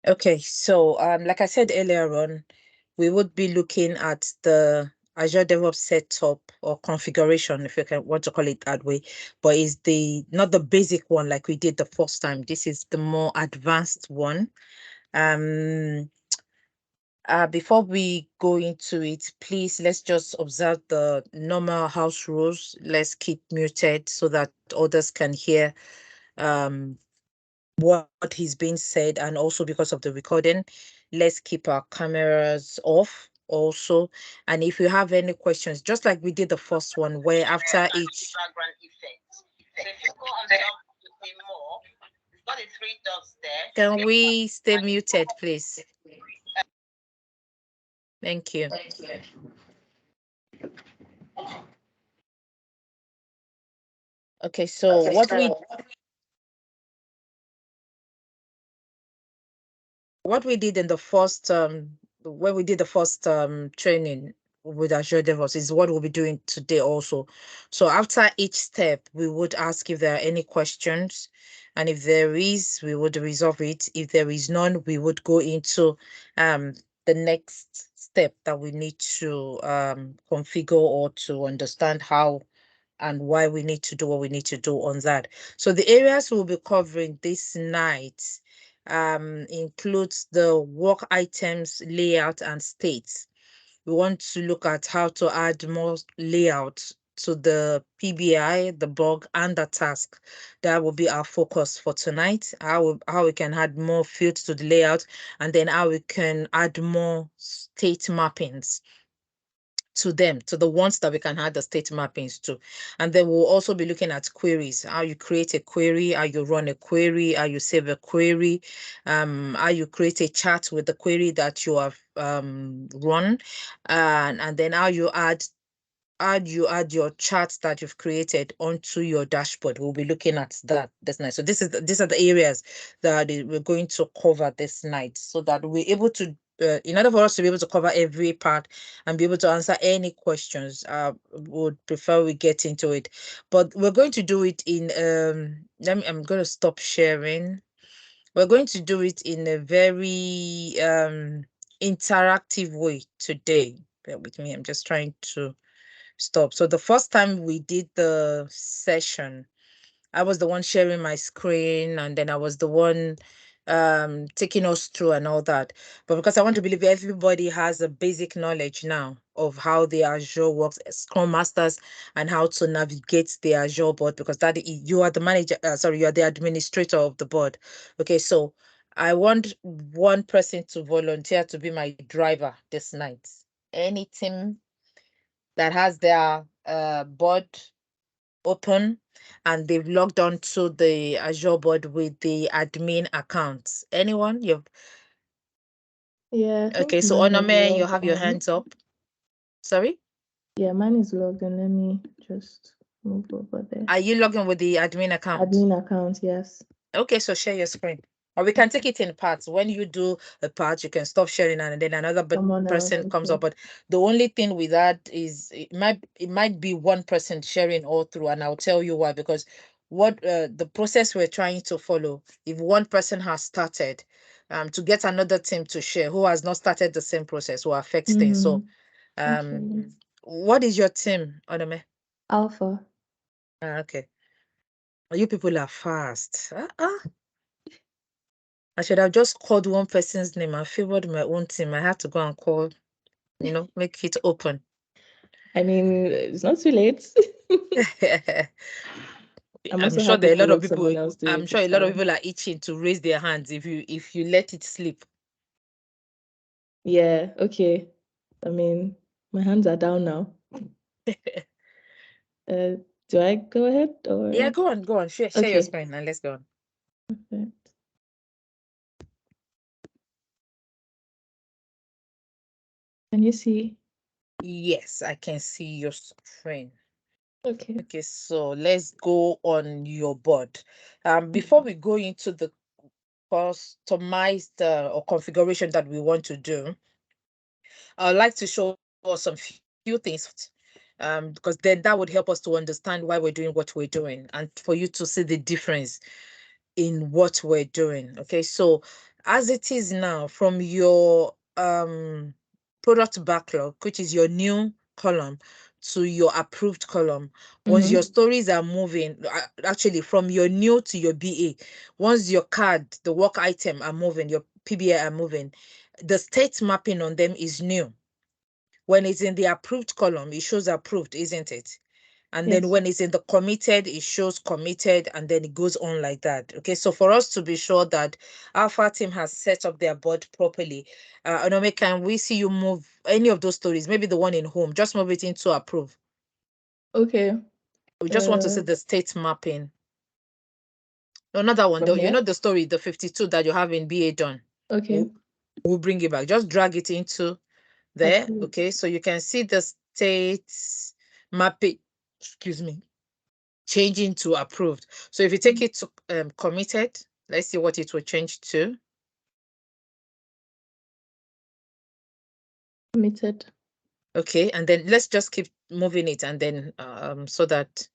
Okay, so like I said earlier on, we would be looking at the Azure DevOps setup or configuration, if you can want to call it that way, but it's not the basic one like we did the first time. This is the more advanced one. Before we go into it, please let's just observe the normal house rules. Let's keep muted so that others can hear what is being said, and also because of the recording, let's keep our cameras off also. And if you have any questions, just like we did the first one, where after each background effect. So if you go on the up to say more, you've got the three dots there. Can we stay muted, please? Thank you. Okay, so what we did in the first when we did the first training with Azure DevOps is what we'll be doing today also. So after each step, we would ask if there are any questions, and if there is, we would resolve it. If there is none, we would go into the next step that we need to configure or to understand how and why we need to do what we need to do on that. So the areas we'll be covering this night includes the work items, layout, and states. We want to look at how to add more layout to the PBI, the bug, and the task. That will be our focus for tonight. How we can add more fields to the layout, and then how we can add more state mappings to them, to the ones that we can add the state mappings to. And then we'll also be looking at queries, how you create a query, how you run a query, how you save a query, how you create a chat with the query that you have run, and then how you add your charts that you've created onto your dashboard. We'll be looking at that this night. So these are the areas that we're going to cover this night, so that we're able to in order for us to be able to cover every part and be able to answer any questions, would prefer we get into it. But we're going to do it in I'm going to stop sharing. We're going to do it in a very interactive way today. Bear with me, I'm just trying to stop. So the first time we did the session, I was the one sharing my screen, and then I was the one taking us through and all that. But because I want to believe everybody has a basic knowledge now of how the Azure works, Scrum Masters, and how to navigate the Azure board, because you are the manager, you are the administrator of the board. Okay, so I want one person to volunteer to be my driver this night. Any team that has their board open and they've logged on to the Azure board with the admin account. Anyone? Yeah. Okay, so Onome, you have your hands up. Sorry? Yeah, mine is logged in. Let me just move over there. Are you logged in with the admin account? Admin account, yes. Okay, so share your screen. Or we can take it in parts. When you do a part, you can stop sharing and then another person comes up. But the only thing with that is it might be one person sharing all through, and I'll tell you why. Because what the process we're trying to follow, if one person has started, to get another team to share who has not started the same process will affect things. So what is your team, Onome? Alpha. Okay. You people are fast. I should have just called one person's name and favored my own team. I had to go and call, make it open. I mean, it's not too late. I'm sure there are a lot of people. I'm sure a lot of people are itching to raise their hands if you let it slip. Yeah, okay. I mean, my hands are down now. Do I go ahead or? Yeah, go on. Share your screen and let's go on. Perfect. Can you see? Yes, I can see your screen. Okay. Okay, so let's go on your board. Before we go into the customized or configuration that we want to do, I'd like to show us some few things. because then that would help us to understand why we're doing what we're doing and for you to see the difference in what we're doing. Okay, so as it is now, from your product backlog, which is your new column, to your approved column, once your stories are moving, actually from your new to your BA, once your card, the work item are moving, your PBI are moving, the state mapping on them is new. When it's in the approved column, it shows approved, isn't it? And then Yes. when it's in the committed, it shows committed, and then it goes on like that. Okay, so for us to be sure that Alpha team has set up their board properly, Onome, can we see you move any of those stories? Maybe the one in home, just move it into approve. Okay. We just want to see the state mapping. No, not that one From though. You here. know the story, the 52 that you have in BA done. Okay. We'll bring it back. Just drag it into there. Approved. Okay, so you can see the states mapping, excuse me, changing to approved. So if you take it to committed, let's see what it will change to. Committed. Okay, and then let's just keep moving it, and then so that,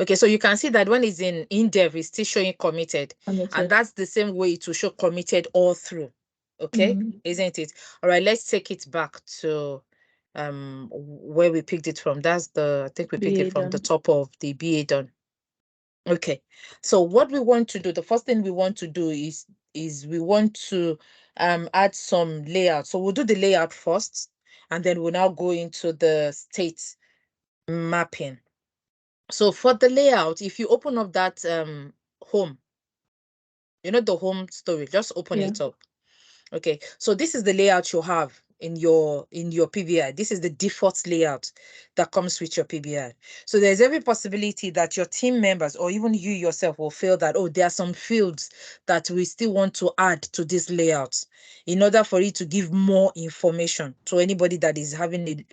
okay, so you can see that when it's in dev, it's still showing committed, and that's the same way it will show committed all through. Okay, isn't it? All right, let's take it back to where we picked it from. That's I think we picked it from the top of the BA done. Okay, so what we want to do, the first thing we want to do is we want to add some layout. So we'll do the layout first, and then we'll now go into the state mapping. So for the layout, if you open up that home, you know, the home story, just open it up. Okay, so this is the layout you have in your PBI. This is the default layout that comes with your PBI. So there's every possibility that your team members or even you yourself will feel that, oh, there are some fields that we still want to add to this layout in order for it to give more information to anybody that is having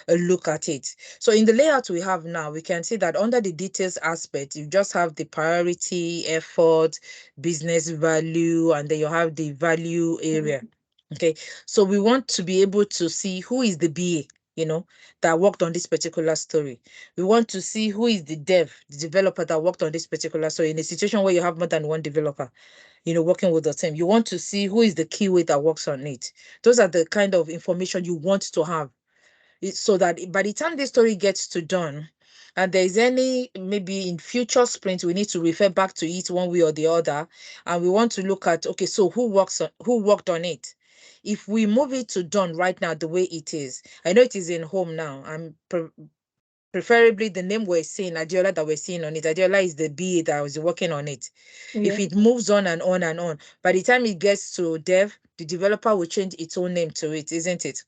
a look at it. So in the layout we have now, we can see that under the details aspect, you just have the priority, effort, business value, and then you have the value area. Okay, so we want to be able to see who is the BA, you know, that worked on this particular story. We want to see who is the developer that worked on this particular story. In a situation where you have more than one developer, you know, working with the team, you want to see who is the keyword that works on it. Those are the kind of information you want to have, so that by the time this story gets to done, and there is any, maybe in future sprints, we need to refer back to it one way or the other, and we want to look at, okay, so who worked on it. If we move it to done right now the way it is, I know it is in home now, and preferably the name we're seeing, Adiola, that we're seeing on it, Adiola is the BA that was working on it. If it moves on and on and on, by the time it gets to dev, the developer will change its own name to it, isn't it?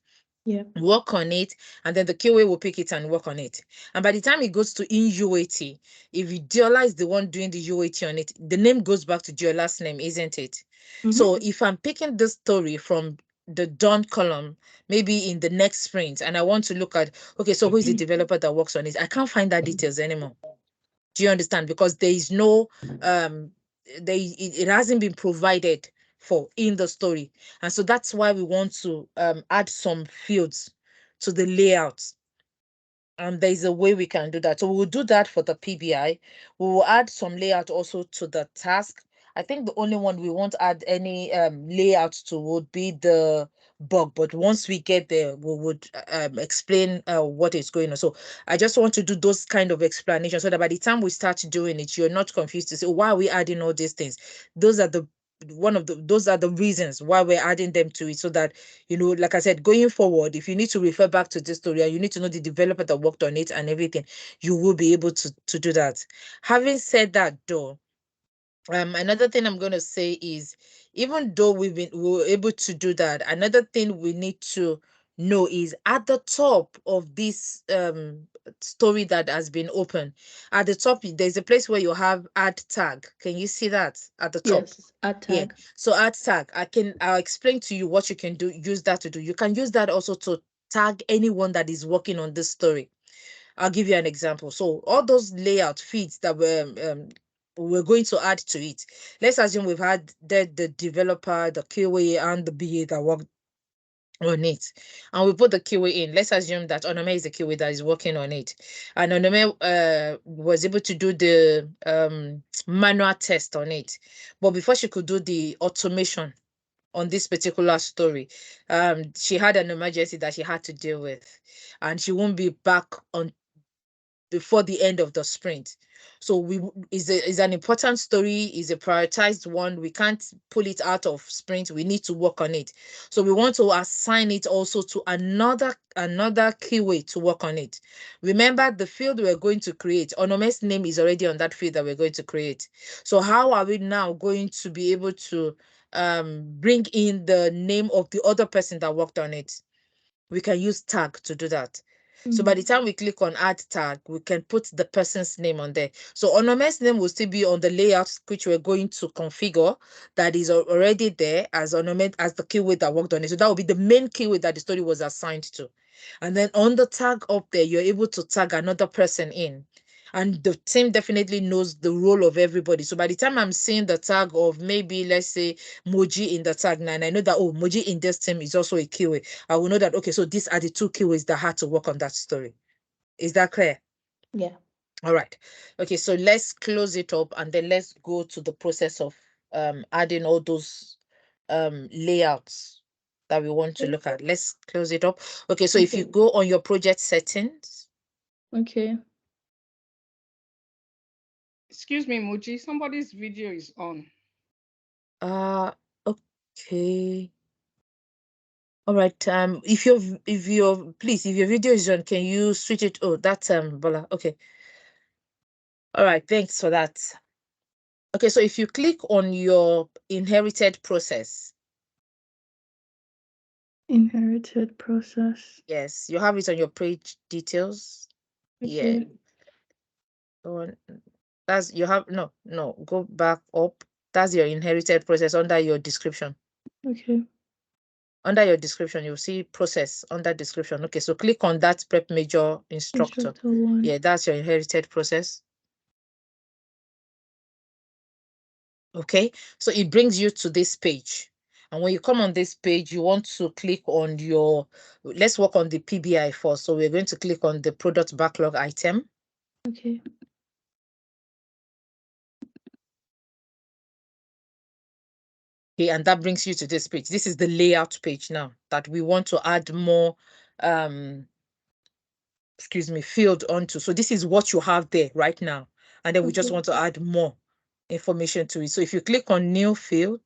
Work on it, and then the QA will pick it and work on it. And by the time it goes to in UAT, if Diola is the one doing the UAT on it, the name goes back to Diola's name, isn't it? So if I'm picking this story from the done column, maybe in the next sprint, and I want to look at, okay, so who is the developer that works on it? I can't find that details anymore. Do you understand? Because there is no, it hasn't been provided for in the story. And so that's why we want to add some fields to the layout. And there's a way we can do that. So we'll do that for the PBI. We will add some layout also to the task. I think the only one we won't add any layout to would be the bug. But once we get there, we would explain what is going on. So I just want to do those kind of explanations so that by the time we start doing it, you're not confused to say, why are we adding all these things? Those are those are the reasons why we're adding them to it, so that, you know, like I said, going forward, if you need to refer back to this story and you need to know the developer that worked on it and everything, you will be able to do that. Having said that, though, another thing I'm going to say is, even though we were able to do that, another thing we need to know is, at the top of this story that has been open, at the top there's a place where you have add tag. Can you see that at the top? Yes, add Yeah, tag. so add tag, I'll explain to you what you can do, use that to do. You can use that also to tag anyone that is working on this story. I'll give you an example. So all those layout feeds that we're going to add to it. Let's assume we've had the developer, the QA, and the BA that worked on it, and we put the QA in. Let's assume that Onome is the QA that is working on it, and Onome was able to do the manual test on it, but before she could do the automation on this particular story, she had an emergency that she had to deal with, and she won't be back on before the end of the sprint. So we is an important story, is a prioritized one. We can't pull it out of sprint. We need to work on it. So we want to assign it also to another keyway to work on it. Remember, the field we're going to create, Onome's name is already on that field that we're going to create. So how are we now going to be able to bring in the name of the other person that worked on it? We can use tag to do that. So by the time we click on add tag, we can put the person's name on there. So Onome's name will still be on the layout, which we're going to configure, that is already there as Onome, as the keyword that worked on it. So that will be the main keyword that the story was assigned to. And then on the tag up there, you're able to tag another person in. And the team definitely knows the role of everybody. So by the time I'm seeing the tag of maybe, let's say, Moji in the tag now, and I know that, oh, Moji in this team is also a keyword, I will know that, okay, so these are the two keywords that had to work on that story. Is that clear? Yeah. All right. Okay, so let's close it up and then let's go to the process of adding all those layouts that we want to look at. Let's close it up. Okay, so if you go on your project settings. Okay. Excuse me, Moji, somebody's video is on. Okay. All right. If your video is on, can you switch it? Oh, that's Bola. Okay. All right, thanks for that. Okay, so if you click on your inherited process. Inherited process. Yes, you have it on your page details. Okay. Yeah. That's you have no, go back up. That's your inherited process under your description. Okay. Under your description, you'll see process under description. Okay, so click on that prep major instructor. Instructor 1. Yeah, that's your inherited process. Okay, so it brings you to this page. And when you come on this page, you want to click on let's work on the PBI first. So we're going to click on the product backlog item. Okay. Okay, and that brings you to this page. This is the layout page now that we want to add more, field onto. So this is what you have there right now. And then we just want to add more information to it. So if you click on new field,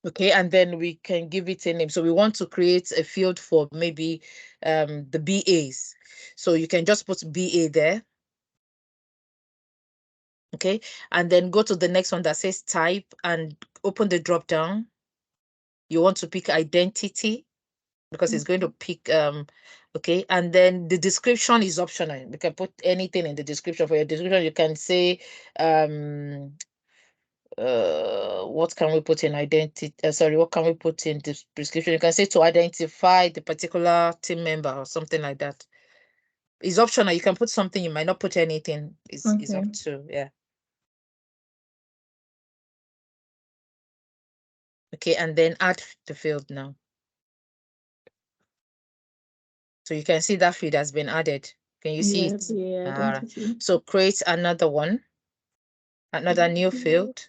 okay, and then we can give it a name. So we want to create a field for maybe the BAs. So you can just put BA there. Okay, and then go to the next one that says type and open the drop down. You want to pick identity because it's going to pick okay, and then the description is optional. You can put anything in the description. For your description, you can say what can we put in identity? Sorry, what can we put in the prescription? You can say to identify the particular team member or something like that. It's optional. You can put something. You might not put anything. It's up to, yeah. Okay, and then add the field now. So you can see that field has been added. Can you see it? Yeah, identity. So create another one, another new field.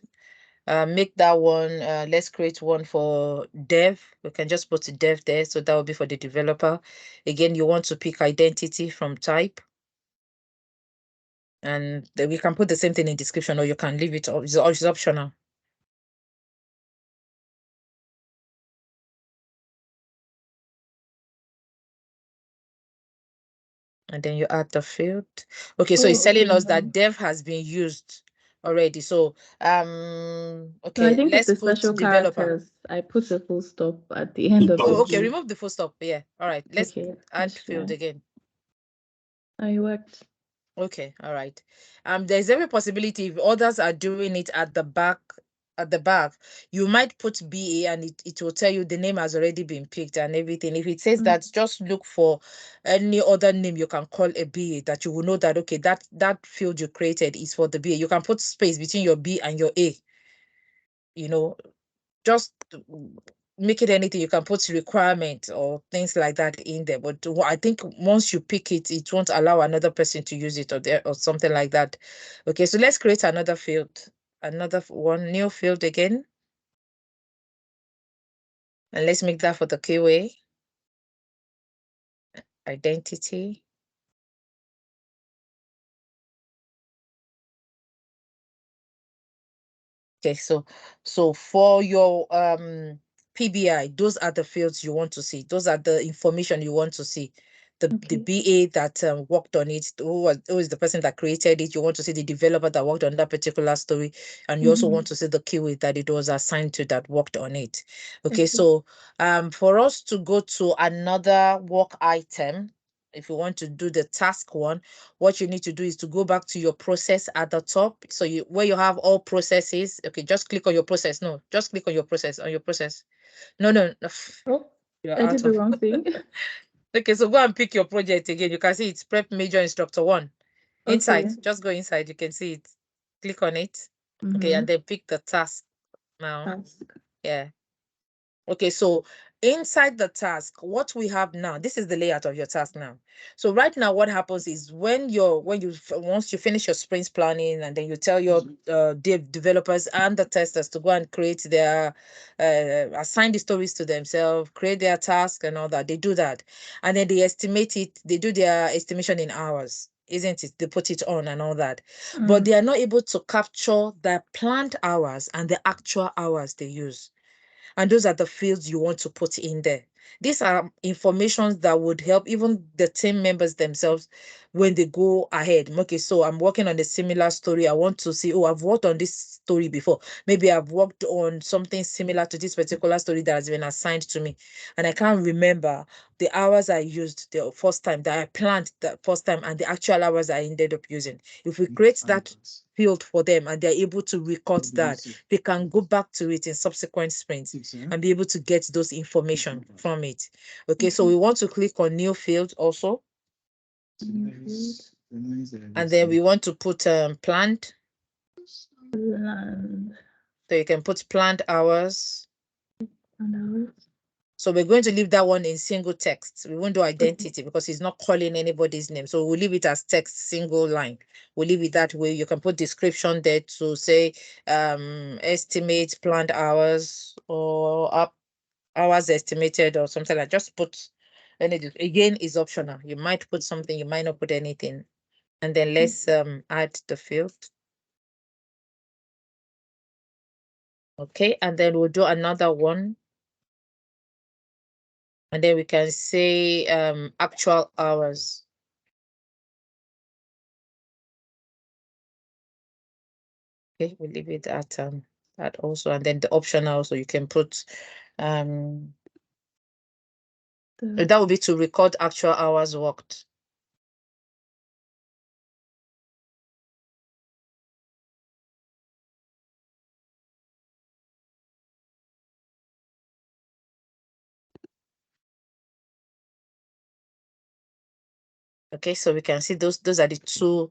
Make that one, let's create one for dev. We can just put dev there. So that will be for the developer. Again, you want to pick identity from type. And then we can put the same thing in description, or you can leave it, it's optional. And then you add the field. Okay, so it's telling us that dev has been used already. So okay, I think let's with the put special developer. characters, I put a full stop at the end of Oh, it. okay, remove the full stop. Yeah, all right, let's add field again. I worked. Okay, all right. There's every possibility if others are doing it at the back, you might put BA and it will tell you the name has already been picked and everything. If it says that, just look for any other name you can call a BA that you will know that, okay, that field you created is for the BA. You can put space between your B and your A, you know, just make it anything. You can put requirement or things like that in there. But I think once you pick it, it won't allow another person to use it or something like that. Okay, so let's create another field, another one, new field again. And let's make that for the keyway. Identity. Okay, so for your PBI, those are the fields you want to see. Those are the information you want to see. The BA that worked on it, who is the person that created it. You want to see the developer that worked on that particular story, and you also want to see the keyway that it was assigned to that worked on it. Okay, so for us to go to another work item, if you want to do the task one, what you need to do is to go back to your process at the top. So where you have all processes, okay, just click on your process. No, just click on your process, No, no, no. Oh, You're I out did the of. wrong thing. Okay, so go and pick your project again. You can see it's prep major instructor 1. Inside, Okay. just go inside. You can see it. Click on it. Okay, and then pick the task now. Task. Yeah. Okay, so inside the task, what we have now, this is the layout of your task now. So right now, what happens is once you finish your sprint planning, and then you tell your developers and the testers to go and create their assign the stories to themselves, create their task and all that. They do that, and then they estimate it. They do their estimation in hours, isn't it? They put it on and all that, but they are not able to capture the planned hours and the actual hours they use. And those are the fields you want to put in there. These are informations that would help even the team members themselves when they go ahead. Okay, so I'm working on a similar story. I want to see, oh, I've worked on this story before. Maybe I've worked on something similar to this particular story that has been assigned to me. And I can't remember the hours I used the first time, that I planned the first time, and the actual hours I ended up using. If we create that field for them and they're able to record that, they can go back to it in subsequent sprints and be able to get those information from it. Okay, so we want to click on new field also. And then we want to put planned. So you can put planned hours. So we're going to leave that one in single text. We won't do identity because it's not calling anybody's name. So we'll leave it as text, single line. We'll leave it that way. You can put description there to say estimate planned hours or hours estimated or something like. Just put anything. Again, is optional. You might put something, you might not put anything. And then let's add the field. Okay, and then we'll do another one. And then we can say actual hours. Okay, we'll leave it at that also. And then the optional, so you can put that would be to record actual hours worked. Okay, so we can see those are the two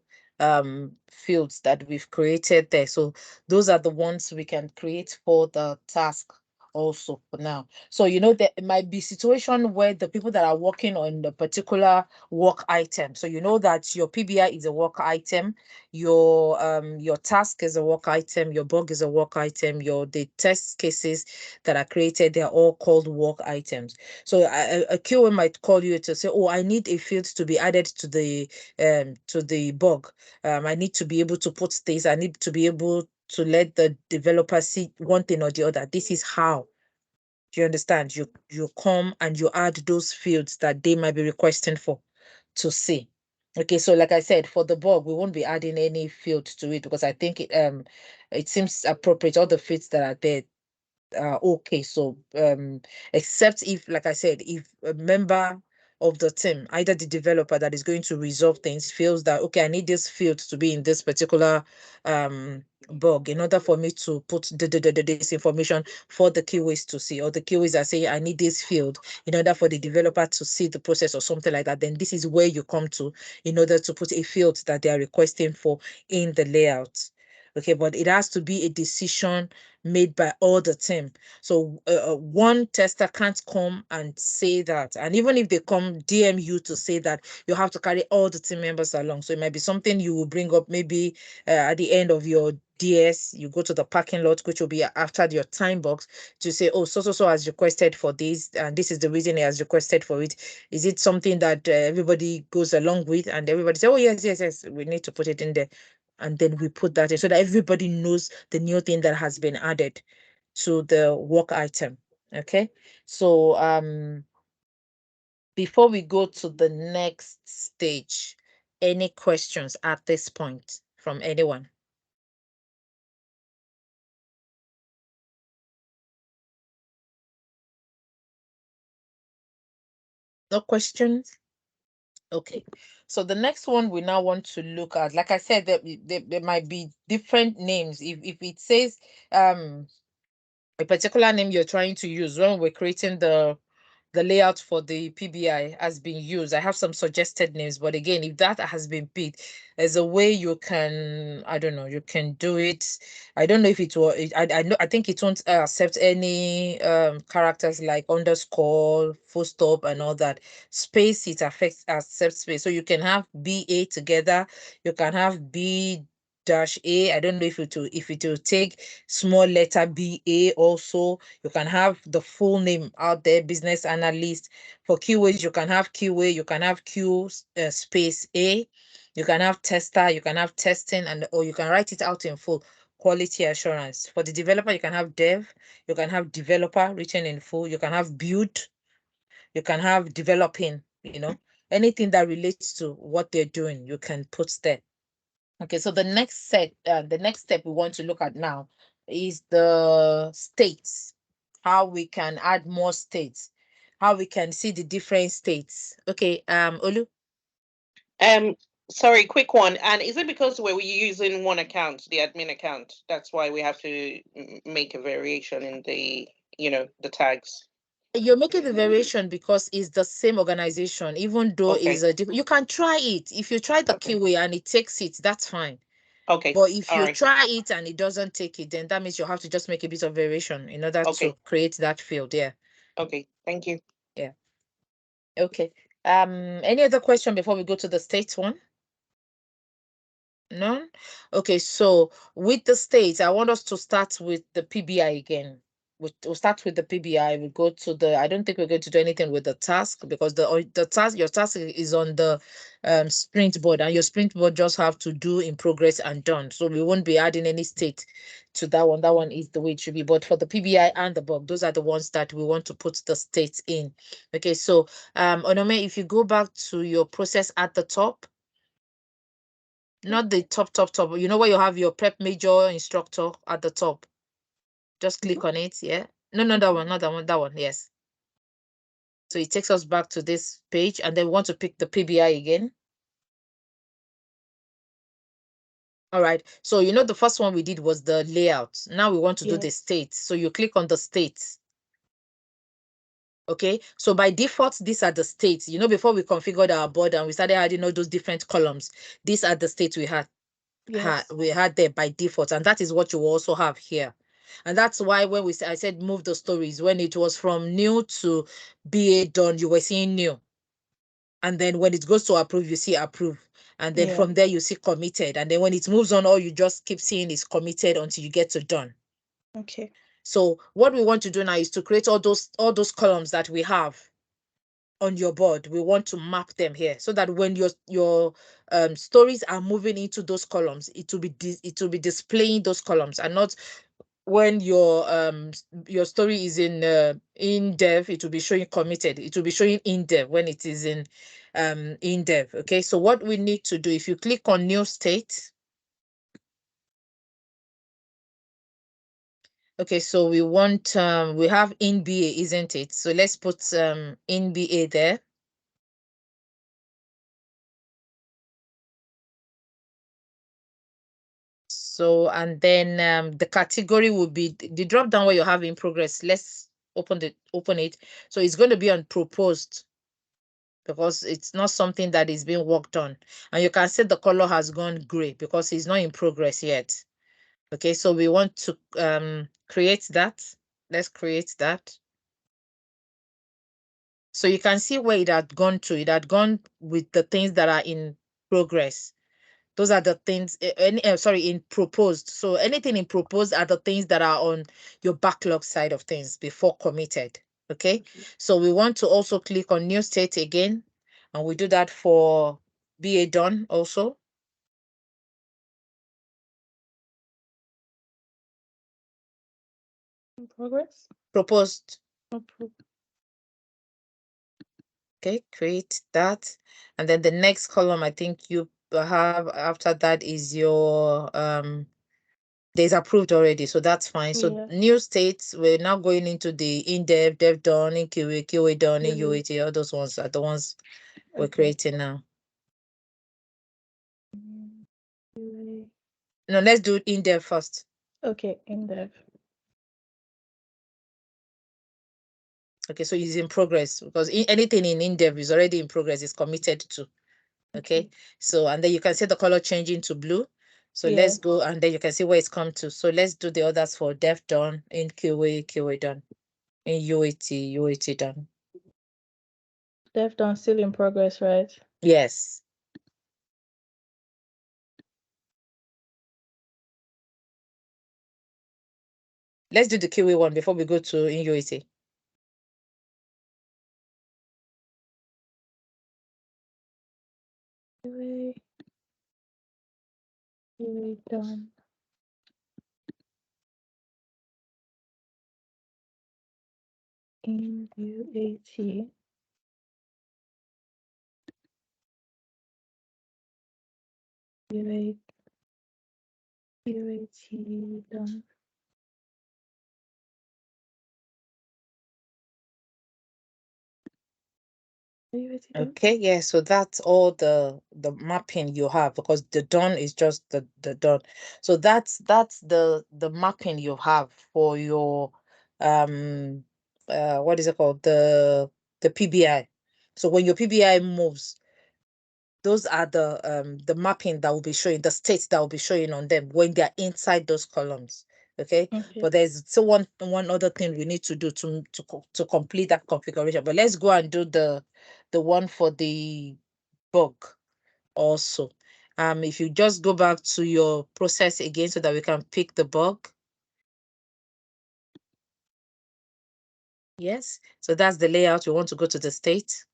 fields that we've created there. So those are the ones we can create for the task also for now. So there might be situation where the people that are working on the particular work item, so that your PBI is a work item, your task is a work item, your bug is a work item, the test cases that are created, they're all called work items. So a QA might call you to say, oh, I need a field to be added to the bug. I need to be able to put this. I need to be able to let the developer see one thing or the other. This is how. Do you understand? You come and you add those fields that they might be requesting for to see. Okay, so like I said, for the bug, we won't be adding any field to it because I think it seems appropriate. All the fields that are there okay. So except if, like I said, if a member of the team, either the developer that is going to resolve things, feels that okay, I need this field to be in this particular bug in order for me to put this information for the keywords to see, or the keywords are saying I need this field in order for the developer to see the process or something like that, then this is where you come to in order to put a field that they are requesting for in the layout. Okay, but it has to be a decision made by all the team. So one tester can't come and say that. And even if they come DM you to say that, you have to carry all the team members along. So it might be something you will bring up maybe at the end of your DS, you go to the parking lot, which will be after your time box, to say, oh, so has requested for this, and this is the reason he has requested for it. Is it something that everybody goes along with? And everybody say, oh, yes, we need to put it in there. And then we put that in so that everybody knows the new thing that has been added to the work item. Okay. So before we go to the next stage, any questions at this point from anyone? No questions? Okay. So the next one we now want to look at, like I said, there might be different names. If it says a particular name you're trying to use when we're creating the layout for the PBI has been used. I have some suggested names, but again, if that has been picked, there's a way you can, I don't know, you can do it. I don't know if it will, I know, I think it won't accept any characters like underscore, full stop, and all that. Space, it accepts space. So you can have BA together, you can have B dash A. I don't know if it will take small letter BA also. You can have the full name out there, business analyst. For keywords, you can have keyword, you can have Q space A, you can have tester, you can have testing, and or you can write it out in full, quality assurance. For the developer, you can have dev, you can have developer written in full, you can have build, you can have developing, anything that relates to what they're doing, you can put there. Okay, so the next step we want to look at now is the states, how we can add more states, how we can see the different states. Okay, Olu. Um, Sorry, quick one. And is it because we're using one account, the admin account? That's why we have to make a variation in the tags. You're making the variation because it's the same organization, even though Okay. it's a different. You can try it. If you try the Okay. keyway and it takes it, that's fine. Okay. But if All you right. try it and it doesn't take it, then that means you have to just make a bit of variation in order Okay. to create that field. Yeah. Okay. Thank you. Yeah. Okay. Any other question before we go to the states one? None? Okay, so with the states, I want us to start with the PBI again. We'll start with the PBI. We go to the, I don't think we're going to do anything with the task because your task is on the sprint board, and your sprint board just have to do in progress and done. So we won't be adding any state to that one. That one is the way it should be. But for the PBI and the bug, those are the ones that we want to put the states in. Okay, so Onome, if you go back to your process at the top, not the top. You know where you have your prep major instructor at the top. Just click on it. Yeah. No, that one, not that one. That one. Yes. So it takes us back to this page, and then we want to pick the PBI again. All right. So the first one we did was the layout. Now we want to do the state. So you click on the states. Okay. So by default, these are the states. Before we configured our board and we started adding all those different columns, these are the states we had. We had there by default, and that is what you also have here. And that's why when I said move the stories, when it was from new to BA done, you were seeing new. And then when it goes to approve, you see approve. And then from there, you see committed. And then when it moves on, all you just keep seeing is committed until you get to done. Okay. So what we want to do now is to create all those columns that we have on your board. We want to map them here so that when your stories are moving into those columns, it will be displaying those columns, and not when your story is in dev, it will be showing committed. It will be showing in dev when it is in dev. Okay, so what we need to do, if you click on new state, okay, so we want we have in BA, isn't it? So let's put in BA there. So, and then the category will be the drop down where you have in progress. Let's open it. So it's going to be on proposed because it's not something that is being worked on. And you can see the color has gone gray because it's not in progress yet. Okay, so we want to create that. Let's create that. So you can see where it had gone to. It had gone with the things that are in progress. Those are the things, in proposed. So anything in proposed are the things that are on your backlog side of things before committed. Okay. So we want to also click on new state again, and we do that for BA done also. In progress. Proposed. Approved. Okay, create that. And then the next column I think you have after that is your there's approved already, so that's fine. So Yeah. new states, we're now going into the in-dev, dev done, in QA done, in Mhm. UAT, all those ones are the ones we're Okay. creating now. QA. No, let's do in-dev first. Okay, in dev. Okay, so it's in progress because anything in in-dev is already in progress, it's committed to. Okay, so and then you can see the color changing to blue. So Yeah. let's go, and then you can see where it's come to. So let's do the others for dev done, in QA done, in UAT done. Dev done still in progress, right? Yes. Let's do the QA one before we go to in UAT. QA. QA done. In UAT. QA. UAT done. UAT done. Okay, yeah, so that's all the mapping you have because the done is just the done. So that's the mapping you have for your what is it called? The PBI. So when your PBI moves, those are the mapping that will be showing, the states that will be showing on them when they're inside those columns. Okay. Okay. But there's still one other thing we need to do to complete that configuration. But let's go and do the one for the bug also. If you just go back to your process again so that we can pick the bug. Yes, so that's the layout. We want to go to the state.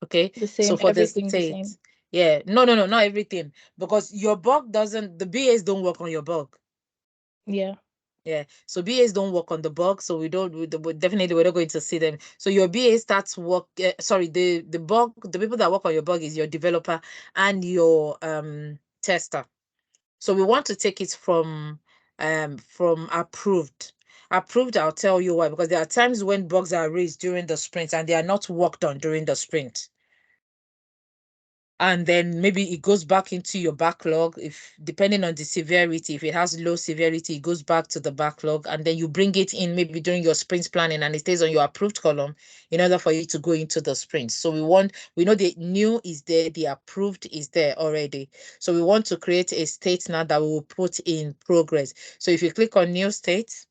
Okay, The so same, for the everything the state, same. yeah, no, not everything, because your bug doesn't, the BAs don't work on your bug. Yeah. Yeah, so BAs don't work on the bug, so we definitely we're not going to see them. So your BA starts work. Sorry, the bug, the people that work on your bug is your developer and your tester. So we want to take it from approved. Approved, I'll tell you why, because there are times when bugs are raised during the sprint and they are not worked on during the sprint. And then maybe it goes back into your backlog, if depending on the severity. If it has low severity, it goes back to the backlog, and then you bring it in maybe during your sprint planning and it stays on your approved column in order for you to go into the sprint. So we know the new is there, the approved is there already. So we want to create a state now that we will put in progress. So if you click on new state,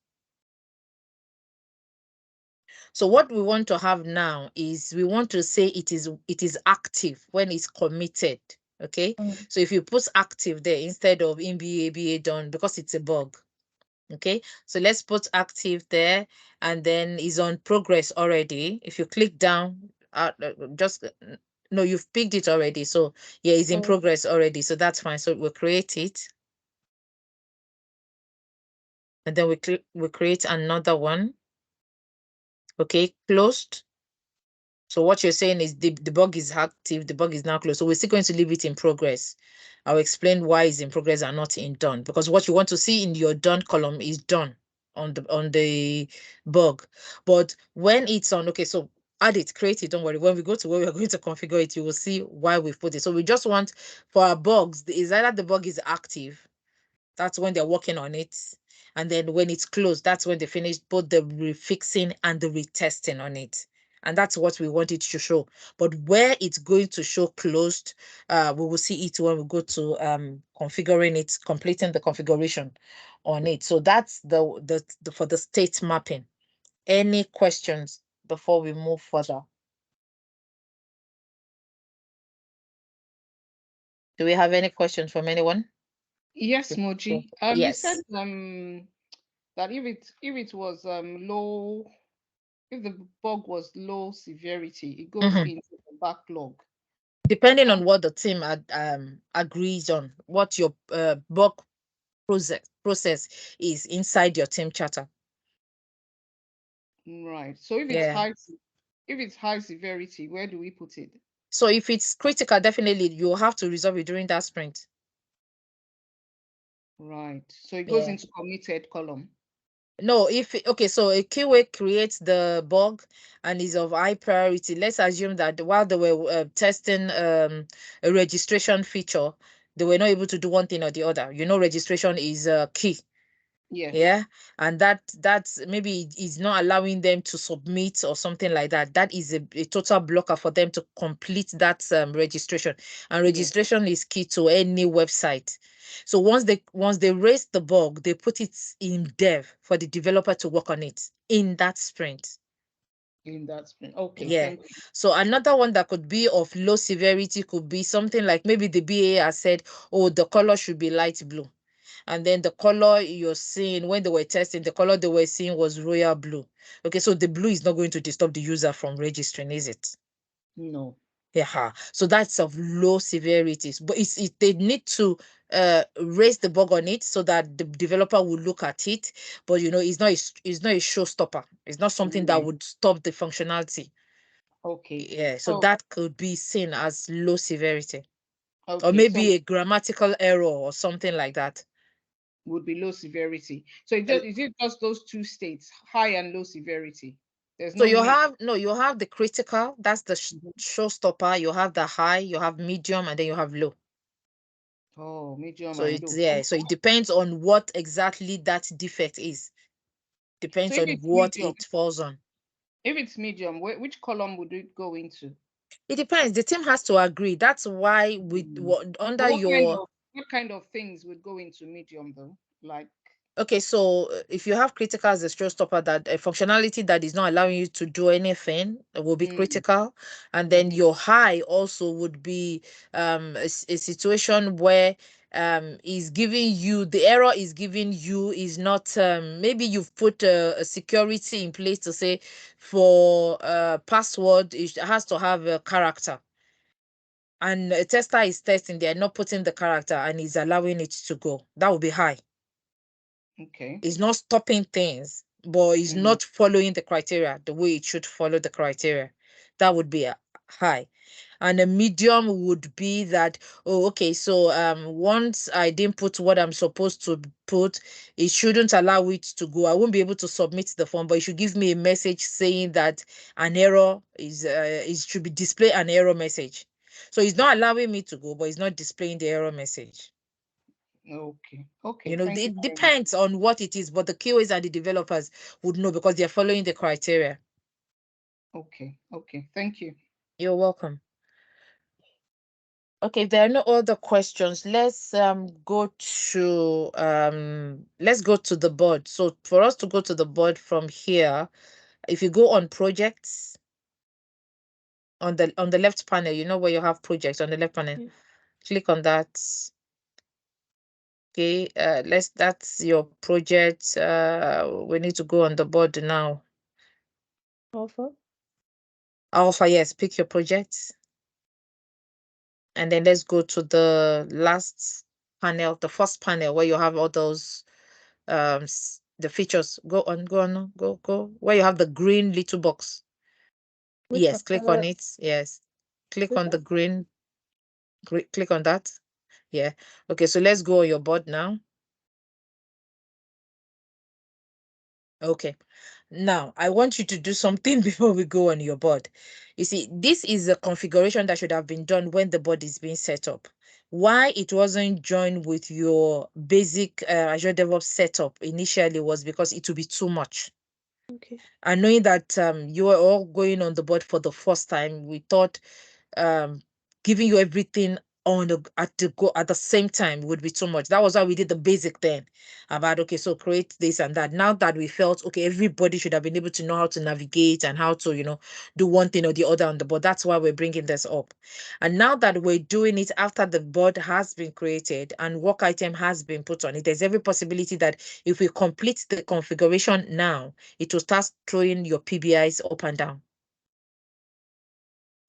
so what we want to have now is we want to say it is active when it's committed. Okay. So if you put active there instead of in BA done, because it's a bug. Okay. So let's put active there, and then is on progress already. If you click down, just no, you've picked it already. So yeah, it's in progress already. So that's fine. So we'll create it. And then we create another one. Okay, closed. So what you're saying is the bug is active, the bug is now closed. So we're still going to leave it in progress. I'll explain why it's in progress and not in done, because what you want to see in your done column is done on the bug. But when it's on, okay, so add it, create it, don't worry. When we go to where we're going to configure it, you will see why we've put it. So we just want for our bugs, is either the bug is active, that's when they're working on it. And then when it's closed, that's when they finish both the refixing and the retesting on it. and that's what we want it to show. But where it's going to show closed, we will see it when we go to configuring it, completing the configuration on it. So that's the for the state mapping. Any questions before we move further? Do we have any questions from anyone? Yes, Moji. You said Yes. that if it was low, if the bug was low severity, it goes into the backlog. Depending on what the team agrees on, what your bug process is inside your team charter. Right. So if it's high severity, where do we put it? So if it's critical, definitely you have to resolve it during that sprint. Right. So it goes into committed column. No, okay, so a QA creates the bug and is of high priority. Let's assume that while they were testing a registration feature, they were not able to do one thing or the other. Registration is key. Yes. Yeah, and that's maybe is not allowing them to submit or something like that. That is a total blocker for them to complete that registration. And registration is key to any website. So once they raise the bug, they put it in dev for the developer to work on it in that sprint. In that sprint. Okay. Yeah. Thank you. So another one that could be of low severity could be something like maybe the BA has said, oh, the color should be light blue. And then the color you're seeing when they were testing, the color they were seeing was royal blue. Okay, so the blue is not going to disturb the user from registering, is it? No. Yeah. So that's of low severities, but they need to raise the bug on it so that the developer will look at it. But it's not a showstopper. It's not something that would stop the functionality. Okay. Yeah. So that could be seen as low severity, or Okay. maybe a grammatical error or something like that. Would be low severity. So is it just those two states, high and low severity? There's So no you have the critical, that's the showstopper. You have the high, you have medium, and then you have low. Oh, medium So and low. so it depends on what exactly that defect is. Depends So if on it's what medium, it falls on. if it's medium, which column would it go into? It depends. The team has to agree. That's why under But your what kind of things would go into medium though? Like okay, so if you have critical as a showstopper, that a functionality that is not allowing you to do anything will be critical, and then your high also would be a situation where is giving you the error is giving you is not maybe you've put a security in place to say for password it has to have a character, and a tester is testing, they're not putting the character and is allowing it to go. That would be high. okay. It's not stopping things, but it's not following the criteria the way it should follow the criteria. That would be a high. And a medium would be that, oh, okay, so once I didn't put what I'm supposed to put, it shouldn't allow it to go. I won't be able to submit the form, but it should give me a message saying that an error is it should be display an error message. So it's not allowing me to go, but it's not displaying the error message. Okay. Okay. Thank you It very much. depends on what it is, but the QAs and the developers would know because they're following the criteria. Okay. Okay. Thank you. You're welcome. Okay, if there are no other questions, let's go to the board. So for us to go to the board from here, if you go on projects on the left panel, where you have projects on the left panel, click on that. Okay, that's your project. We need to go on the board now. Alpha, yes, pick your project. And then let's go to the last panel, the first panel where you have all those the features. Go on, go. Where you have the green little box. Yes, click on it. Yes. Click on the green, click on that. Yeah. Okay, so let's go on your board now. Okay. Now, I want you to do something before we go on your board. You see, this is a configuration that should have been done when the board is being set up. Why it wasn't joined with your basic Azure DevOps setup initially was because it would be too much. Okay. And knowing that you are all going on the board for the first time, we thought giving you everything at the same time would be too much. That was why we did the basic then about, okay, so create this and that. Now that we felt, okay, everybody should have been able to know how to navigate and how to, do one thing or the other on the board. That's why we're bringing this up. And now that we're doing it after the board has been created and work item has been put on it, there's every possibility that if we complete the configuration now, it will start throwing your PBIs up and down.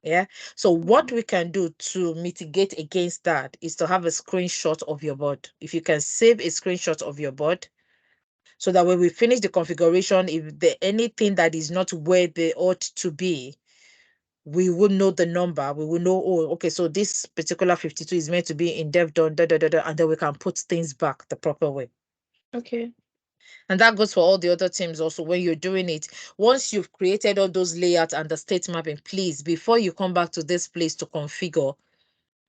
Yeah. So what we can do to mitigate against that is to have a screenshot of your board. If you can save a screenshot of your board, so that when we finish the configuration, if there anything that is not where they ought to be, we will know the number. We will know, oh, okay, so this particular 52 is meant to be in dev done, and then we can put things back the proper way. Okay. And that goes for all the other teams also. When you're doing it, once you've created all those layouts and the state mapping, please, before you come back to this place to configure,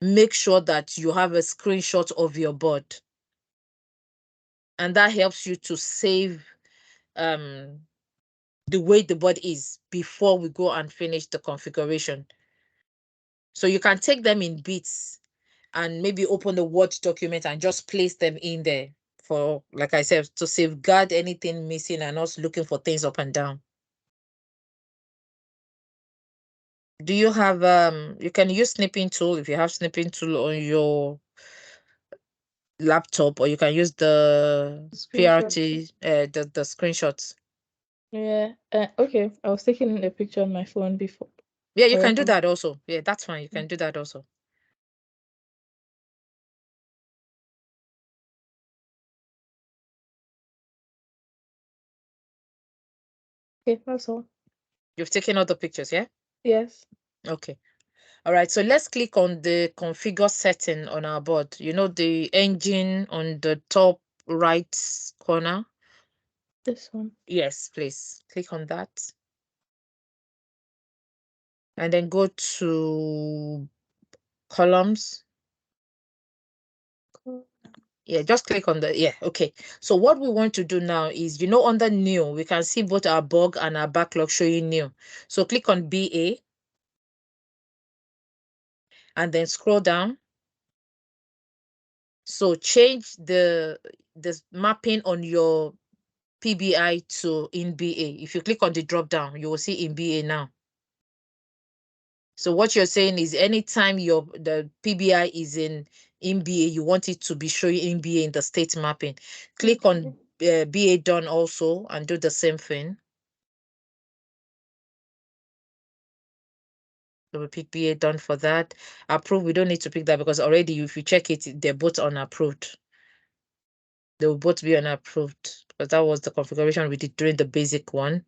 make sure that you have a screenshot of your board. And that helps you to save the way the board is before we go and finish the configuration. So you can take them in bits and maybe open the Word document and just place them in there for, like I said, to safeguard anything missing and us looking for things up and down. Do you have you can use snipping tool if you have snipping tool on your laptop, or you can use the PRT the screenshots. Yeah. Okay. I was taking a picture on my phone before. Yeah, you can do that also. Yeah, that's fine. You can do that also. Okay, that's all. You've taken all the pictures, yeah? Yes. Okay. All right. So let's click on the configure setting on our board. You know, the engine on the top right corner. This one. Yes, please click on that. And then go to columns. Cool. Yeah, just click on the, yeah, okay. So what we want to do now is, under new, we can see both our bug and our backlog showing new. So click on BA and then scroll down. So change the mapping on your PBI to in BA. If you click on the drop down, you will see in BA now. So what you're saying is anytime the PBI is in BA, you want it to be showing in BA in the state mapping. Click on BA done also and do the same thing. So we pick BA done for that. Approve, we don't need to pick that because already if you check it, they're both unapproved. They will both be unapproved because that was the configuration we did during the basic one.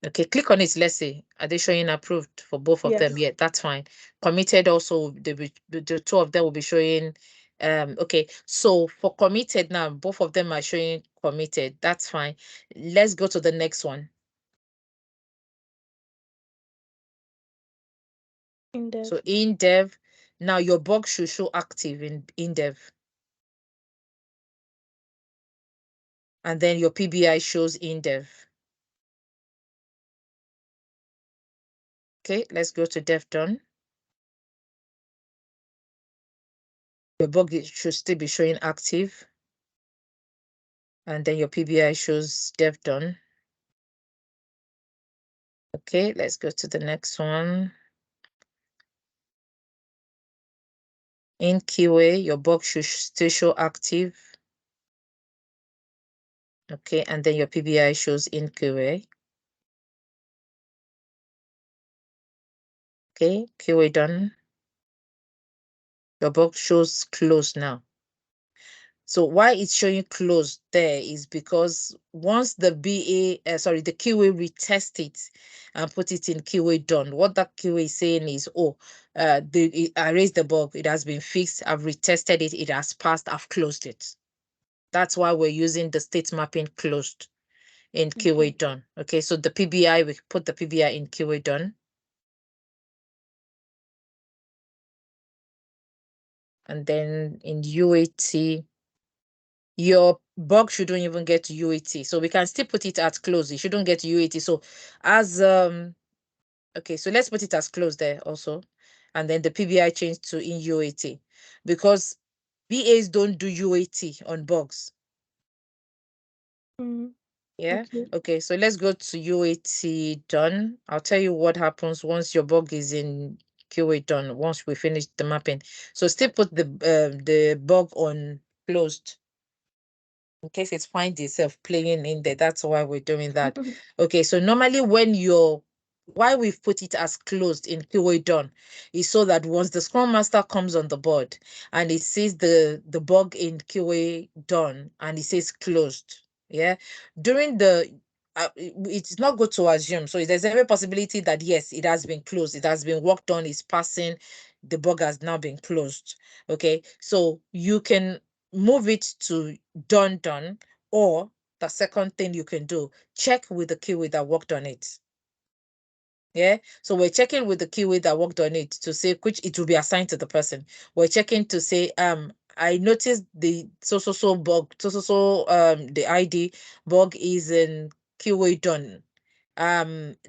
Okay, click on it. Let's see. Are they showing approved for both of them? Yes. Yeah, that's fine. Committed also, the two of them will be showing. Okay, so for committed now, both of them are showing committed. That's fine. Let's go to the next one. In dev. So in dev, now your bug should show active in dev. And then your PBI shows in dev. Okay, let's go to dev done. Your bug should still be showing active. And then your PBI shows dev done. Okay, let's go to the next one. In QA, your bug should still show active. Okay, and then your PBI shows in QA. Okay, QA done. Your bug shows closed now. So why it's showing closed there is because once the the QA retest it and put it in QA done, what that QA is saying is, oh, I raised the bug, it has been fixed, I've retested it, it has passed, I've closed it. That's why we're using the state mapping closed in QA done. Okay, so the PBI, we put the PBI in QA done. And then in UAT, your bug shouldn't even get to UAT. So we can still put it at close. It shouldn't get to UAT. So as okay, so let's put it as close there also. And then the PBI changed to in UAT because BAs don't do UAT on bugs. Yeah. Okay. So let's go to UAT done. I'll tell you what happens once your bug is in QA done. Once we finish the mapping, so still put the bug on closed in case it finds itself playing in there. That's why we're doing that. Okay. So normally when why we've put it as closed in QA done is so that once the Scrum Master comes on the board and it sees the bug in QA done and it says closed, yeah, during the it's not good to assume. So there's every possibility that yes, it has been closed, it has been worked on, it's passing, the bug has now been closed. Okay, so you can move it to done, or the second thing you can do, check with the QA that worked on it. Yeah, so we're checking with the QA that worked on it to say which it will be assigned to the person. We're checking to say I noticed the so bug, the ID bug is in QA done.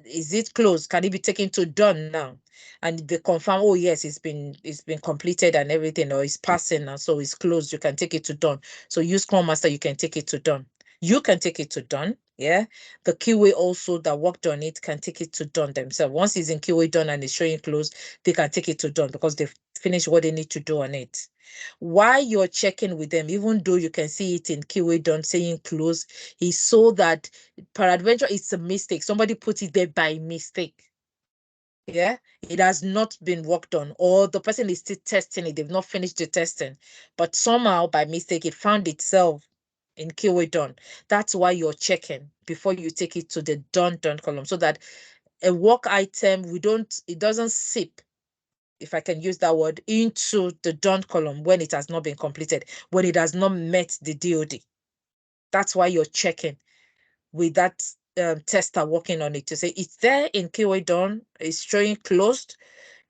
Is it closed? Can it be taken to done now? And they confirm, oh yes, it's been completed and everything, or it's passing now, so it's closed. You can take it to done. So use Scrum Master, you can take it to done. You can take it to done. Yeah, the QA also that worked on it can take it to done themselves. Once it's in QA done and it's showing closed, they can take it to done because they've finished what they need to do on it. Why you're checking with them, even though you can see it in QA done saying close, is so that peradventure it's a mistake. Somebody put it there by mistake. Yeah, it has not been worked on, or the person is still testing it. They've not finished the testing, but somehow by mistake it found itself in QA done. That's why you're checking before you take it to the done column, so that a work item it doesn't sip, if I can use that word, into the done column when it has not been completed, when it has not met the DOD. That's why you're checking with that tester working on it to say it's there in QA done, it's showing closed.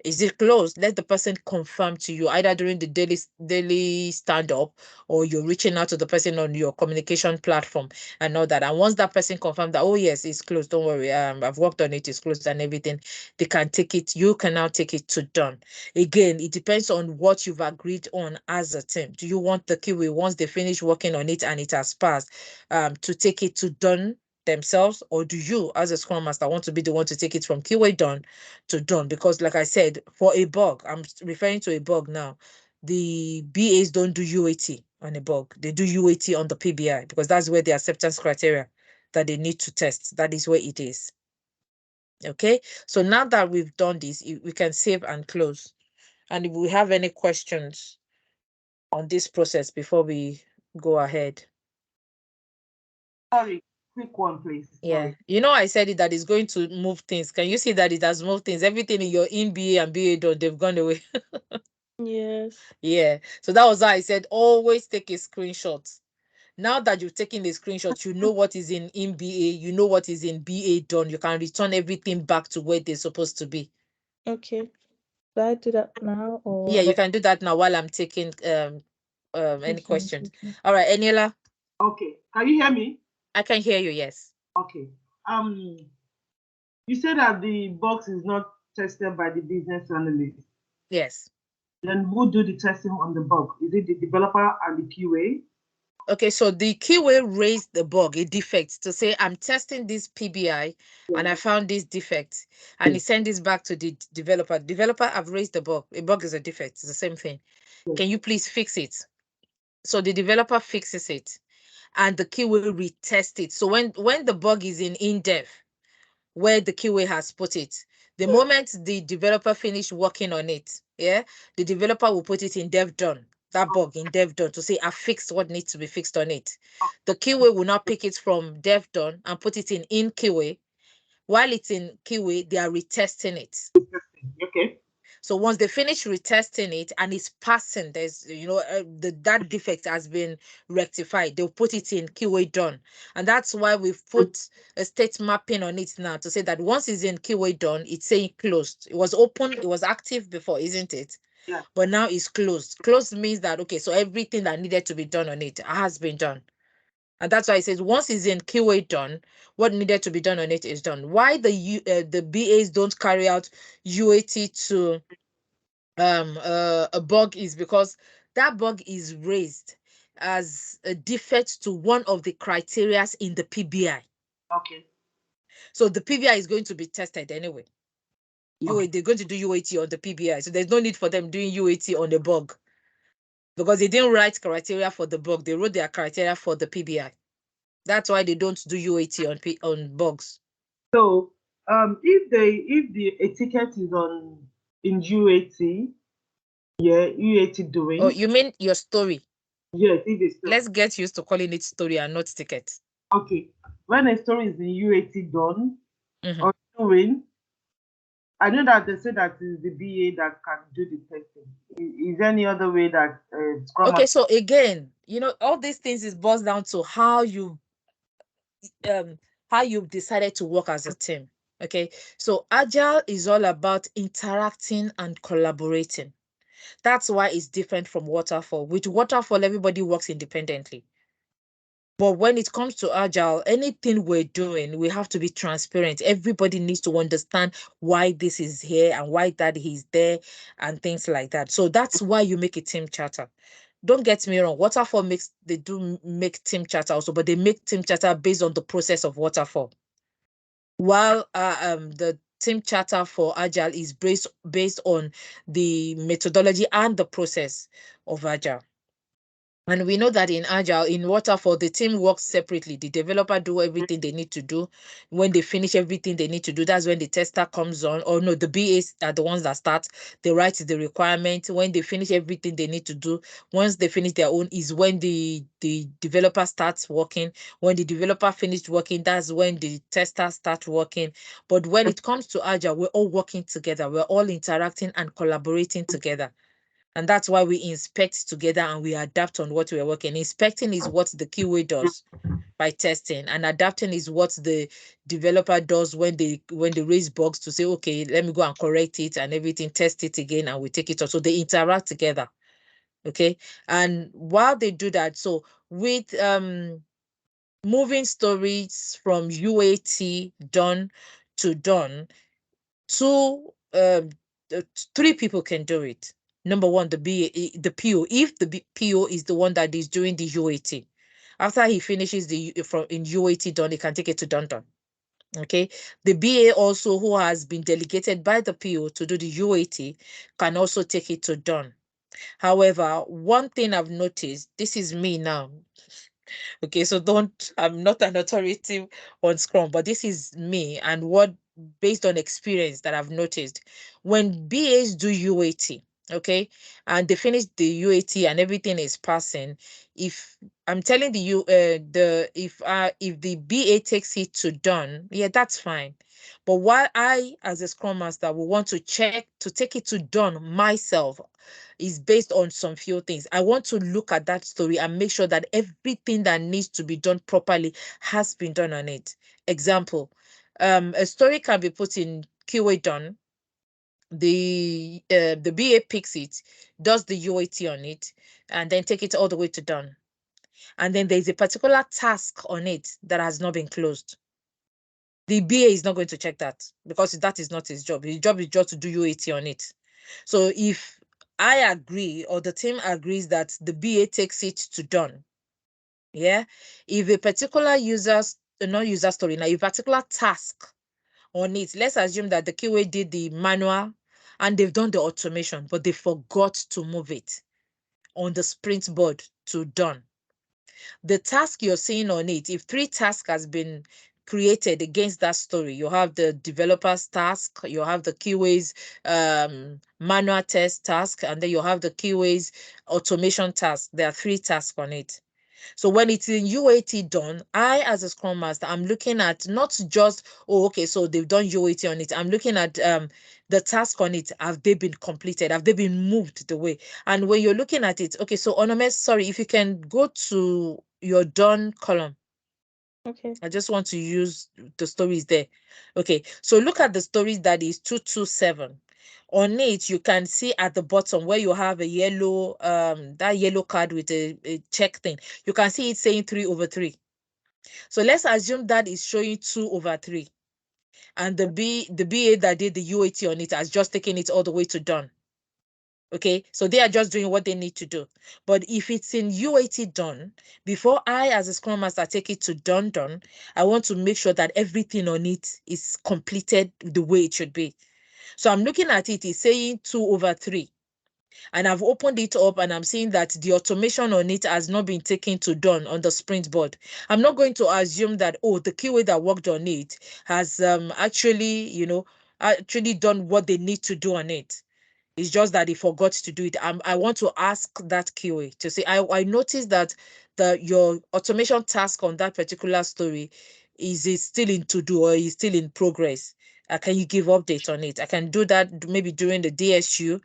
Is it closed? Let the person confirm to you either during the daily stand up, or you're reaching out to the person on your communication platform and all that. And once that person confirms that, oh yes, it's closed, don't worry, I've worked on it, it's closed and everything, they can take it. You can now take it to done. Again, it depends on what you've agreed on as a team. Do you want the QA, once they finish working on it and it has passed, to take it to done themselves, or do you as a Scrum Master want to be the one to take it from QA done to done? Because like I said, for a bug, I'm referring to a bug now, the BAs don't do UAT on a bug. They do UAT on the PBI because that's where the acceptance criteria that they need to test, that is where it is. Okay, so now that we've done this, we can save and close. And if we have any questions on this process before we go ahead. Sorry, quick one, please. Yeah, Sorry. you know, I said it that it's going to move things. Can you see that it has moved things? Everything in your in BA and BA done, they've gone away. Yes. Yeah, so that was why I said always take a screenshot. Now that you've taken the screenshot, you know what is in BA, you know what is in BA done. You can return everything back to where they're supposed to be. Okay. Do I do that now or Yeah, you can do that now while I'm taking any okay, questions. okay. All right, Eniela, Okay. Can you hear me? I can hear you. Yes. Okay. You said that the box is not tested by the business analyst. Yes. Then who do the testing on the bug? Is it the developer and the QA? Okay, so the QA raised the bug, a defect, to say I'm testing this PBI and I found this defect, and he sent this back to the developer. Developer, I've raised the bug. A bug is a defect. It's the same thing. Can you please fix it? So the developer fixes it, and the QA retest it. So when the bug is in dev, where the QA has put it, the moment the developer finish working on it, yeah, the developer will put it in dev done, that bug in dev done, to say I fixed what needs to be fixed on it. The QA will now pick it from dev done and put it in QA. While it's in QA, they are retesting it. Okay. So once they finish retesting it and it's passing, there's, you know, that defect has been rectified, they'll put it in QA done. And that's why we've put a state mapping on it now to say that once it's in QA done, it's saying closed. It was open, it was active before, isn't it? Yeah. But now it's closed. Closed means that, okay, so everything that needed to be done on it has been done. And that's why it says once it's in QA done, what needed to be done on it is done. Why the BAs don't carry out UAT to a bug is because that bug is raised as a defect to one of the criterias in the PBI. Okay. So the PBI is going to be tested anyway. Okay. They're going to do UAT on the PBI. So there's no need for them doing UAT on the bug because they didn't write criteria for the bug. They wrote their criteria for the PBI. That's why they don't do UAT on bugs. So if the etiquette is on in UAT, yeah, UAT doing. Oh, you mean your story? Yes, if it's Let's get used to calling it story and not ticket. okay. When a story is in UAT done Mhm. or doing, I know that they say that is the BA that can do the testing. Is there any other way that Scrum Okay, so again, all these things is boils down to how you've decided to work as a team. Okay, so Agile is all about interacting and collaborating. That's why it's different from Waterfall. With Waterfall, everybody works independently. But when it comes to Agile, anything we're doing, we have to be transparent. Everybody needs to understand why this is here and why that is there and things like that. So that's why you make a team charter. Don't get me wrong, Waterfall they do make team charter also, but they make team charter based on the process of Waterfall. While the team charter for Agile is based on the methodology and the process of Agile. And we know that in Agile, in Waterfall, the team works separately. The developer do everything they need to do. When they finish everything they need to do, that's when the tester comes on. Or no, the BAs are the ones that start. They write the requirement. When they finish everything they need to do, once they finish their own, is when the developer starts working. When the developer finished working, that's when the tester starts working. But when it comes to Agile, we're all working together. We're all interacting and collaborating together. And that's why we inspect together and we adapt on what we're working. Inspecting is what the QA does by testing, and adapting is what the developer does when they raise bugs to say, okay, let me go and correct it and everything, test it again, and we take it on. So they interact together. Okay. And while they do that, so with moving stories from UAT done to done, three people can do it. Number one, the PO. If the PO is the one that is doing the UAT, after he finishes in UAT done, he can take it to done. Okay. The BA also, who has been delegated by the PO to do the UAT, can also take it to done. However, one thing I've noticed, this is me now. Okay, so I'm not an authority on Scrum, but this is me and what based on experience that I've noticed. When BAs do UAT, okay, and they finish the UAT and everything is passing, if I'm telling if the BA takes it to done, yeah, that's fine. But while I, as a Scrum Master, will want to take it to done myself, is based on some few things. I want to look at that story and make sure that everything that needs to be done properly has been done on it. Example, a story can be put in QA done. The BA picks it, does the UAT on it, and then take it all the way to done. And then there's a particular task on it that has not been closed. The BA is not going to check that because that is not his job. His job is just to do UAT on it. So if I agree or the team agrees that the BA takes it to done, yeah, if a particular not user story, now a particular task on it, let's assume that the QA did the manual and they've done the automation, but they forgot to move it on the sprint board to done. The task you're seeing on it, if 3 tasks has been created against that story, you have the developer's task, you have the QA's manual test task, and then you have the QA's automation task. There are 3 tasks on it. So when it's in UAT done, I, as a Scrum Master, I'm looking at not just, oh, okay, so they've done UAT on it. I'm looking at the task on it. Have they been completed? Have they been moved the way? And when you're looking at it, okay, so Onome, sorry, if you can go to your done column. Okay. I just want to use the stories there. Okay, so look at the stories that is 227. On it, you can see at the bottom where you have a yellow, that yellow card with a check thing. You can see it saying 3/3. So let's assume that is showing 2/3. And the BA that did the UAT on it has just taken it all the way to done. Okay, so they are just doing what they need to do. But if it's in UAT done, before I, as a Scrum Master, take it to done, I want to make sure that everything on it is completed the way it should be. So I'm looking at it, it's saying 2/3. And I've opened it up and I'm seeing that the automation on it has not been taken to done on the sprint board. I'm not going to assume that, oh, the QA that worked on it has actually, actually done what they need to do on it. It's just that he forgot to do it. I want to ask that QA to say, I noticed that your automation task on that particular story is it still in to do or is still in progress. Can you give update on it? I can do that maybe during the DSU,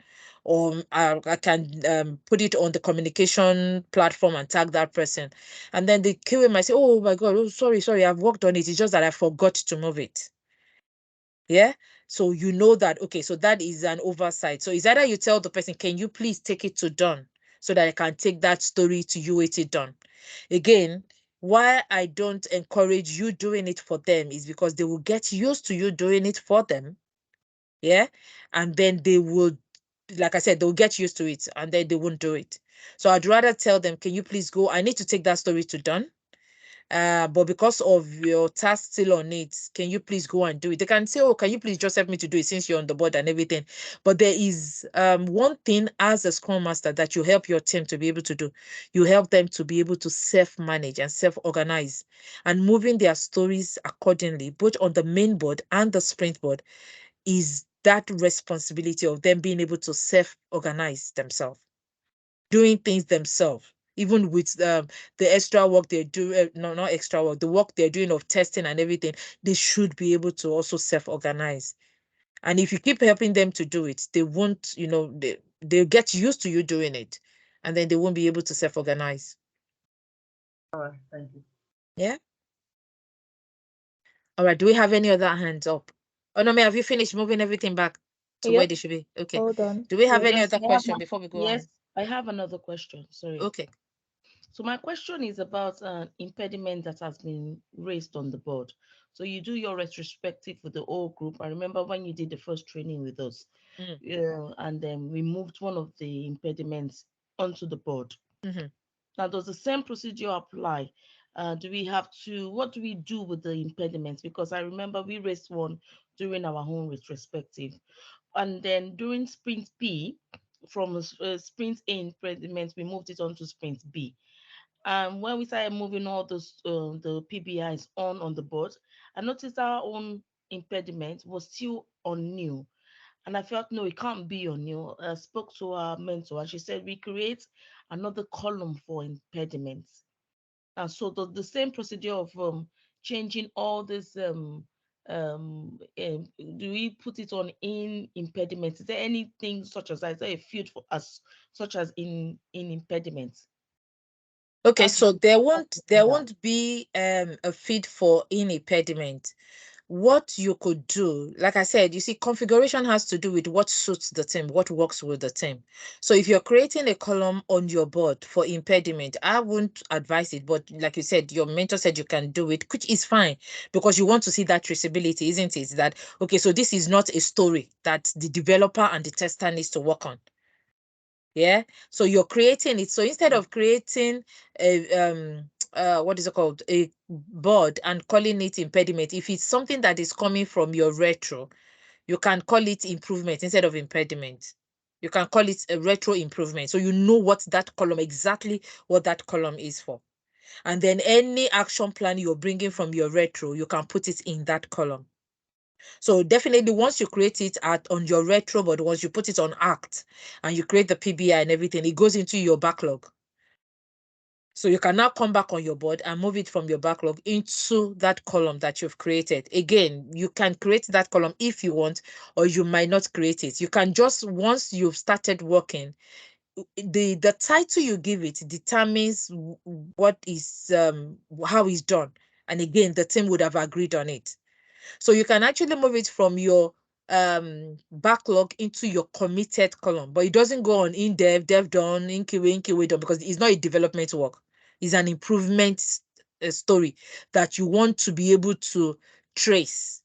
or I can put it on the communication platform and tag that person. And then the QA might say, oh my God, oh, sorry, I've worked on it. It's just that I forgot to move it. Yeah. So you know that, okay, so that is an oversight. So it's either you tell the person, can you please take it to done so that I can take that story to UAT done. Again, why I don't encourage you doing it for them is because they will get used to you doing it for them. Yeah. And then they will, like I said, they'll get used to it and then they won't do it. So I'd rather tell them, can you please go? I need to take that story to done. But because of your task still on it, can you please go and do it? They can say, oh, can you please just help me to do it since you're on the board and everything. But there is one thing as a Scrum Master that you help your team to be able to do. You help them to be able to self-manage and self-organize and moving their stories accordingly, both on the main board and the sprint board, is that responsibility of them being able to self-organize themselves, doing things themselves, even with the extra work they do, no, not extra work, the work they're doing of testing and everything, they should be able to also self-organize. And if you keep helping them to do it, they won't, they'll get used to you doing it, and then they won't be able to self-organize. All right, thank you. Yeah. All right. Do we have any other hands up? Oh no, have you finished moving everything back to where Yep, they should be? Okay. all done. Do we have any Yes, other I have question before we go on? yes, I have another question. Sorry. Okay. So my question is about an impediment that has been raised on the board. So you do your retrospective with the whole group. I remember when you did the first training with us, Mm. and then we moved one of the impediments onto the board. Mm-hmm. Now, does the same procedure apply? What do we do with the impediments? Because I remember we raised one during our own retrospective. And then during sprint B, from sprint A impediments, we moved it on to sprint B. And when we started moving all those the PBIs on the board, I noticed our own impediment was still on new. And I felt, no, it can't be on new. I spoke to our mentor and she said, we create another column for impediments. And so the same procedure of changing all this, do we put it on in impediments? Is there anything such as that? Is there a field for us, such as in impediments? Okay, How do so we there how do won't we do there that? won't be a feed for any impediment. What you could do, like I said, you see, configuration has to do with what suits the team, what works with the team. So if you're creating a column on your board for impediment, I wouldn't advise it. But like you said, your mentor said you can do it, which is fine because you want to see that traceability, isn't it? That, okay, so this is not a story that the developer and the tester needs to work on. Yeah. So you're creating it. So instead of creating a what is it called? A board and calling it impediment, if it's something that is coming from your retro, you can call it improvement instead of impediment. You can call it a retro improvement. So you know what that column, exactly what that column is for. And then any action plan you're bringing from your retro, you can put it in that column. So definitely once you create it on your retro, but once you put it on Act and you create the PBI and everything, it goes into your backlog. So you can now come back on your board and move it from your backlog into that column that you've created. Again, you can create that column if you want, or you might not create it. You can just, once you've started working, the title you give it determines what is how it's done. And again, the team would have agreed on it. So you can actually move it from your backlog into your committed column, but it doesn't go on in dev done, in QA done, because it's not a development work. It's an improvement story that you want to be able to trace.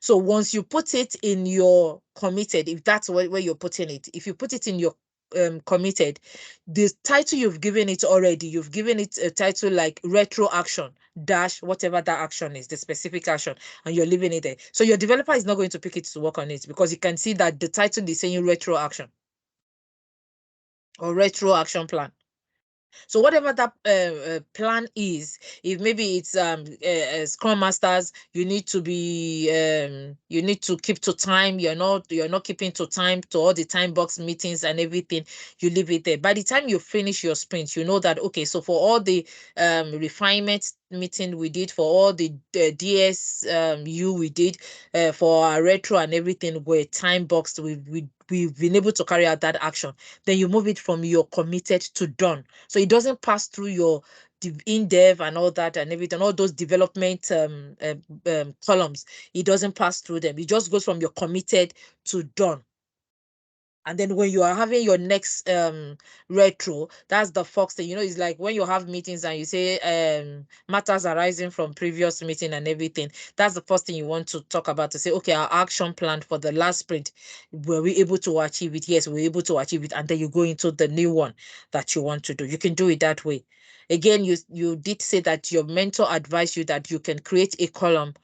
So once you put it in your committed, if that's where you're putting it, if you put it in your committed, the title you've given it already, you've given it a title like retro action dash whatever that action is, the specific action, and you're leaving it there. So your developer is not going to pick it to work on it because you can see that the title is saying retro action or retro action plan. So whatever that plan is, if maybe it's Scrum Masters, you need to be you need to keep to time. You're not keeping to time to all the time box meetings and everything. You leave it there. By the time you finish your sprint, you know that okay. So for all the refinement meeting we did, for all the DSU we did, for our retro and everything, we're time boxed. We've been able to carry out that action. Then you move it from your committed to done. So it doesn't pass through your in dev and all that and everything, all those development columns. It doesn't pass through them. It just goes from your committed to done. And then when you are having your next retro, that's the fox thing. It's like when you have meetings and you say matters arising from previous meeting and everything. That's the first thing you want to talk about, to say, okay, our action plan for the last sprint, were we able to achieve it? Yes, we're able to achieve it. And then you go into the new one that you want to do. You can do it that way. Again, you did say that your mentor advised you that you can create a column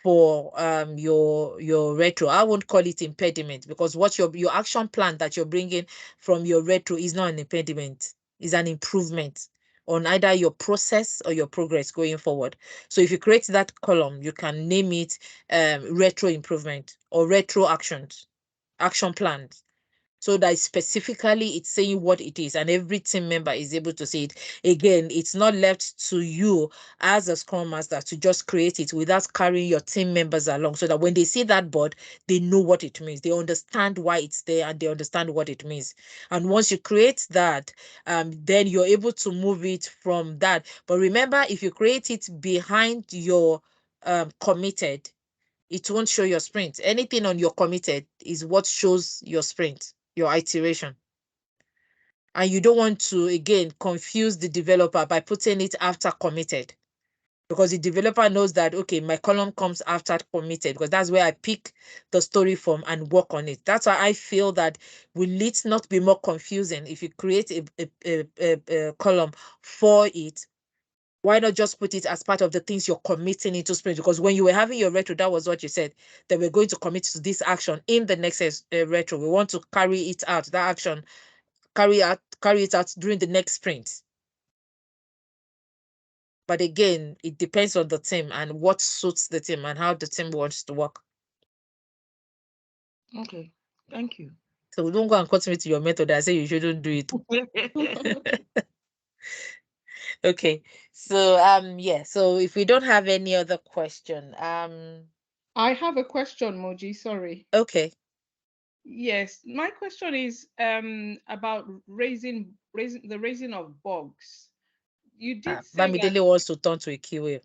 for your retro. I won't call it impediment, because what your action plan that you're bringing from your retro is not an impediment, is an improvement on either your process or your progress going forward. So if you create that column, you can name it retro improvement or retro action plans, so that specifically it's saying what it is and every team member is able to see it. Again, it's not left to you as a Scrum Master to just create it without carrying your team members along, so that when they see that board, they know what it means. They understand why it's there and they understand what it means. And once you create that, then you're able to move it from that. But remember, if you create it behind your committed, it won't show your sprint. Anything on your committed is what shows your sprint, your iteration. And you don't want to, again, confuse the developer by putting it after committed, because the developer knows that, okay, my column comes after committed, because that's where I pick the story from and work on it. That's why I feel that will it not be more confusing if you create a column for it? Why not just put it as part of the things you're committing into sprint? Because when you were having your retro, that was what you said, that we're going to commit to this action in the next retro. We want to carry it out, that action, carry it out during the next sprint. But again, it depends on the team and what suits the team and how the team wants to work. Okay, thank you. So don't go and cut me to your method and say you shouldn't do it. Okay. So yeah, so if we don't have any other question, I have a question, Moji. Sorry. okay. Yes, my question is about raising of bugs. You did say that Bamidele wants to turn to a QA.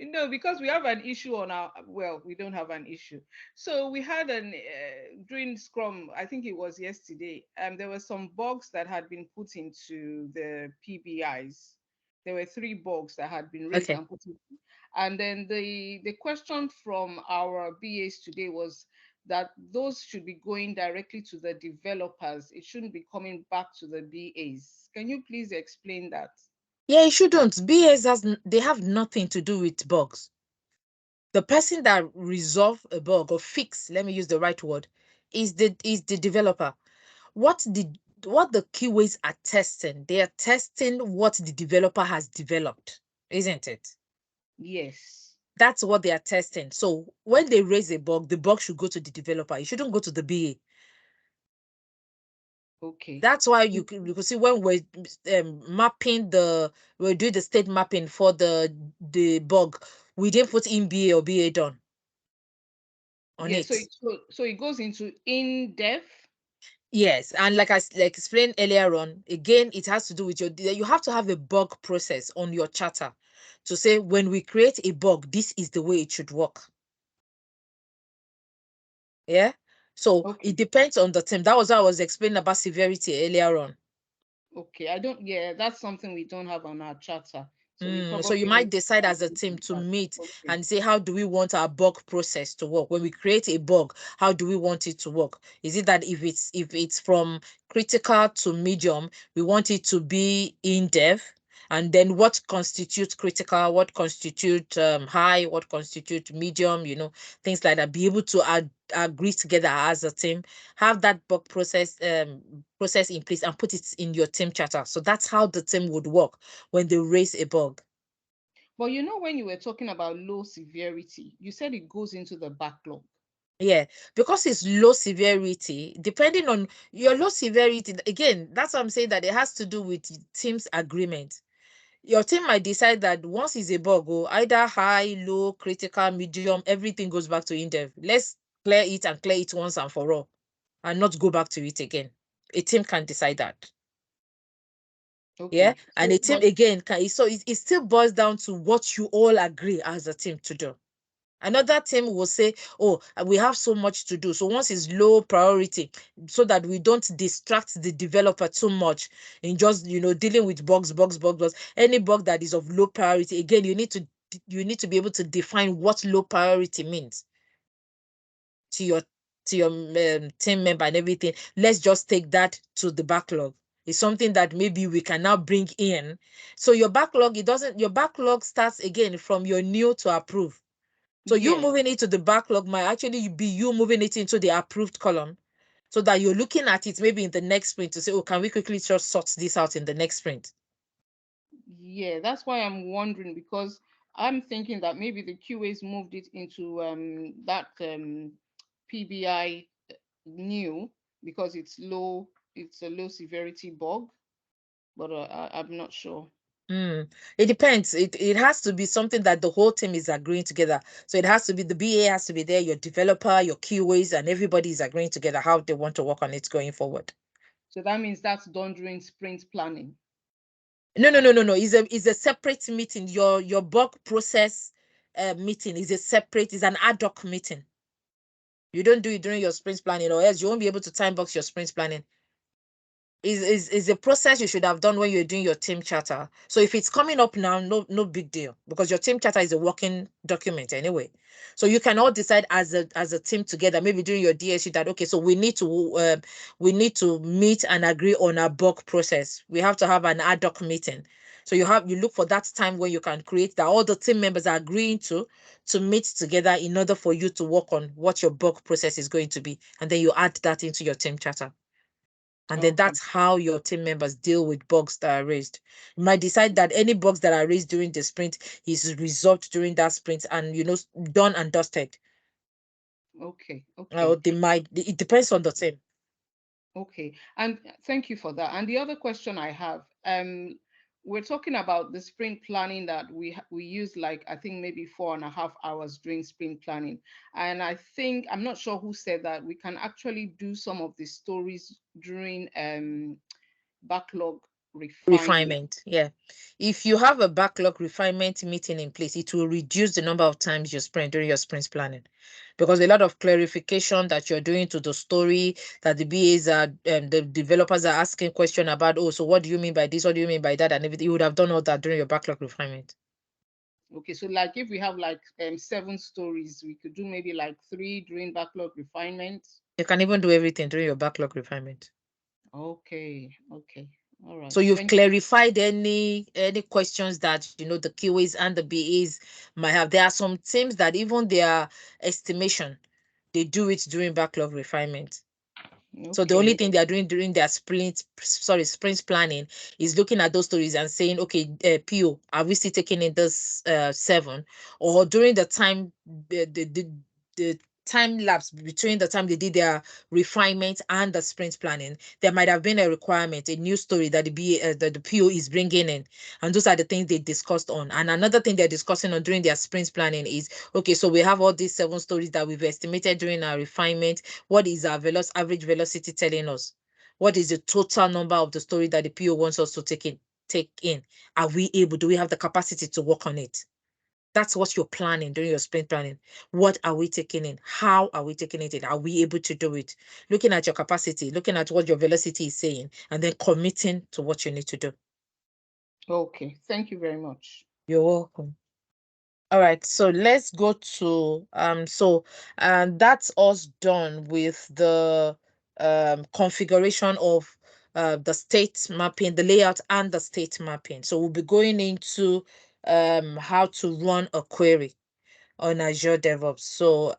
no, because we have an issue on our, well, we don't have an issue. So we had an during Scrum, I think it was yesterday, there were some bugs that had been put into the PBIs. There were 3 bugs that had been raised Okay. and put in. And then the question from our BAs today was that those should be going directly to the developers. It shouldn't be coming back to the BAs. Can you please explain that? Yeah, it shouldn't. BAs they have nothing to do with bugs. The person that resolve a bug or fix, let me use the right word, is the developer. What the QAs are testing, they are testing what the developer has developed, isn't it? Yes. That's what they are testing. So when they raise a bug, the bug should go to the developer. It shouldn't go to the BA. Okay. That's why you could see when we're mapping we're doing the state mapping for the bug, we didn't put in BA or BA done on Yeah, it. so it goes into in depth. Yes, and like I explained earlier on, again, it has to do with you have to have a bug process on your charter to say when we create a bug, this is the way it should work. Yeah. So Okay. it depends on the team. That was how I was explaining about severity earlier on. Okay. I don't. Yeah, that's something we don't have on our charter. So we So you probably might need to decide add as a it team to to that. meet Okay. and say, how do we want our bug process to work? When we create a bug, how do we want it to work? Is it that if it's from critical to medium, we want it to be in depth? And then what constitutes critical, what constitute high, what constitute medium, things like that. Be able to agree together as a team, have that bug process in place and put it in your team charter. So that's how the team would work when they raise a bug. But when you were talking about low severity, you said it goes into the backlog. Yeah, because it's low severity, depending on your low severity, again, that's what I'm saying, that it has to do with team's agreement. Your team might decide that once it's a bug, either high, low, critical, medium, everything goes back to in-dev. Let's clear it and clear it once and for all and not go back to it again. A team can decide that. Yeah. Okay. And a So, team but again so it still boils down to what you all agree as a team to do. Another team will say, oh, we have so much to do. So once it's low priority, so that we don't distract the developer too much in just, dealing with bugs. Any bug that is of low priority, again, you need to be able to define what low priority means to your team member and everything. Let's just take that to the backlog. It's something that maybe we can now bring in. So your backlog starts again from your new to approve. So you yeah, moving it to the backlog might actually be you moving it into the approved column, so that you're looking at it maybe in the next sprint to say, oh, can we quickly just sort this out in the next sprint? yeah. That's why I'm wondering, because I'm thinking that maybe the QAs moved it into that PBI new because it's a low severity bug, but I'm not sure. It depends. It has to be something that the whole team is agreeing together. So it has to be, the BA has to be there, your developer, your QAs, and everybody is agreeing together how they want to work on it going forward. So that means that's done during sprint planning. No. It's a separate meeting. Your bug process meeting is an ad hoc meeting. You don't do it during your sprint planning, or else you won't be able to time box your sprint planning. Is a process you should have done when you're doing your team charter. So if it's coming up now, no big deal, because your team charter is a working document anyway. So you can all decide as a team together, maybe during your DSU, that okay, so we need to meet and agree on a bug process. We have to have an ad hoc meeting. So you look for that time where you can create that all the team members are agreeing to meet together in order for you to work on what your bug process is going to be, and then you add that into your team charter. And then Okay. that's how your team members deal with bugs that are raised. You might decide that any bugs that are raised during the sprint is resolved during that sprint and, done and dusted. Okay. Or Okay. it depends on the team. Okay. And thank you for that. And the other question I have, we're talking about the sprint planning that we use, like I think maybe 4.5 hours during sprint planning. And I think, I'm not sure who said that we can actually do some of the stories during backlog refinement. Refinement, yeah. If you have a backlog refinement meeting in place, it will reduce the number of times you sprint during your sprint planning, because a lot of clarification that you're doing to the story, that the BAs are the developers are asking question about, oh, so what do you mean by this, what do you mean by that, and everything. You would have done all that during your backlog refinement. Okay, so like if we have like 7 stories, we could do maybe like 3 during backlog refinement. You can even do everything during your backlog refinement. Okay, okay, all right. So you've Thank you. clarified any questions that the QAs and the BAs might have. There are some teams that even their estimation, they do it during backlog refinement. So the only Okay, thing they are doing during their sprint planning is looking at those stories and saying, okay, PO, are we still taking in this 7? Or during the time, the time lapse between the time they did their refinement and the sprint planning, there might have been a requirement, a new story that the PO is bringing in, and those are the things they discussed on. And another thing they're discussing on during their sprint planning is, okay, so we have all these 7 stories that we've estimated during our refinement. What is our average velocity telling us? What is the total number of the story that the PO wants us to take in? Are we able? Do we have the capacity to work on it? That's what you're planning during your sprint planning. What are we taking in? How are we taking it in? Are we able to do it? Looking at your capacity, looking at what your velocity is saying, and then committing to what you need to do. Okay, thank you very much. You're welcome. All right, so let's go to that's us done with the configuration of the state mapping, the layout and the state mapping. So we'll be going into how to run a query on Azure DevOps. So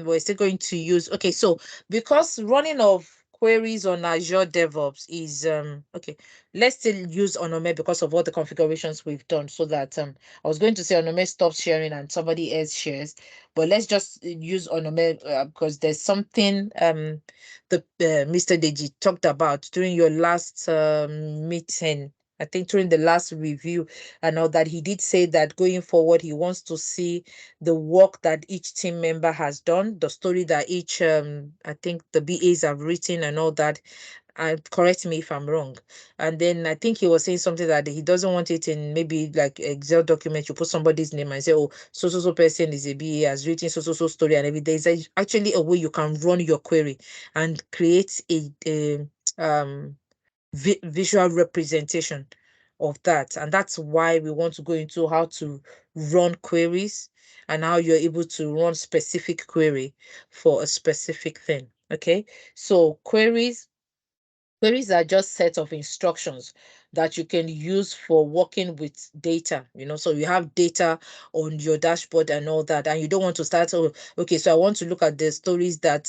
we're still going to use, okay, so because running of queries on Azure DevOps is okay, let's still use Onome because of all the configurations we've done, so that I was going to say Onome stops sharing and somebody else shares, but let's just use Onome because there's something the Mr. Deji talked about during your last meeting. I think during the last review, I know that he did say that going forward, he wants to see the work that each team member has done, the story that each, I think the BAs have written and all that. Correct me if I'm wrong. And then I think he was saying something that he doesn't want it in maybe like Excel document. You put somebody's name and say, oh, so person is a BA, has written so story and everything. There's actually a way you can run your query and create a visual representation of that. And that's why we want to go into how to run queries and how you're able to run specific query for a specific thing. Okay, so queries are just set of instructions that you can use for working with data, so you have data on your dashboard and all that, and you don't want to start, oh, okay, so I want to look at the stories that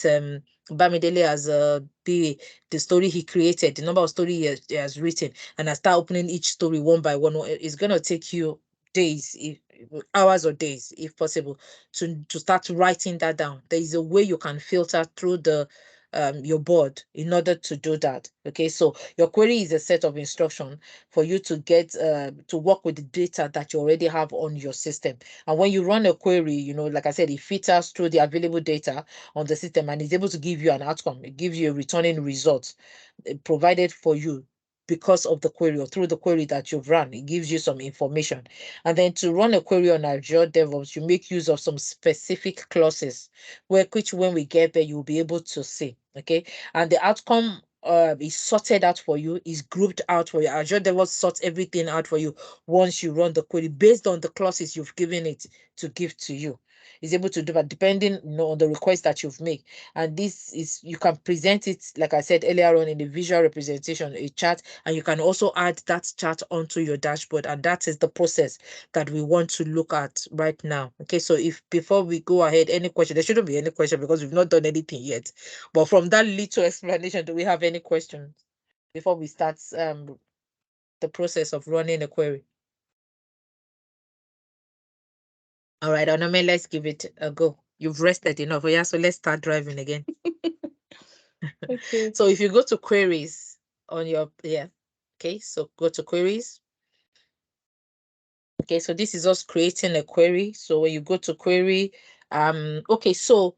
Bamidele has the story he created, the number of story he has written, and I start opening each story one by one. It's going to take you days, hours or days, if possible, to start writing that down. There is a way you can filter through your board in order to do that. Okay, so your query is a set of instruction for you to get to work with the data that you already have on your system. And when you run a query, like I said, it filters through the available data on the system and is able to give you an outcome. It gives you a returning result provided for you because of the query or through the query that you've run. It gives you some information. And then to run a query on Azure DevOps, you make use of some specific clauses, which when we get there, you'll be able to see. Okay, and the outcome is sorted out for you, is grouped out for you. Azure DevOps sorts everything out for you once you run the query based on the clauses you've given it to give to you. Is able to do that depending on the request that you've made. And this is, you can present it, like I said earlier on, in the visual representation, a chart, and you can also add that chart onto your dashboard. And that is the process that we want to look at right now. Okay, so if before we go ahead, any question, there shouldn't be any question because we've not done anything yet. But from that little explanation, do we have any questions before we start the process of running a query? All right, Onome, let's give it a go. You've rested enough. Yeah, so let's start driving again. Okay. So if you go to queries on your, okay, so go to queries. Okay, so this is us creating a query. So when you go to query, okay, so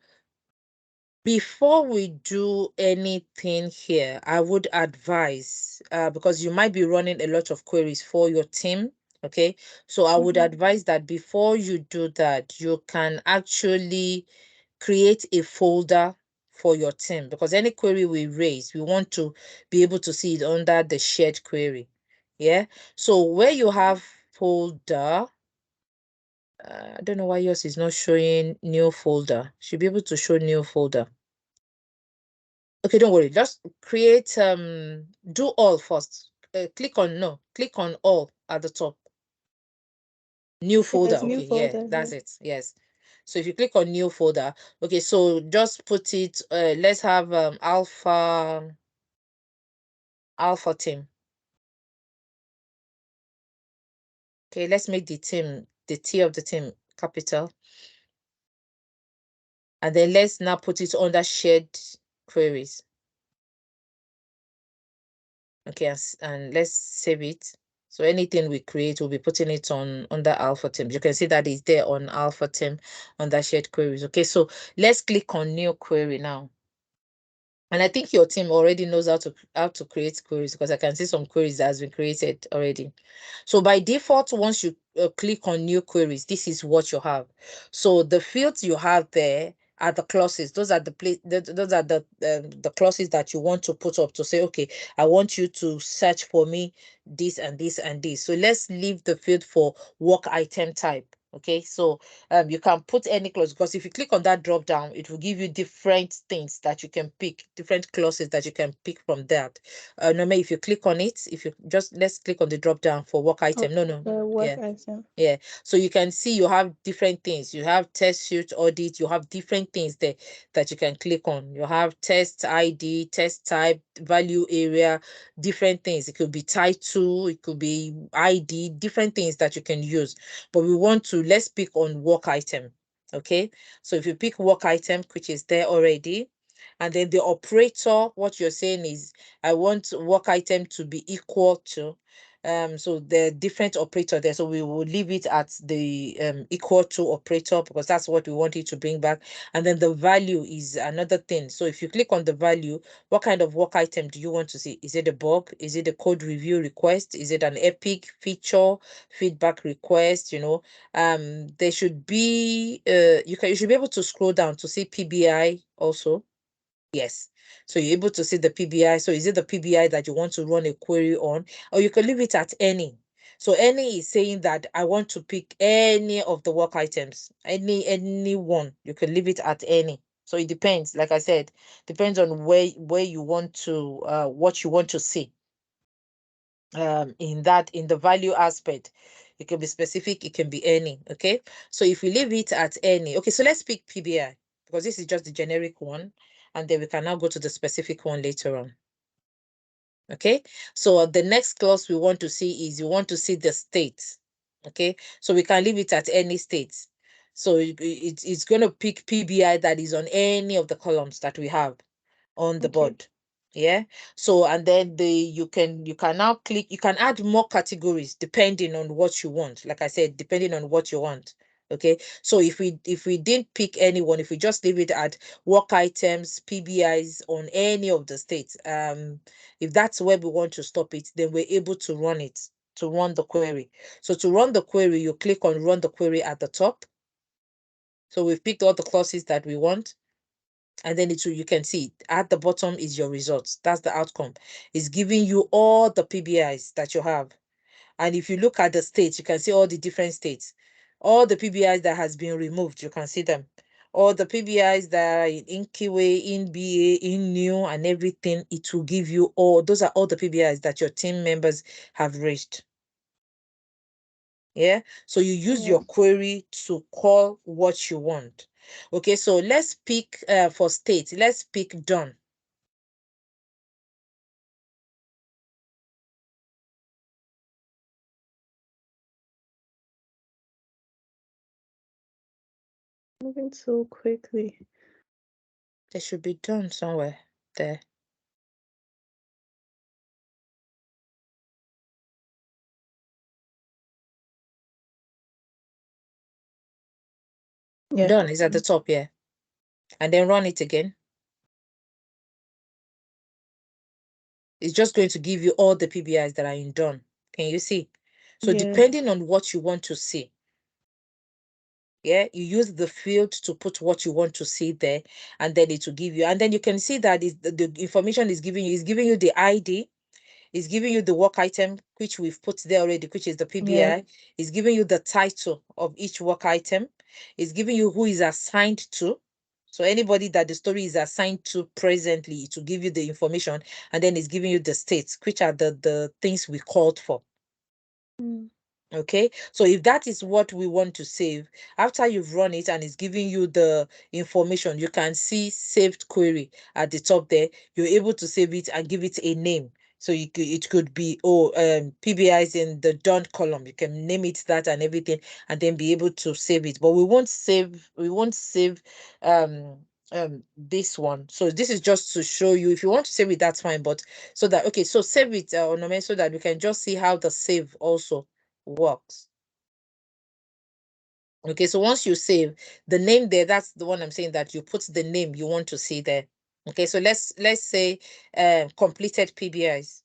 before we do anything here, I would advise, because you might be running a lot of queries for your team. Okay, so I would advise that before you do that, you can actually create a folder for your team, because any query we raise, we want to be able to see it under the shared query. Yeah, so where you have folder, I don't know why yours is not showing new folder. Should be able to show new folder. Okay, don't worry. Just create, do all first. Click on all at the top. New folder. Yes, new Okay, yeah, folder. that's it. Yes. So if you click on new folder, okay, so just put it, let's have alpha team. Okay, let's make the T of the team capital. And then let's now put it under shared queries. Okay, and let's save it. So anything we create, we'll be putting it on under alpha team. You can see that it's there on alpha team under shared queries. Okay, so let's click on new query now. And I think your team already knows how to create queries, because I can see some queries that has been created already. So by default, once you click on new queries, this is what you have. So the fields you have there are the clauses. Those are those are the clauses that you want to put up to say, okay, I want you to search for me this and this and this. So let's leave the field for work item type. Okay, so you can put any clause, because if you click on that drop down, it will give you different things that you can pick, different clauses that you can pick from that. Normally, if you click on it, if you just, let's click on the drop down for work item. Okay, No, the work yeah. item. Yeah, so you can see you have different things. You have test suite audit, you have different things there that you can click on. You have test ID, test type, value area, different things. It could be title, it could be ID, different things that you can use. But we want to, let's pick on work item. Okay, so if you pick work item, which is there already, and then the operator, what you're saying is, I want work item to be equal to, so the different operator there, so we will leave it at the equal to operator, because that's what we want it to bring back. And then the value is another thing. So if you click on the value, what kind of work item do you want to see? Is it a bug? Is it a code review request? Is it an epic feature feedback request? There should be you should be able to scroll down to see PBI also. Yes. So you're able to see the PBI. So is it the PBI that you want to run a query on, or you can leave it at any? So any is saying that I want to pick any of the work items, any one. You can leave it at any. So it depends. Like I said, depends on where you want to what you want to see. In the value aspect, it can be specific, it can be any. Okay, so if we leave it at any, okay, so let's pick PBI, because this is just the generic one, and then we can now go to the specific one later on. Okay, so the next clause we want to see is, you want to see the state. Okay, so we can leave it at any state. So it's going to pick PBI that is on any of the columns that we have on the Okay. board. Yeah, so and then you can now click, you can add more categories depending on what you want. Like I said, depending on what you want. Okay, so if we didn't pick anyone, if we just leave it at work items, PBIs on any of the states, if that's where we want to stop it, then we're able to run it, to run the query. So to run the query, you click on run the query at the top. So we've picked all the clauses that we want. And then you can see at the bottom is your results. That's the outcome. It's giving you all the PBIs that you have. And if you look at the states, you can see all the different states. All the PBIs that has been removed, you can see them. All the PBIs that are in Kiwi, in BA, in new, and everything, it will give you all. Those are all the PBIs that your team members have raised. Yeah, so you use Yeah. your query to call what you want. Okay, so let's pick for state, let's pick done. Moving so quickly. They should be done somewhere there. Yeah. Done is at the top, yeah. And then run it again. It's just going to give you all the PBIs that are in done. Can you see? So Yeah. depending on what you want to see, yeah, you use the field to put what you want to see there, and then it will give you. And then you can see that the information is giving you the ID. It's giving you the work item, which we've put there already, which is the Yeah. PBI. It's giving you the title of each work item. It's giving you who is assigned to. So anybody that the story is assigned to presently, it will give you the information. And then it's giving you the states, which are the things we called for. Mm. Okay, so if that is what we want to save, after you've run it and it's giving you the information, you can see saved query at the top there. You're able to save it and give it a name. So it could be, PBIs in the done column. You can name it that and everything, and then be able to save it. But we won't save this one. So this is just to show you. If you want to save it, that's fine. But so that, okay, so save it, Onome, so that we can just see how the save also works. Okay, so once you save the name there, that's the one I'm saying, that you put the name you want to see there. Okay, so let's say completed PBIs.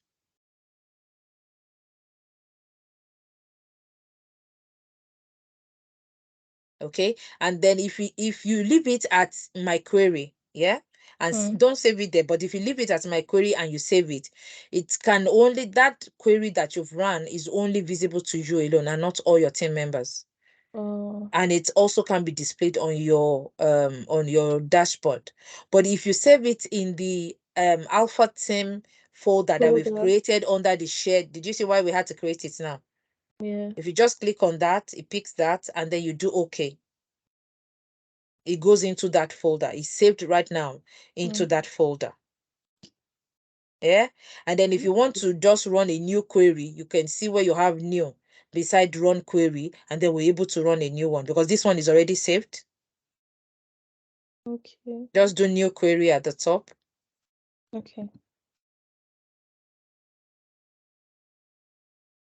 Okay, and then if you leave it at my query, yeah, and don't save it there, but if you leave it at my query and you save it, it can only, that query that you've run is only visible to you alone and not all your team members. And it also can be displayed on your dashboard. But if you save it in the alpha team folder that we've created under the shared, did you see why we had to create it now? Yeah. If you just click on that, it picks that, and then you do OK. It goes into that folder. It's saved right now into that folder. Yeah. And then if you want to just run a new query, you can see where you have new beside run query, and then we're able to run a new one because this one is already saved. Okay. Just do new query at the top. Okay.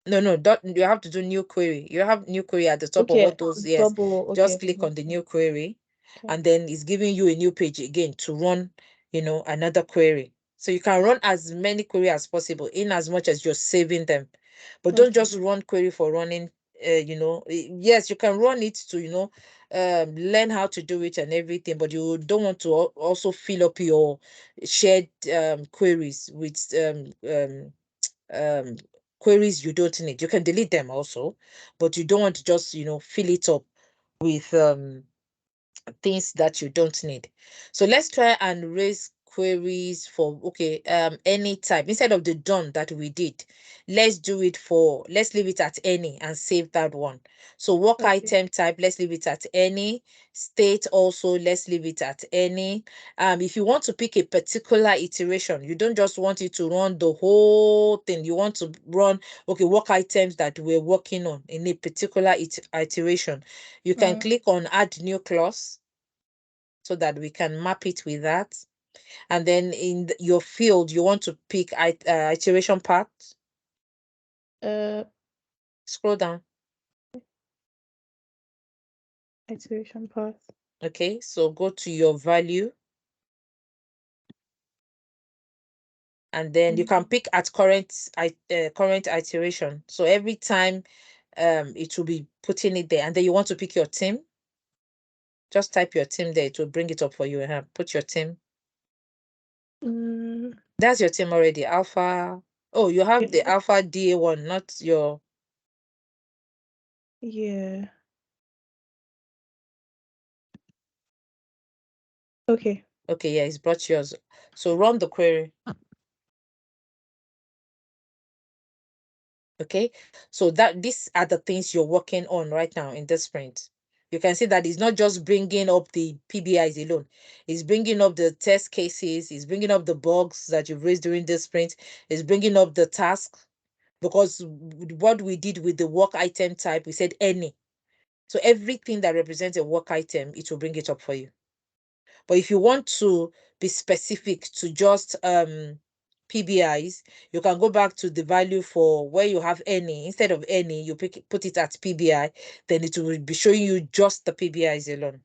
No, you have to do new query. You have new query at the top of all those. Yes. Double. Just Okay. click on the new query, Okay. and then it's giving you a new page again to run, another query. So you can run as many query as possible in as much as you're saving them. But don't just run query for running. Yes, you can run it to, learn how to do it and everything, but you don't want to also fill up your shared queries with queries you don't need. You can delete them also, but you don't want to just, fill it up with things that you don't need. So let's try and raise queries for any type instead of the done that we did. Let's leave it at any and save that one. So work item type, let's leave it at any. State also, let's leave it at any. If you want to pick a particular iteration, you don't just want it to run the whole thing. You want to run work items that we're working on in a particular iteration. You can click on add new clause so that we can map it with that. And then in your field, you want to pick iteration path. Scroll down. Iteration path. Okay, so go to your value. And then you can pick at current iteration. So every time it will be putting it there. And then you want to pick your team. Just type your team there. It will bring it up for you. Put your team. That's your team already. Alpha. Oh, you have the Alpha DA1, not your. Yeah. Okay. Okay, yeah, it's brought yours. So run the query. Okay, so these are the things you're working on right now in this sprint. You can see that it's not just bringing up the PBIs alone. It's bringing up the test cases. It's bringing up the bugs that you've raised during this sprint. It's bringing up the task, because what we did with the work item type, we said any. So everything that represents a work item, it will bring it up for you. But if you want to be specific to just PBIs, you can go back to the value for where you have any. Instead of any, you put it at PBI, then it will be showing you just the PBIs alone.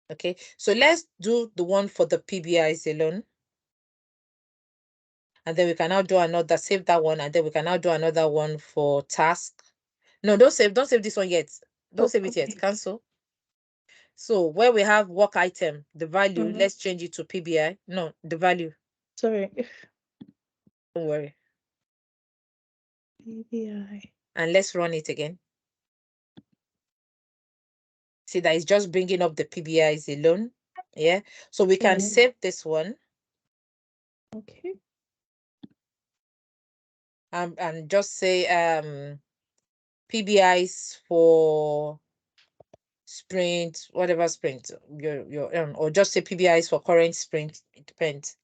Okay, so let's do the one for the PBIs alone. And then we can now do another, save that one, and then we can now do another one for task. No, don't save this one yet. Don't save it yet. Cancel. So where we have work item, the value, let's change it to PBI. No, the value. Sorry. Don't worry. PBI. And let's run it again. See that it's just bringing up the PBIs alone. Yeah. So we can save this one. Okay. And just say PBIs for sprint, whatever sprint your or just say PBIs for current sprint. It depends.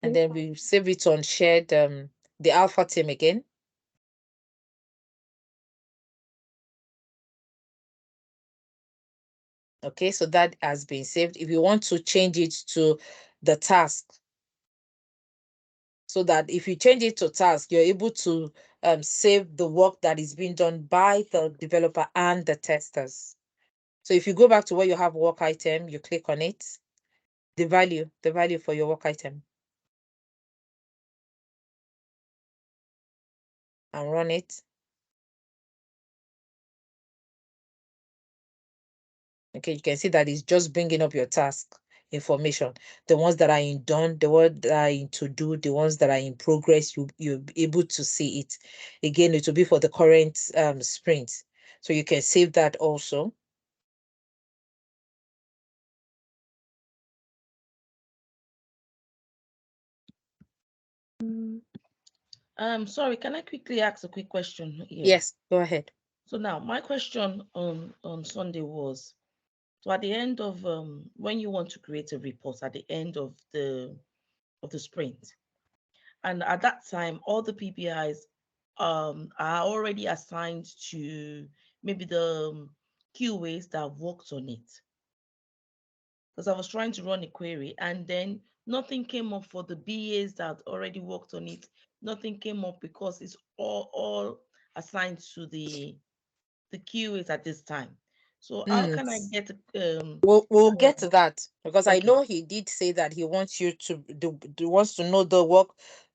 And then we save it on shared the alpha team again. Okay, so that has been saved. If you want to change it to the task, so that if you change it to task, you're able to save the work that is being done by the developer and the testers. So if you go back to where you have work item, you click on it, the value for your work item, and run it. Okay, you can see that it's just bringing up your task information. The ones that are in done, the ones that are in to do, the ones that are in progress, you'll be able to see it. Again, it will be for the current sprint. So you can save that also. Sorry, can I quickly ask a quick question here? Yes, go ahead. So now my question on Sunday was, so at the end of when you want to create a report at the end of the sprint, and at that time all the PPIs are already assigned to maybe the QAs that have worked on it. Because I was trying to run a query and then nothing came up for the BAs that already worked on it. Nothing came up because it's all assigned to the QAs at this time. So how can I get We'll get to that, because I okay. know he did say that he wants you to wants to know the work,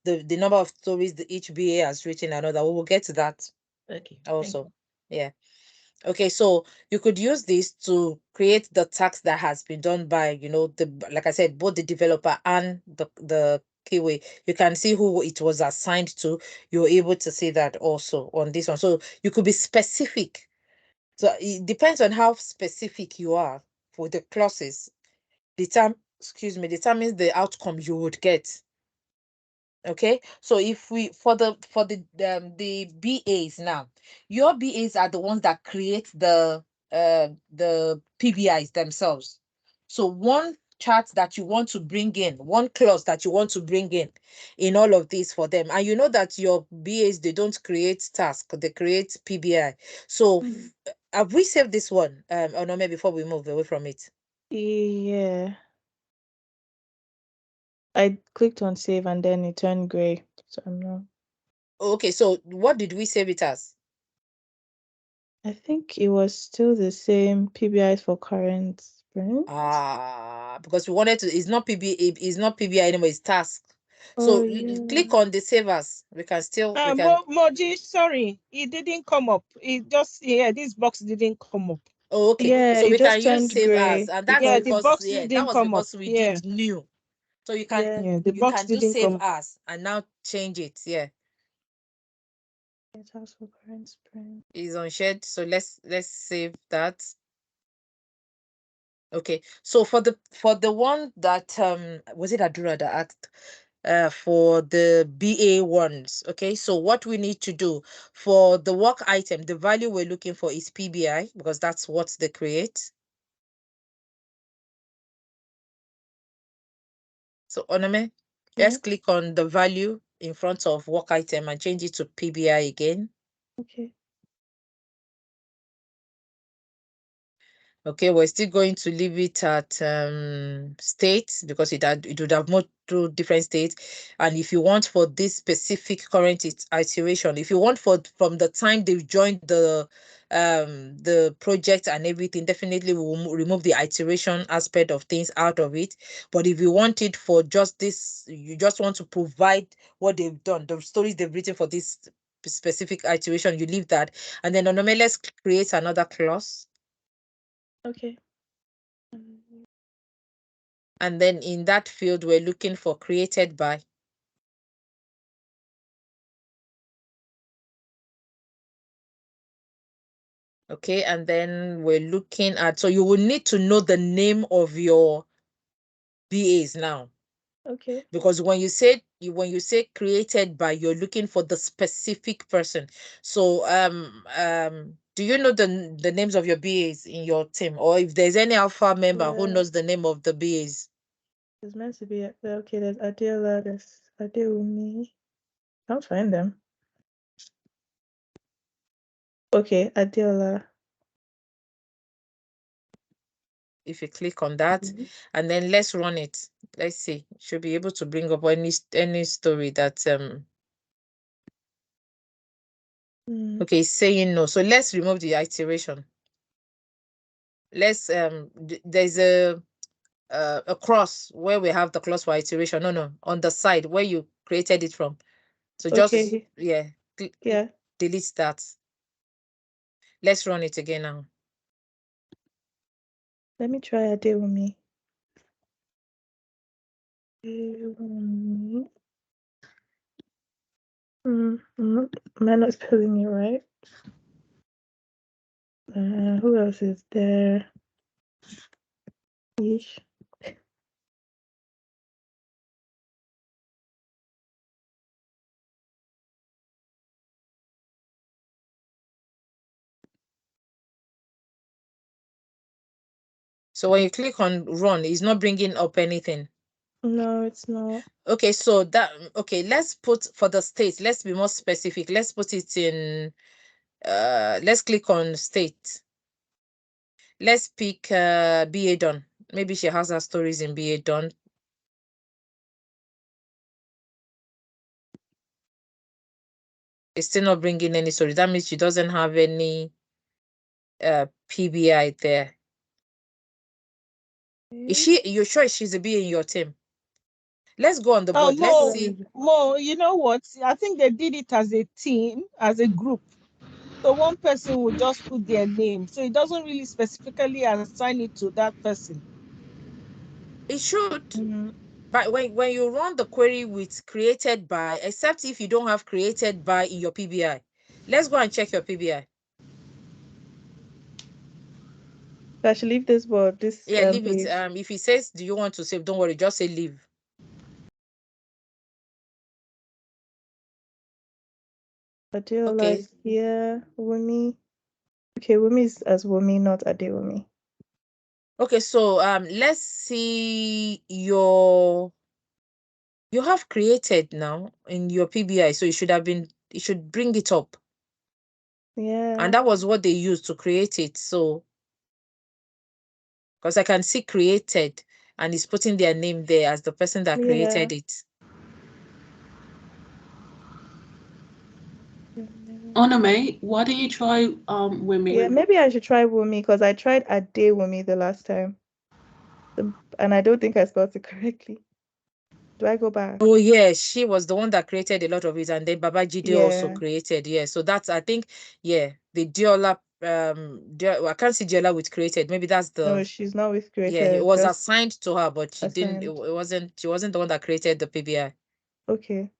the number of stories the each BA has written and all that. We will get to that Okay. also. Yeah. Okay, so you could use this to create the task that has been done by, like I said, both the developer and the QA. You can see who it was assigned to. You're able to see that also on this one. So you could be specific. So it depends on how specific you are for the clauses. Determines the outcome you would get. Okay, so if we for the BAs now, your BAs are the ones that create the PBIs themselves. So one chart that you want to bring in, one clause that you want to bring in all of this for them, and you know that your BAs, they don't create task, they create PBI. So have we saved this one, or no, maybe before we move away from it? Yeah. I clicked on save and then it turned gray. So I'm not. Okay, so what did we save it as? I think it was still the same PBIs for current sprint. Because we wanted to, it's not PBI anymore, it's task. So Oh yeah. click on the save as. We can Moji, sorry, it didn't come up. It just this box didn't come up. oh, okay. Yeah, So it we can just use turned save as, gray and that's Yeah, the because because box that didn't was come up. because we Yeah, did new. So you can yeah, yeah, the you box can do didn't save come up. as and now change it. Yeah, it has for current sprint. it's on shared. So let's save that. Okay, so for the one that was it Adura that asked for the BA ones. Okay, so what we need to do for the work item, the value we're looking for is PBI, because that's what they create. So Onome, let's Yeah. click on the value in front of work item and change it to PBI again. Okay. Okay, we're still going to leave it at states, because it would have moved through different states. And if you want for this specific current iteration, if you want from the time they've joined the project and everything, definitely we will remove the iteration aspect of things out of it. But if you want it for just this, you just want to provide what they've done, the stories they've written for this specific iteration, you leave that. And then let's create another clause. Okay. And then in that field, we're looking for created by. Okay, and then we're looking at, so you will need to know the name of your BAs now. Okay. Because when you say created by, you're looking for the specific person. So do you know the names of your BAs in your team? Or if there's any alpha member who Yeah. knows the name of the BAs? There's meant to be okay, there's Adela, there's Adeumi. I'll find them. Okay, Adela. If you click on that, Mhm. and then let's run it. let's see. Should be able to bring up any story that okay, saying no. So let's remove the iteration. Let's there's a cross where we have the clause for iteration. No, on the side where you created it from. So just yeah, delete that. Let's run it again now. Let me try Adewumi. Am I not spelling it right? Who else is there? Yeesh. So when you click on run, it's not bringing up anything. No, it's not. Okay, so that okay, let's put for the state, let's be more specific. Let's put it in let's click on state. Let's pick BA done. Maybe she has her stories in BA done. It's still not bringing any story. That means she doesn't have any PBI there. Is you're sure she's a BA in your team? Let's go on the board. Let's see. Mo, you know what? I think they did it as a team, as a group. So one person would just put their name. So it doesn't really specifically assign it to that person. It should. But when you run the query with created by, except if you don't have created by in your PBI. Let's go and check your PBI. I should leave this board. Leave it. If it says, do you want to save? Don't worry, just say leave. Adeola is here. Wumi. Okay, Wumi is as Wumi, not Adewumi. Okay, so let's see you have created now in your PBI, so it should bring it up. Yeah. And that was what they used to create it. So because I can see created and it's putting their name there as the person that created it. Onome, why don't you try Wumi? Yeah, maybe I should try Wumi because I tried Adewumi the last time. And I don't think I spelled it correctly. Do I go back? Oh yeah, she was the one that created a lot of it, and then Babajide also created. Yeah, so that's I think the Diola I can't see Diola with created. Maybe that's the no, she's not with created. Yeah, it was assigned to her, but she didn't. It wasn't. She wasn't the one that created the PBI. Okay.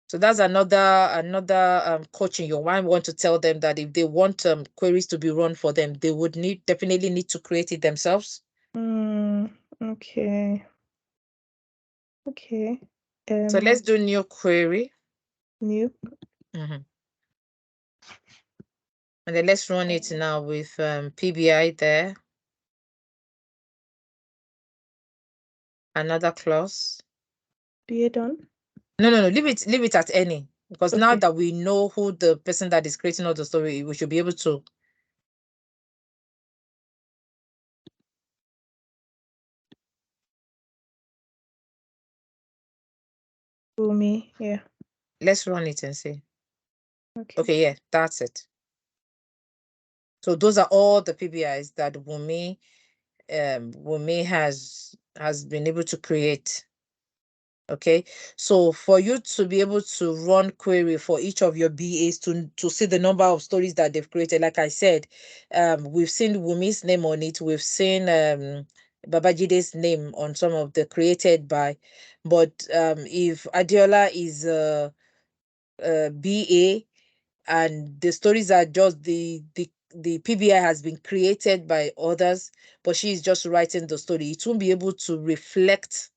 So that's another coaching. You might want to tell them that if they want queries to be run for them, they would definitely need to create it themselves. Okay. Okay. So let's do new query. New. And then let's run it now with PBI there. Another clause. BA done? No. Leave it at any. Because now that we know who the person that is creating all the story, we should be able to. Me, yeah. Let's run it and see. Okay, yeah, that's it. So those are all the PBIs that Wumi has been able to create. Okay, so for you to be able to run query for each of your BAs to see the number of stories that they've created, like I said, we've seen Wumi's name on it, we've seen Babajide's name on some of the created by, but if Adiola is a BA and the stories are just the PBI has been created by others, but she is just writing the story, it won't be able to reflect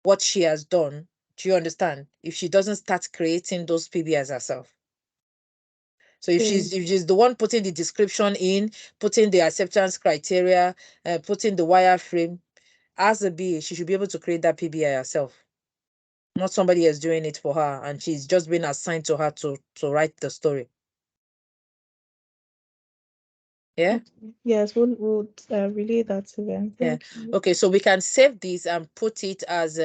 what she has done. Do you understand? If she doesn't start creating those PBIs herself. So if she's the one putting the description in, putting the acceptance criteria, putting the wireframe, as a BA, she should be able to create that PBI herself. Not somebody else doing it for her, and she's just been assigned to her to write the story. Yeah. Okay. Yes, we'll relay that to them. Yeah. Thank you. Okay, so we can save this and put it as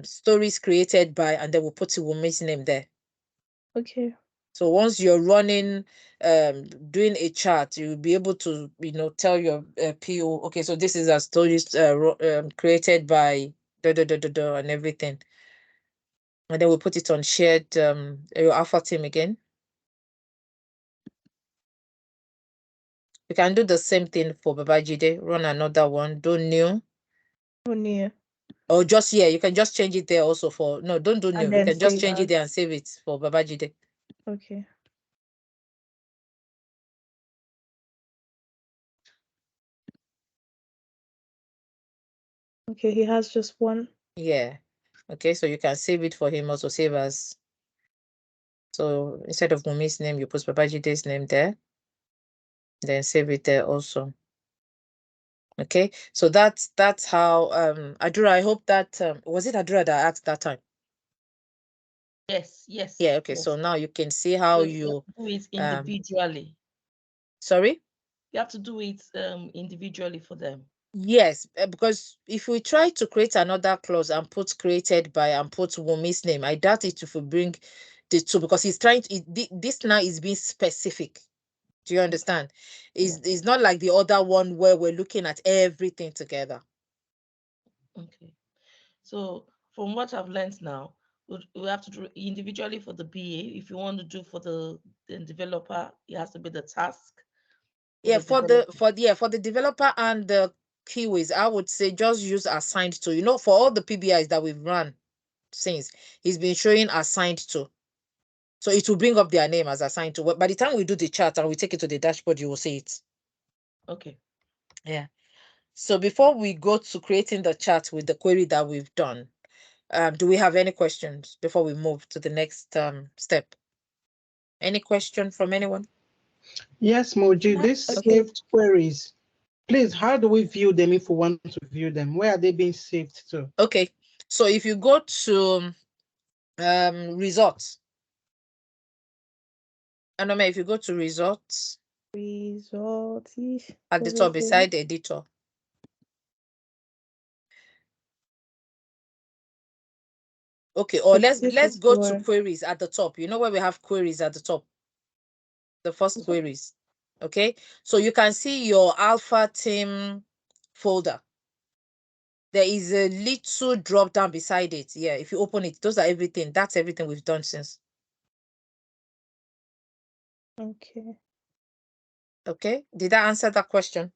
stories created by, and then we'll put Wumi's name there. Okay. So once you're running, doing a chart, you'll be able to, tell your PO, okay, so this is a stories created by and everything. And then we'll put it on shared your alpha team again. You can do the same thing for Babajide. Run another one. Do new. Oh, near. Or just, yeah, you can just change it there also for, no, don't do new. And You then can just save change it there and as. save it for Babajide. Okay. Okay, he has just one. Yeah. Okay, so you can save it for him also, save as. So instead of Mumi's name, you put Babajide's name there. Then save it there also. Okay, so that's how Adura, I hope that was it Adura that asked that time? Yes, yes. Yeah, okay. Yes. So now you can see how So you do it um individually. sorry? You have to do it individually for them. Yes, because if we try to create another clause and put created by and put Wumi's name, I doubt it if we bring the two, because he's trying to this now is being specific. Do you understand? It's not like the other one where we're looking at everything together. Okay. So from what I've learned now, we have to do individually for the BA. If you want to do for the developer, it has to be the task for Yeah, the developer. for the developer and the keyways, I would say just use assigned to. For all the PBIs that we've run since, it's been showing assigned to. So it will bring up their name as assigned to. By the time we do the chart and we take it to the dashboard, you will see it. Okay. Yeah. So before we go to creating the chart with the query that we've done, do we have any questions before we move to the next step? Any question from anyone? Yes, Moji, these Okay. saved queries, please, how do we view them if we want to view them? Where are they being saved to? Okay. So if you go to results, Anoma, if you go to results Results. at the top beside editor, okay, or Okay, this let's is go to for queries at the top. You know where we have queries at the top, the first queries. Okay, so you can see your alpha team folder. There is a little drop down beside it. Yeah, if you open it, those are everything. That's everything we've done since. okay. Okay, did I answer that question?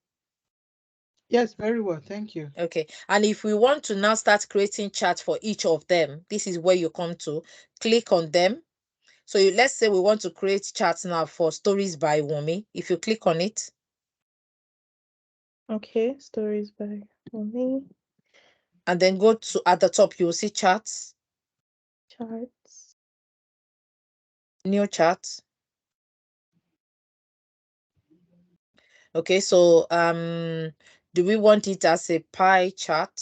Yes, very well. Thank you. Okay, and if we want to now start creating charts for each of them, this is where you come to click on them. So let's say we want to create charts now for stories by Wumi. If you click on it, Okay, stories by me. and then go to at the top, you will see charts, Charts. new charts. Okay, so do we want it as a pie chart?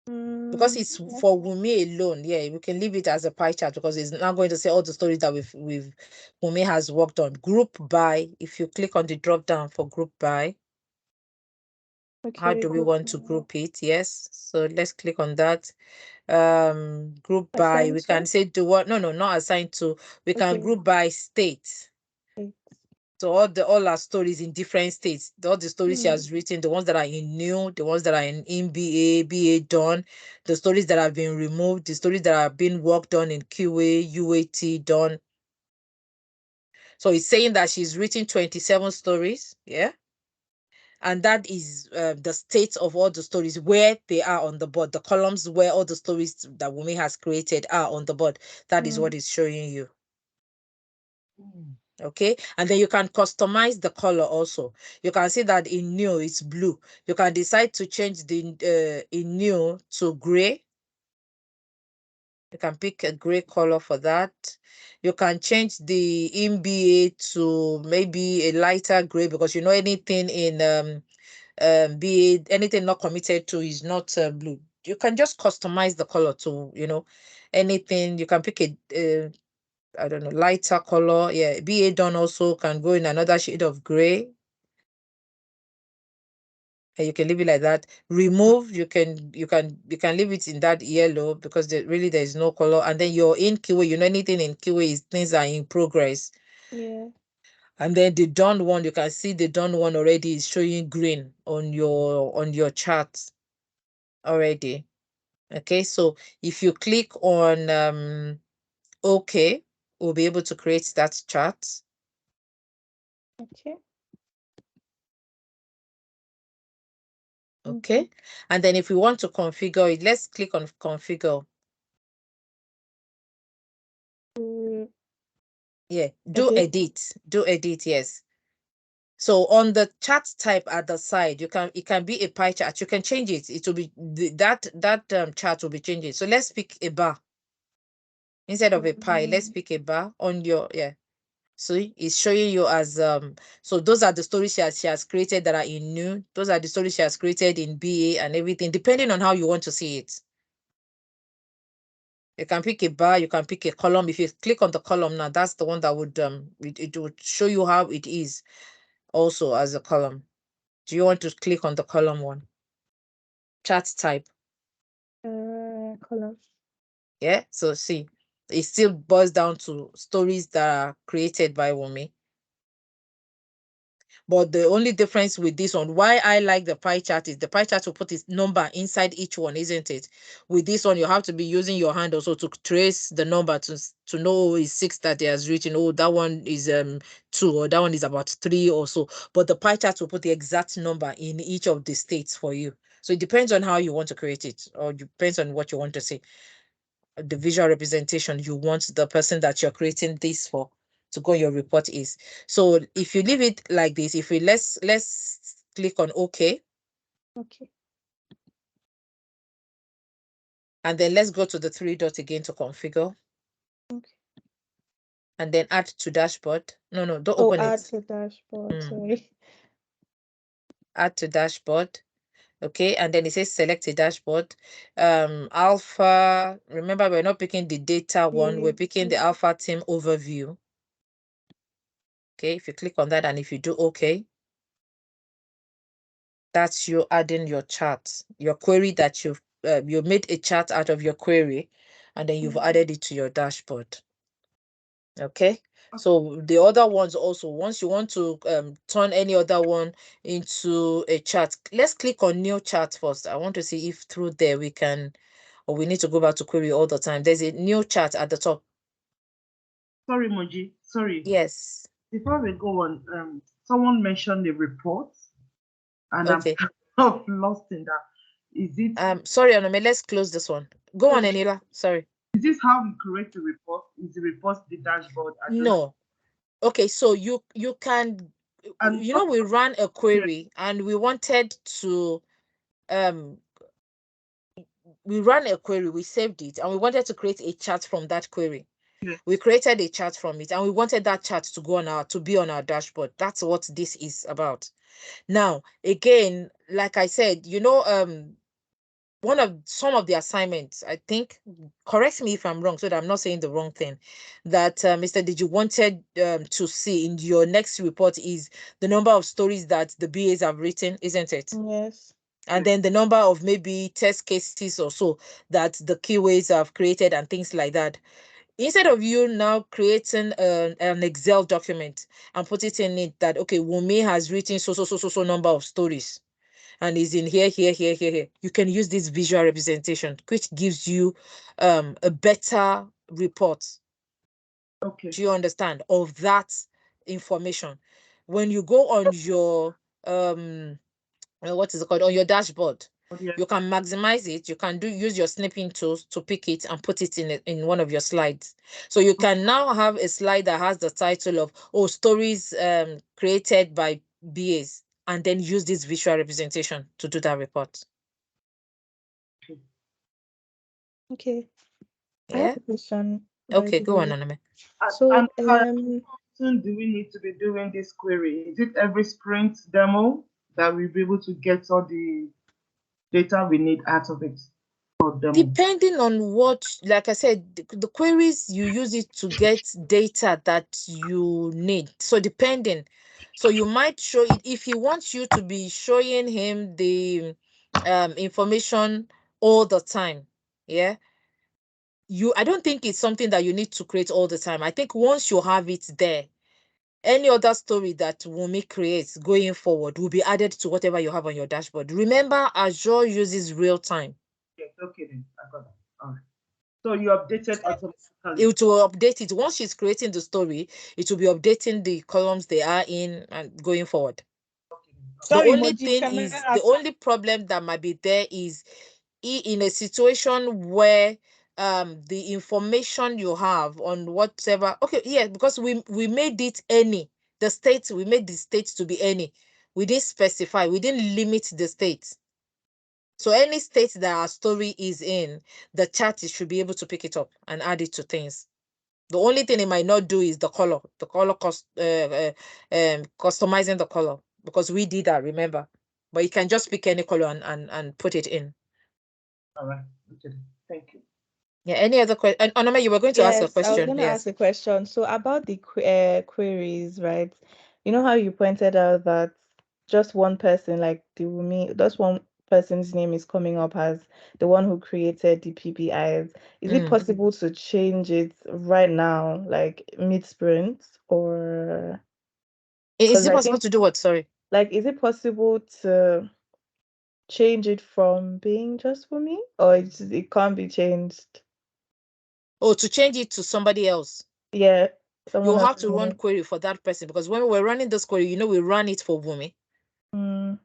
Because it's Yeah. for Wumi alone, yeah, we can leave it as a pie chart because it's not going to say all the stories that we've Wumi has worked on. Group by, if you click on the drop down for group by, how Okay, do we group want to by. group it? Yes, so let's click on that. Group by, Assigned we to? can say do what? No, not assigned to. We can Okay. group by state. Eight. So all our stories in different states, all the stories she has written, the ones that are in new, the ones that are in MBA, BA done, the stories that have been removed, the stories that have been worked on in QA, UAT done. So it's saying that she's written 27 stories, yeah? And that is the state of all the stories where they are on the board, the columns where all the stories that Wumi has created are on the board. That is what it's showing you. Okay, and then you can customize the color also. You can see that in new it's blue. You can decide to change the in new to gray. You can pick a gray color for that. You can change the MBA to maybe a lighter gray, because anything in BA, anything not committed to is not blue. You can just customize the color to anything. You can pick a I don't know, lighter color. Yeah, BA done also can go in another shade of gray. And you can leave it like that. Remove, you can leave it in that yellow because really there is no color. And then you're in QA, anything in QA is things are in progress. Yeah. And then the done one, you can see the done one already is showing green on your chart already. Okay, so if you click on OK, we'll be able to create that chart. Okay. Okay, and then if we want to configure it, let's click on configure. Yeah, do edit, yes. So on the chart type at the side, it can be a pie chart. You can change it. It will be that chart will be changing. So let's pick a bar instead of a pie. Let's pick a bar on your So it's showing you as so those are the stories she has created that are in new. Those are the stories she has created in BA and everything, depending on how you want to see it. You can pick a bar, you can pick a column. If you click on the column now, that's the one that would it would show you how it is also as a column. Do you want to click on the column one? Chart type. Column. Yeah, so see, it still boils down to stories that are created by Wumi. But the only difference with this one, why I like the pie chart, is the pie chart will put its number inside each one, isn't it? With this one, you have to be using your hand also to trace the number to know it's 6 that it has written. Oh, that one is 2, or that one is about 3 or so. But the pie chart will put the exact number in each of the states for you. So it depends on how you want to create it, or it depends on what you want to see. The visual representation you want the person that you're creating this for to go on your report is. So if you leave it like this, if we let's click on OK. Okay. And then let's go to the 3 dot again to configure. Okay. And then add to dashboard. No, don't open add it. to dashboard. Sorry. Add to dashboard. Okay, and then it says select a dashboard. Alpha, remember we're not picking the data one, we're picking the alpha team overview. Okay, if you click on that and if you do OK, that's you adding your chart, your query that you made a chart out of your query, and then you've added it to your dashboard. Okay, so the other ones also, once you want to turn any other one into a chart, let's click on new chart first. I want to see if through there we can, or we need to go back to query all the time. There's a new chart at the top. Sorry, Moji. Sorry. Yes. Before we go on, someone mentioned the report, and Okay. I'm kind of lost in that. Is it? Sorry, Anome, let's close this one. Go on, Okay. Anila. Sorry. Is this how we create the report? Is the report the dashboard? No. Okay, so you can, And we ran a query and we wanted to we ran a query, we saved it, and we wanted to create a chart from that query. yeah. We created a chart from it, and we wanted that chart to be on our dashboard. That's what this is about. Now, again, like I said, some of the assignments, I think, correct me if I'm wrong, so that I'm not saying the wrong thing, that Mr. Digi wanted to see in your next report is the number of stories that the BAs have written, isn't it? Yes. And then the number of maybe test cases or so that the keywords have created and things like that. Instead of you now creating an Excel document and put it in it that, okay, Wumi has written so number of stories and is in here, here. You can use this visual representation, which gives you a better report. Okay. Do you understand? Of that information. When you go on your what is it called, on your dashboard, Yeah. you can maximize it. You can use your snipping tools to pick it and put it in one of your slides. So you can now have a slide that has the title of stories created by BAs, and then use this visual representation to do that report. Okay. I Yeah. have a question. Okay, go on, Anime. So How soon do we need to be doing this query? Is it every sprint demo that we'll be able to get all the data we need out of it? for them? Depending on what, like I said, the queries, you use it to get data that you need. So depending, so you might show it if he wants you to be showing him the information all the time. Yeah. I don't think it's something that you need to create all the time. I think once you have it there, any other story that Wumi creates going forward will be added to whatever you have on your dashboard. Remember, Azure uses real time. Yes, okay then. I got that. All right. So you updated automatically. It will update it. Once she's creating the story, it will be updating the columns they are in and going forward. The Sorry, only Moji, thing can I is, the ask? only problem that might be there is in a situation where the information you have on whatever, okay, yeah, because we made it any, the state, we made the state to be any. We didn't specify, we didn't limit the state. So any state that our story is in, the chat should be able to pick it up and add it to things. The only thing it might not do is the color customizing the color, because we did that, remember. But you can just pick any color and put it in. All right. Okay. Thank you. Yeah. Any other question? And Onome, you were going to ask a Yes, I was question. going to Yes. ask a question. So about the queries, right? You know how you pointed out that just one person, like the Wumi, just one person's name is coming up as the one who created the PBIs. Is it possible to change it right now, like mid-sprint, or Is because it I possible think to do what? Sorry. like is it possible to change it from being just for me, or it can't be changed? Oh, to change it to somebody else. Yeah, someone You'll have else's to run name. query for that person, because when we were running this query, we ran it for Wumi. Mm.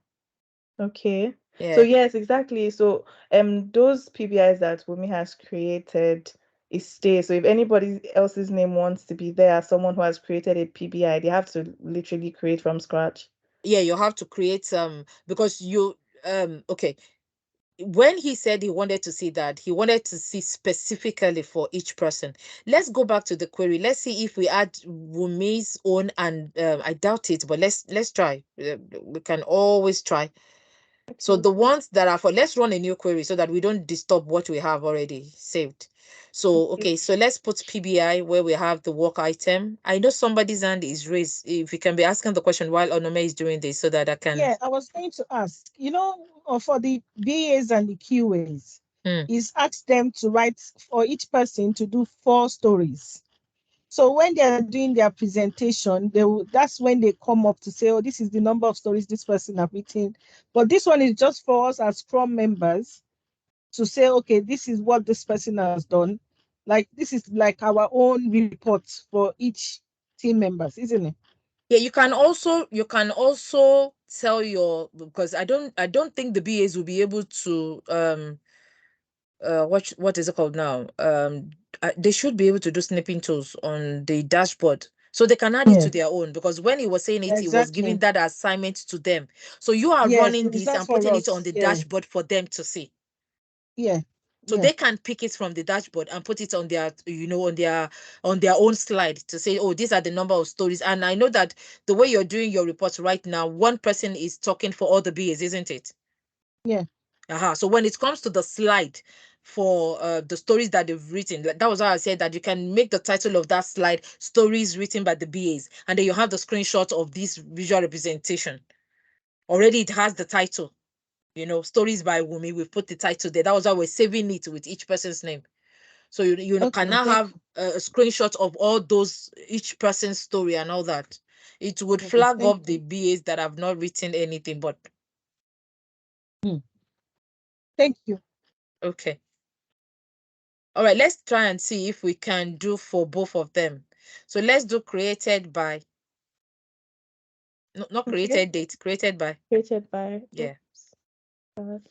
Okay. So Yeah. yes, exactly. So those PBIs that Wumi has created is stay. So if anybody else's name wants to be there as someone who has created a PBI, they have to literally create from scratch. Yeah, you have to create because okay. When he said he wanted to see that, he wanted to see specifically for each person. Let's go back to the query. Let's see if we add Wumi's own, and I doubt it, but let's try. We can always try. So Okay. the ones that are for, let's run a new query so that we don't disturb what we have already saved. So, okay, so let's put PBI where we have the work item. I know somebody's hand is raised. If you can be asking the question while Onome is doing this so that I can. Yeah, I was going to ask, for the BAs and the QAs, is ask them to write for each person to do 4 stories. So when they are doing their presentation, that's when they come up to say, oh, this is the number of stories this person have written. But this one is just for us as Scrum members to say, okay, this is what this person has done. Like this is like our own report for each team members, isn't it? Yeah, you can also tell because I don't think the BAs will be able to what is it called now? They should be able to do snipping tools on the dashboard. So they can add it to Yes, their own, because when he was saying it, he was giving exactly. that assignment to them. So you are Yes, running it is this not and for putting it on us. the Yeah, dashboard for them to see. yeah, So yeah. they can pick it from the dashboard and put it on their, on their own slide to say, oh, these are the number of stories. And I know that the way you're doing your reports right now, one person is talking for all the BAs, isn't it? Yeah. So when it comes to the slide for the stories that they've written, that was why I said that you can make the title of that slide stories written by the BAs, and then you have the screenshot of this visual representation. Already it has the title, stories by Wumi. We've put the title there. That was why we're saving it with each person's name. So you can Okay, now thank have a screenshot of all those, each person's story and all that. It would you. Okay, flag thank up the BAs that have not written anything, but you. Thank you. okay. All right, let's try and see if we can do for both of them. So let's do created by, no, not Okay. created date, created by. Created by. Yeah. Oops. God.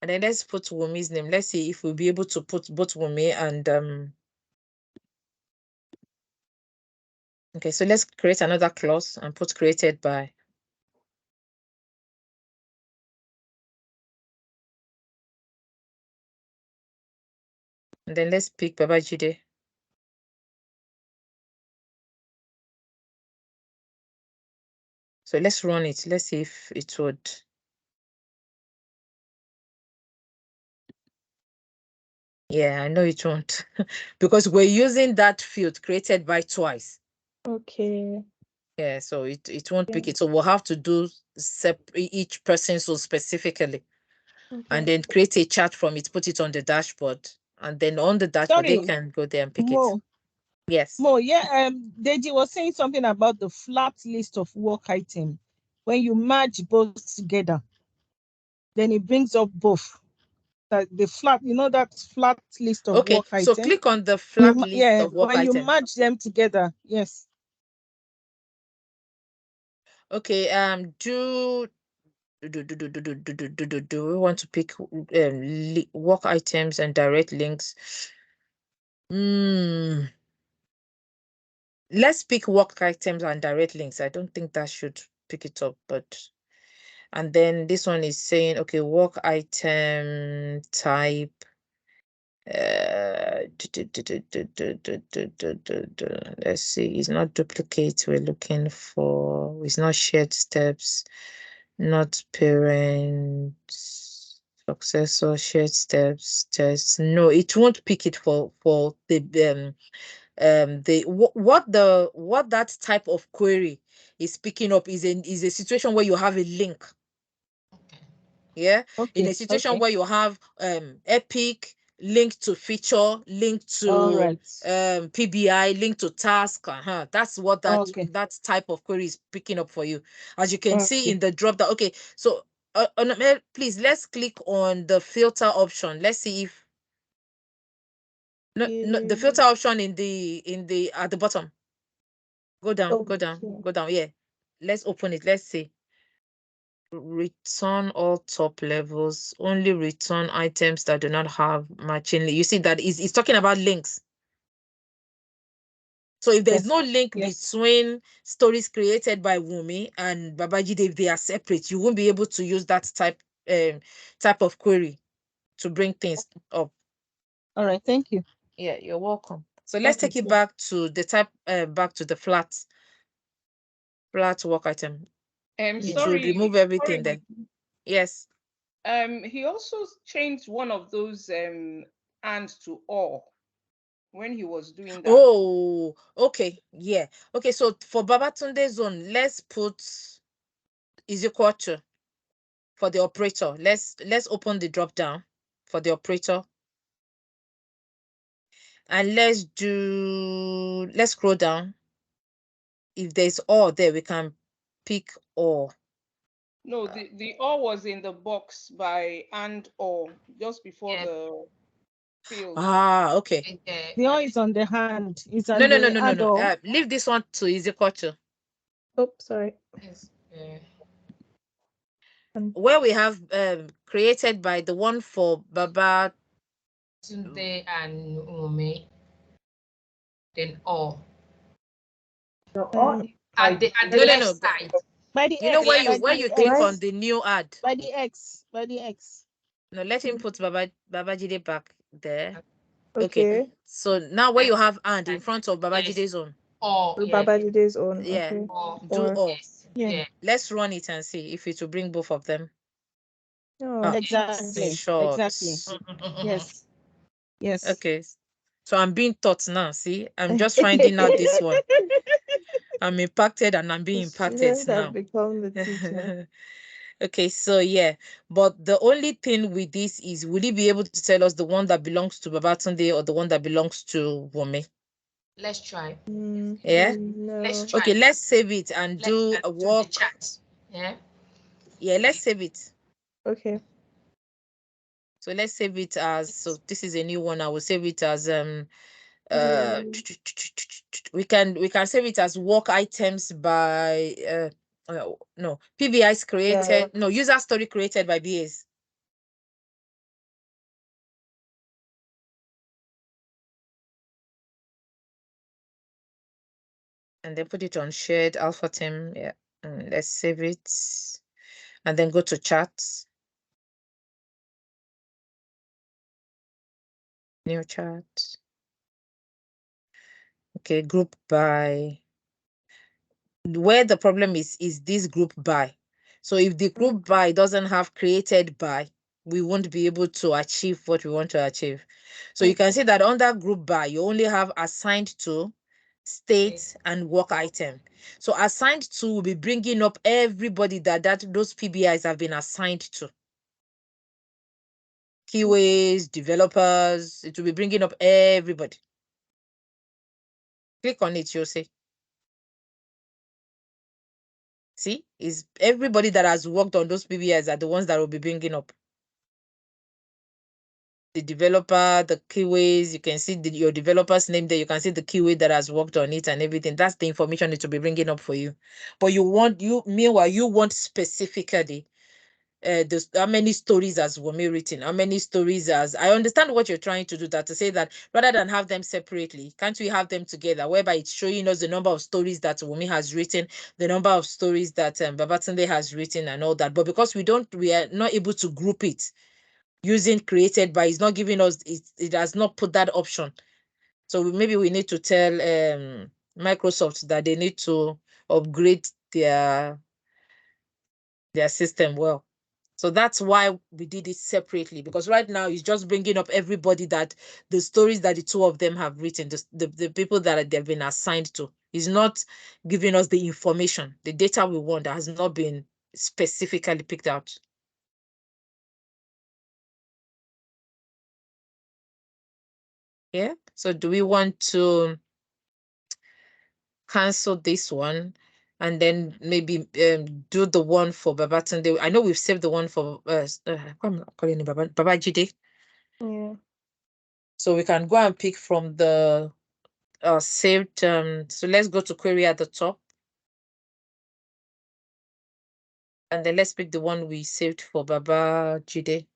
And then let's put Wumi's name. Let's see if we'll be able to put both Wumi and okay, so let's create another clause and put created by. And then let's pick Babajide. So let's run it. Let's see if it would. Yeah, I know it won't because we're using that field created by twice. Okay. Yeah, so it won't pick it. So we'll have to do each person so specifically, Okay. and then create a chart from it, put it on the dashboard, and then on the dashboard they Sorry, can go there and pick it. Mo. Yes. Mo, yeah, Deji was saying something about the flat list of work item. When you merge both together, then it brings up both. That the flat, that flat list of Okay, work so item. click on the flat list Yeah, of work when you item. merge them together, yes. Okay, do we want to pick work items and direct links? Let's pick work items and direct links. I don't think that should pick it up, but and then this one is saying, okay, work item type. Let's see, it's not duplicate we're looking for, it's not shared steps, not parent, successor, shared steps, test. No, it won't pick it for what that type of query is picking up is a situation where you have a link. Yeah, in a situation where you have epic link to feature, link to PBI, link to task. That's what that type of query is picking up for you. As you can see in the drop down. Okay, so please let's click on the filter option. Let's see if no, the filter option in the at the bottom. Go down, go down, go down. Yeah, let's open it. Let's see. Return all top levels, only return items that do not have matching. You see that it's talking about links. So if there's no link between stories created by Wumi and Babajide, if they are separate, you won't be able to use that type of query to bring things up. All right, thank you. Yeah, you're welcome. So let's take it back to the back to the flat work item. It should remove everything there. Yes. He also changed one of those and to or when he was doing that. Oh, okay. Yeah. Okay, so for Babatunde zone, let's put is equal to for the operator. Let's open the drop down for the operator. And let's scroll down. If there's or there, we can pick or. No, the or was in the box by and or just before the field. Ah, okay. The or is on the hand. It's on no. Leave this one to is equal to. Oh, sorry. Yes. Where we have created by the one for Baba Tunde and Umi. Then or. At the left side. By the you know X, where you click on the new ad. By the X. No, let him put Babajide back there. Okay. So now where you have and in front of Babajide's own. Or Babajide's own. Yeah. Okay. Do all. Yes. Yeah. Let's run it and see if it will bring both of them. Oh, exactly. Short. Exactly. Yes. Yes. Okay. So I'm being taught now. See, I'm just finding out this one. I'm impacted and I'm being impacted now. Become the teacher. Okay, so yeah, but the only thing with this is, will he be able to tell us the one that belongs to Babatunde or the one that belongs to Wome? Let's try. Yeah. No. Let's try. Okay, let's save it and do a walk. Chat. Yeah. Yeah, let's save it. Okay. So let's save it as, so this is a new one. I will save it as we can save it as work items by no, PBIs created, no, user story created by BAs. And then put it on shared alpha team. Yeah. And let's save it. And then go to chats. New chat. Okay, group by. Where the problem is this group by. So if the group by doesn't have created by, we won't be able to achieve what we want to achieve. So you can see that under group bar, you only have assigned to, state, and work item. So assigned to will be bringing up everybody that those PBIs have been assigned to. Keyways, developers, it will be bringing up everybody. Click on it, you'll see. See, is everybody that has worked on those PBIs are the ones that will be bringing up. The developer, the keyways, you can see your developer's name there. You can see the keyway that has worked on it and everything. That's the information it will be bringing up for you. But meanwhile, you want specifically how many stories has Wumi written, how many stories I understand what you're trying to do, that to say that rather than have them separately, can't we have them together, whereby it's showing us the number of stories that Wumi has written, the number of stories that Babatunde has written and all that. But because we are not able to group it using created by, it's not giving us, it has not put that option. So maybe we need to tell Microsoft that they need to upgrade their system. Well, so that's why we did it separately, because right now it's just bringing up everybody that the stories that the two of them have written, the people that they've been assigned to. Is not giving us the information, the data we want that has not been specifically picked out. Yeah. So do we want to cancel this one and then maybe do the one for Babatunde? I know we've saved the one for I'm not calling it Babajide. Yeah. So we can go and pick from the saved. So let's go to query at the top. And then let's pick the one we saved for Babajide.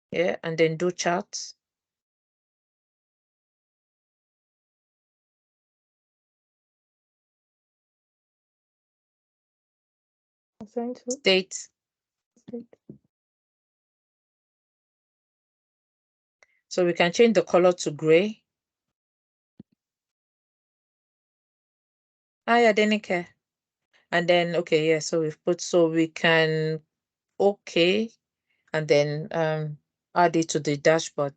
Yeah, and then do charts. Assigned to State. state. So we can change the color to gray. I didn't care. And then, okay, yeah, so we've put, so we can, okay, and then add it to the dashboard.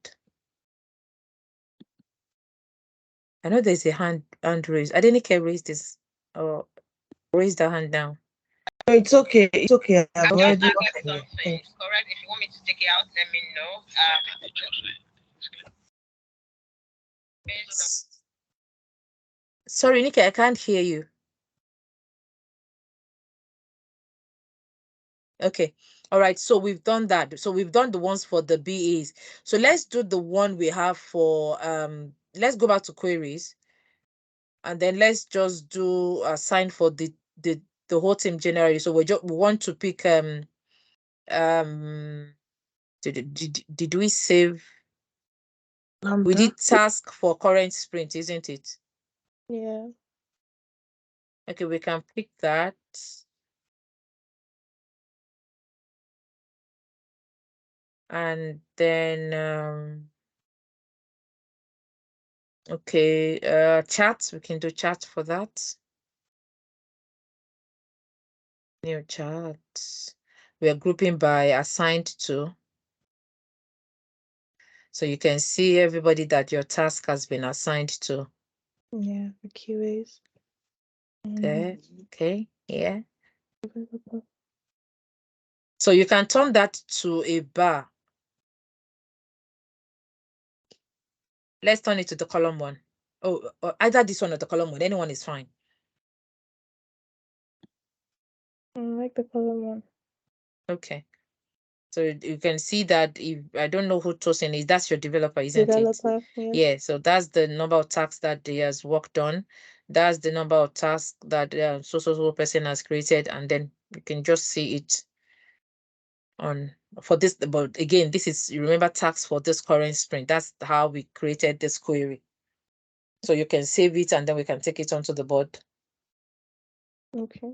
I know there's a hand raised. I didn't care raise this or raise the hand down. No, it's okay. It's okay. I've Okay, already. I got something. Correct. If you want me to take it out, let me know. Sorry, Nikki, I can't hear you. Okay. All right. So we've done that. So we've done the ones for the BAs. So let's do the one we have for let's go back to queries. And then let's just do a sign for the whole team generally. So we want to pick did we save? We did task for current sprint, isn't it? Yeah. Okay, we can pick that. And then okay, chat, we can do chat for that. New chat. We are grouping by assigned to. So you can see everybody that your task has been assigned to. Yeah, the QAs. Okay, okay, yeah. So you can turn that to a bar. Let's turn it to the column one. Oh, either this one or the column one. Anyone is fine. I like the column one. Okay. So you can see that if I don't know who Tosin is, that's your developer, isn't it? Developer, yeah. Yeah. So that's the number of tasks that he has worked on. That's the number of tasks that so person has created, and then you can just see it on for this. But again, this is, you remember, tasks for this current sprint. That's how we created this query. So you can save it and then we can take it onto the board. Okay.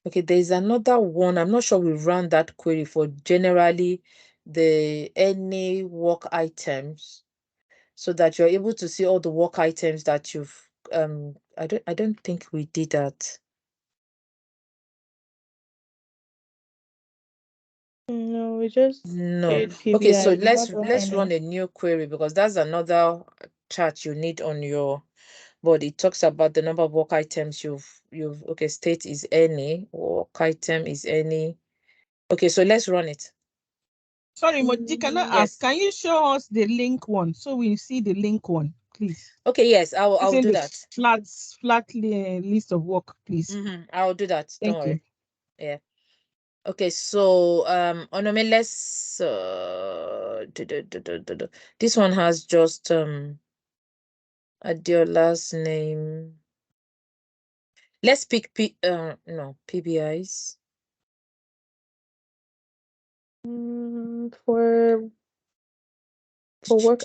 Okay, there's another one. I'm not sure we ran that query for generally the any work items so that you're able to see all the work items that you've I don't think we did that. No, we just No. create Okay, so PBI. We let's not run run any. a new query because that's another chart you need on your board. It talks about the number of work items you've okay, state is any, work item is any. Okay, so let's run it. Sorry, Moji, can I ask? Yes. Can you show us the link one so we see the link one, please? Okay, yes, I'll Using do the that. flat list of work, please. I'll do that. Don't Thank worry. you. Yeah. Okay, so Onome, let's this one has just Adeola's name. Let's pick PBIs. For work,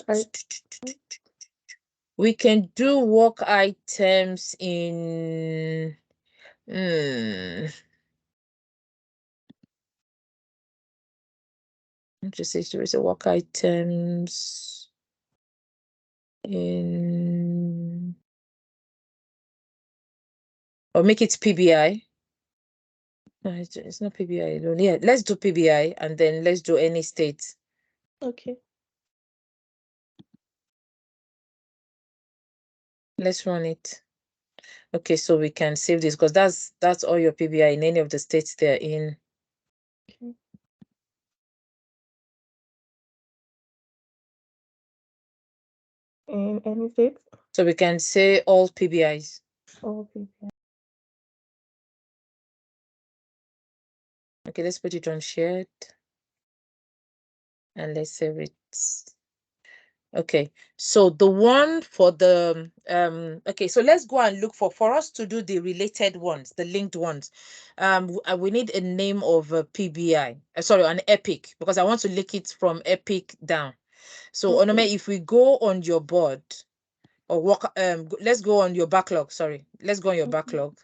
We can do work items in just say there is a work items in or make it PBI. No, it's not PBI alone. Yeah, let's do PBI and then let's do any state. okay. Let's run it. Okay, so we can save this because that's all your PBI in any of the states they're in. Okay. In any state? So we can say all PBIs. All PBI. Okay, let's put it on shared and let's save it. Okay, so the one for the okay, so let's go and look for us to do the related ones, the linked ones. We need a name of a PBI, sorry, an epic, because I want to link it from epic down. So Okay. Onome, if we go on your board or work, let's go on your backlog. Sorry, let's go on your backlog.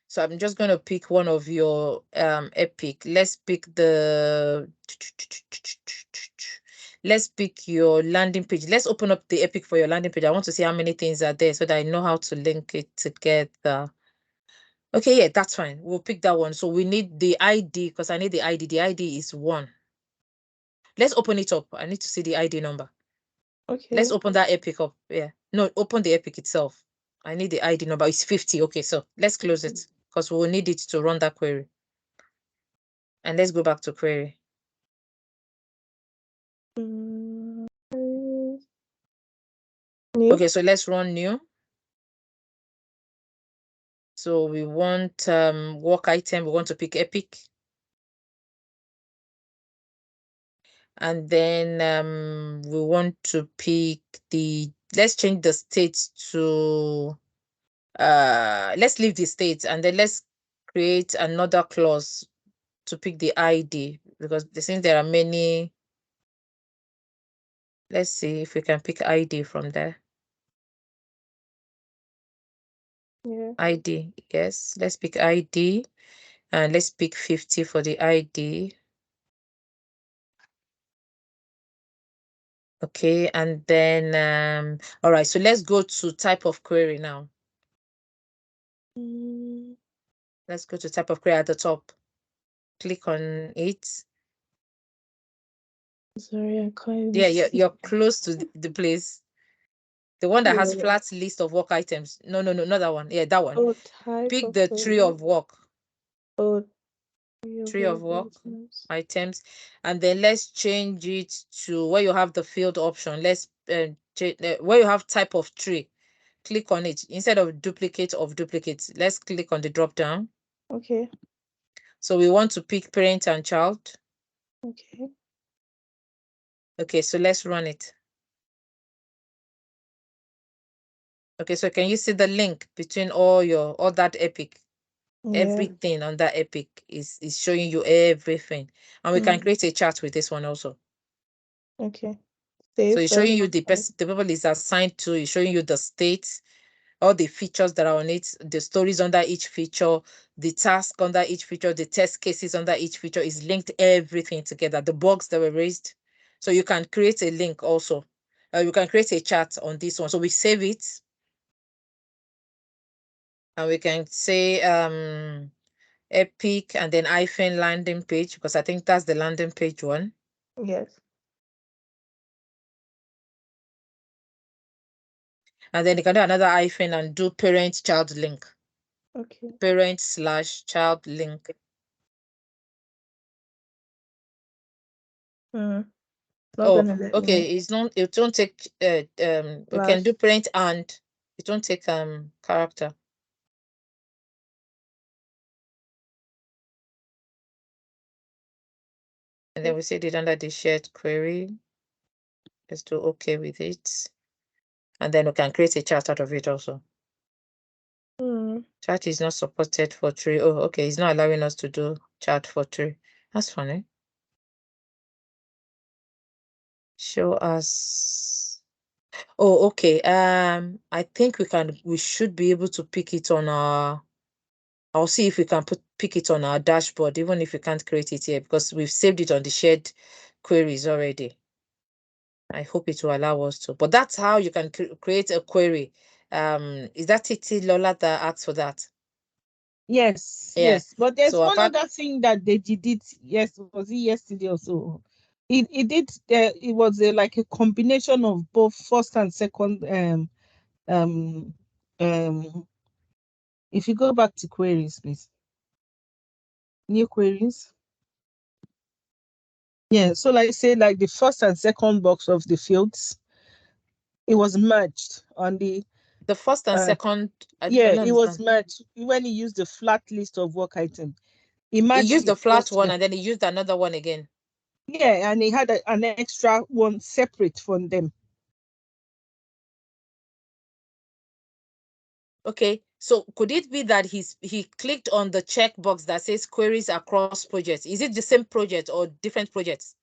So I'm just going to pick one of your epic. Let's pick let's pick your landing page. Let's open up the epic for your landing page. I want to see how many things are there so that I know how to link it together. Okay, yeah, that's fine. We'll pick that one. So we need the ID because I need the ID. The ID is 1. Let's open it up. I need to see the ID number. Okay. Let's open that epic up. Yeah. No, open the epic itself. I need the ID number. It's 50. Okay, so let's close it because we will need it to run that query. And let's go back to query. New. Okay, so let's run new. So we want work item. We want to pick epic. And then we want to pick let's change the state to let's leave the state and then let's create another clause to pick the ID because since there are many, let's see if we can pick ID from there. Yeah. ID, yes, let's pick ID and let's pick 50 for the ID. Okay, and then all right, so let's go to type of query now. Let's go to type of query at the top. Click on it. Sorry, I can't. Yeah, you're close to the place. The one that has Yeah. flat list of work items. No, not that one. Yeah, that one. Oh, type Pick of the query. tree of work. Oh, Tree of work items. and then let's change it to where you have the field option. Let's where you have type of tree, click on it instead of duplicate of duplicates. Let's click on the drop down. Okay. So we want to pick parent and child. Okay. Okay, so let's run it. Okay, so can you see the link between all that epic? Yeah. Everything on that epic is showing you everything, and we can create a chart with this one also. Okay. So Save it's showing first. you the people is assigned to, it's showing you the states. all the features that are on it, the stories under each feature, the task under each feature, the test cases under each feature is linked everything together, the bugs that were raised. So you can create a link also. You can create a chat on this one. So we save it. And we can say epic and then hyphen landing page, because I think that's the landing page one. Yes. And then you can do another hyphen and do parent-child link. Okay. Parent/child link. Not Oh, gonna let okay. me. It's not. It won't take. We can do parent and. It won't take character. And then we set it under the shared query. Let's do okay with it. And then we can create a chart out of it also. Chat is not supported for tree. Oh, okay. It's not allowing us to do chat for tree. That's funny. Show us. Oh, okay. I think we should be able to pick it on our. I'll see if we can pick it on our dashboard, even if we can't create it here, because we've saved it on the shared queries already. I hope it will allow us to. But that's how you can create a query. Is that Titi Lola that asked for that? Yes, Yeah. yes. But there's So one apart, other thing that they did it. Yes, was it yesterday or so? It did. It was like a combination of both first and second. If you go back to queries, please. New queries. Yeah. So like say like the first and second box of the fields, it was merged on the first and second. I yeah, don't it was understand. merged when he used the flat list of work items. He He merged used the the flat first one and then he used another one again. yeah, and he had an extra one separate from them. Okay, so could it be that he clicked on the checkbox that says queries across projects? Is it the same project or different projects?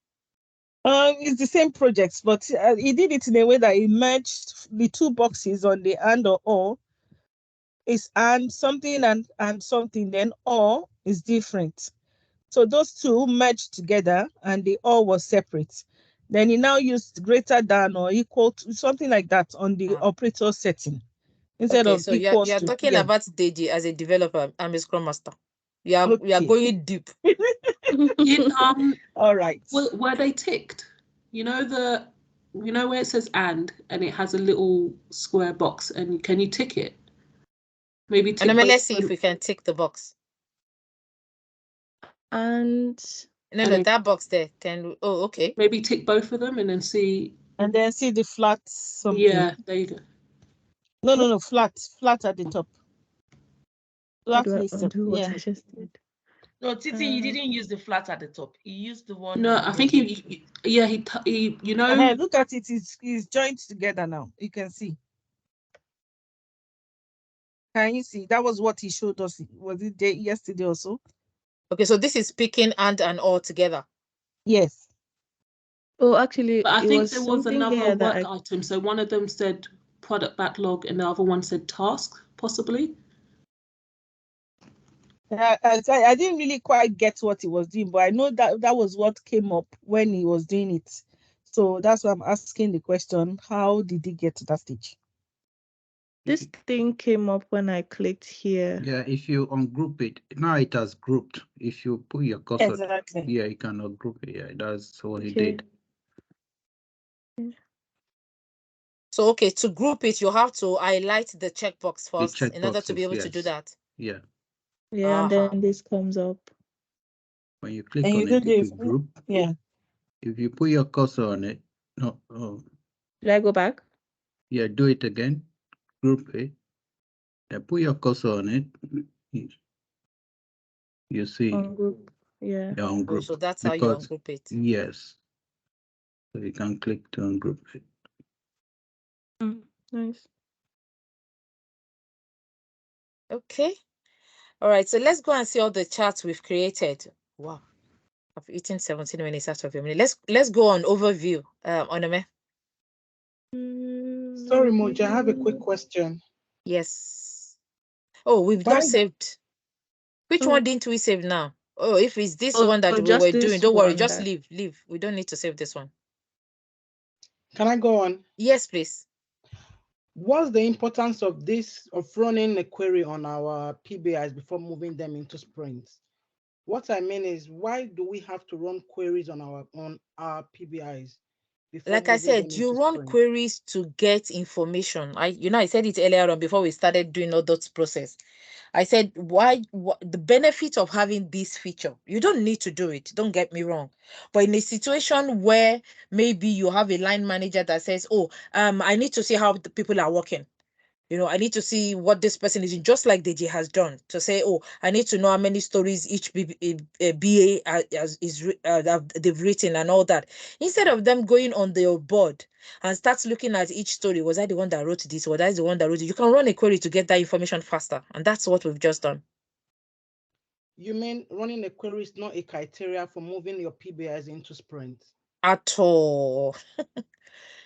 It's the same projects, but he did it in a way that he merged the two boxes on the and or is and something and something, then or is different. So those two merged together and the or was separate. Then he now used greater than or equal to something like that on the operator setting instead Okay, of so equals you're to. talking Yeah. about Deji as a developer. I'm a Scrum Master. We are Okay. going deep. All right. Were they ticked? You know where it says and it has a little square box, and can you tick it? Maybe tick And both let's see of if them. we can tick the box. And No, And then that box there. Oh, okay. maybe tick both of them and then see. And then see the flat something. Yeah, there you go. No, flat at the top. Flat list. what Yeah. I just did. No, Titi, he didn't use the flat at the top. He used the one. No, I think he you know. Look at it. It's joined together now. You can see. Can you see? That was what he showed us. Was it yesterday also? Okay, so this is picking and all together. Yes. Oh, actually, But I it think was there was something another here that work item. So one of them said product backlog and the other one said task, possibly. I didn't really quite get what he was doing, but I know that was what came up when he was doing it. So that's why I'm asking the question, how did he get to that stage? this thing came up when I clicked here. Yeah, if you ungroup it, now it has grouped. If you put your cursor, exactly. Yeah, you can ungroup it. Yeah, that's what he Okay. did. So, okay, to group it, you have to highlight the checkbox first in order to be able to do that. Yeah. Yeah, and then this comes up. When you click And on you it, do it this. will group. Yeah. If you put your cursor on it, no, Should I go back? yeah, do it again. Group it. And put your cursor on it. You see. On group. Yeah. Yeah, on Oh, group. so that's how you ungroup it. Yes. So you can click to ungroup it. Nice. Okay. All right. So let's go and see all the charts we've created. Wow. I've eaten 17 minutes out of your minute. Let's go on overview. Onome. Sorry, Moja, I have a quick question. Yes. Oh, we've Why? not saved. Which one didn't we save now? Oh, if it's this one that we just were doing, this don't worry, one just that leave. We don't need to save this one. Can I go on? Yes, please. What's the importance of this, of running a query on our PBIs before moving them into sprints? What I mean is, why do we have to run queries on our PBIs before Like I moving them said, you into run sprints? queries to get information. I said it earlier on before we started doing all that process. I said, the benefit of having this feature, you don't need to do it. Don't get me wrong. But in a situation where maybe you have a line manager that says, oh, I need to see how the people are working. I need to see what this person is doing, just like DG has done, to say, oh, I need to know how many stories each BA they've written and all that. Instead of them going on their board and start looking at each story, was I the one that wrote this, or that's the one that wrote it? You can run a query to get that information faster, and that's what we've just done. You mean running a query is not a criteria for moving your PBIs into sprints? At all.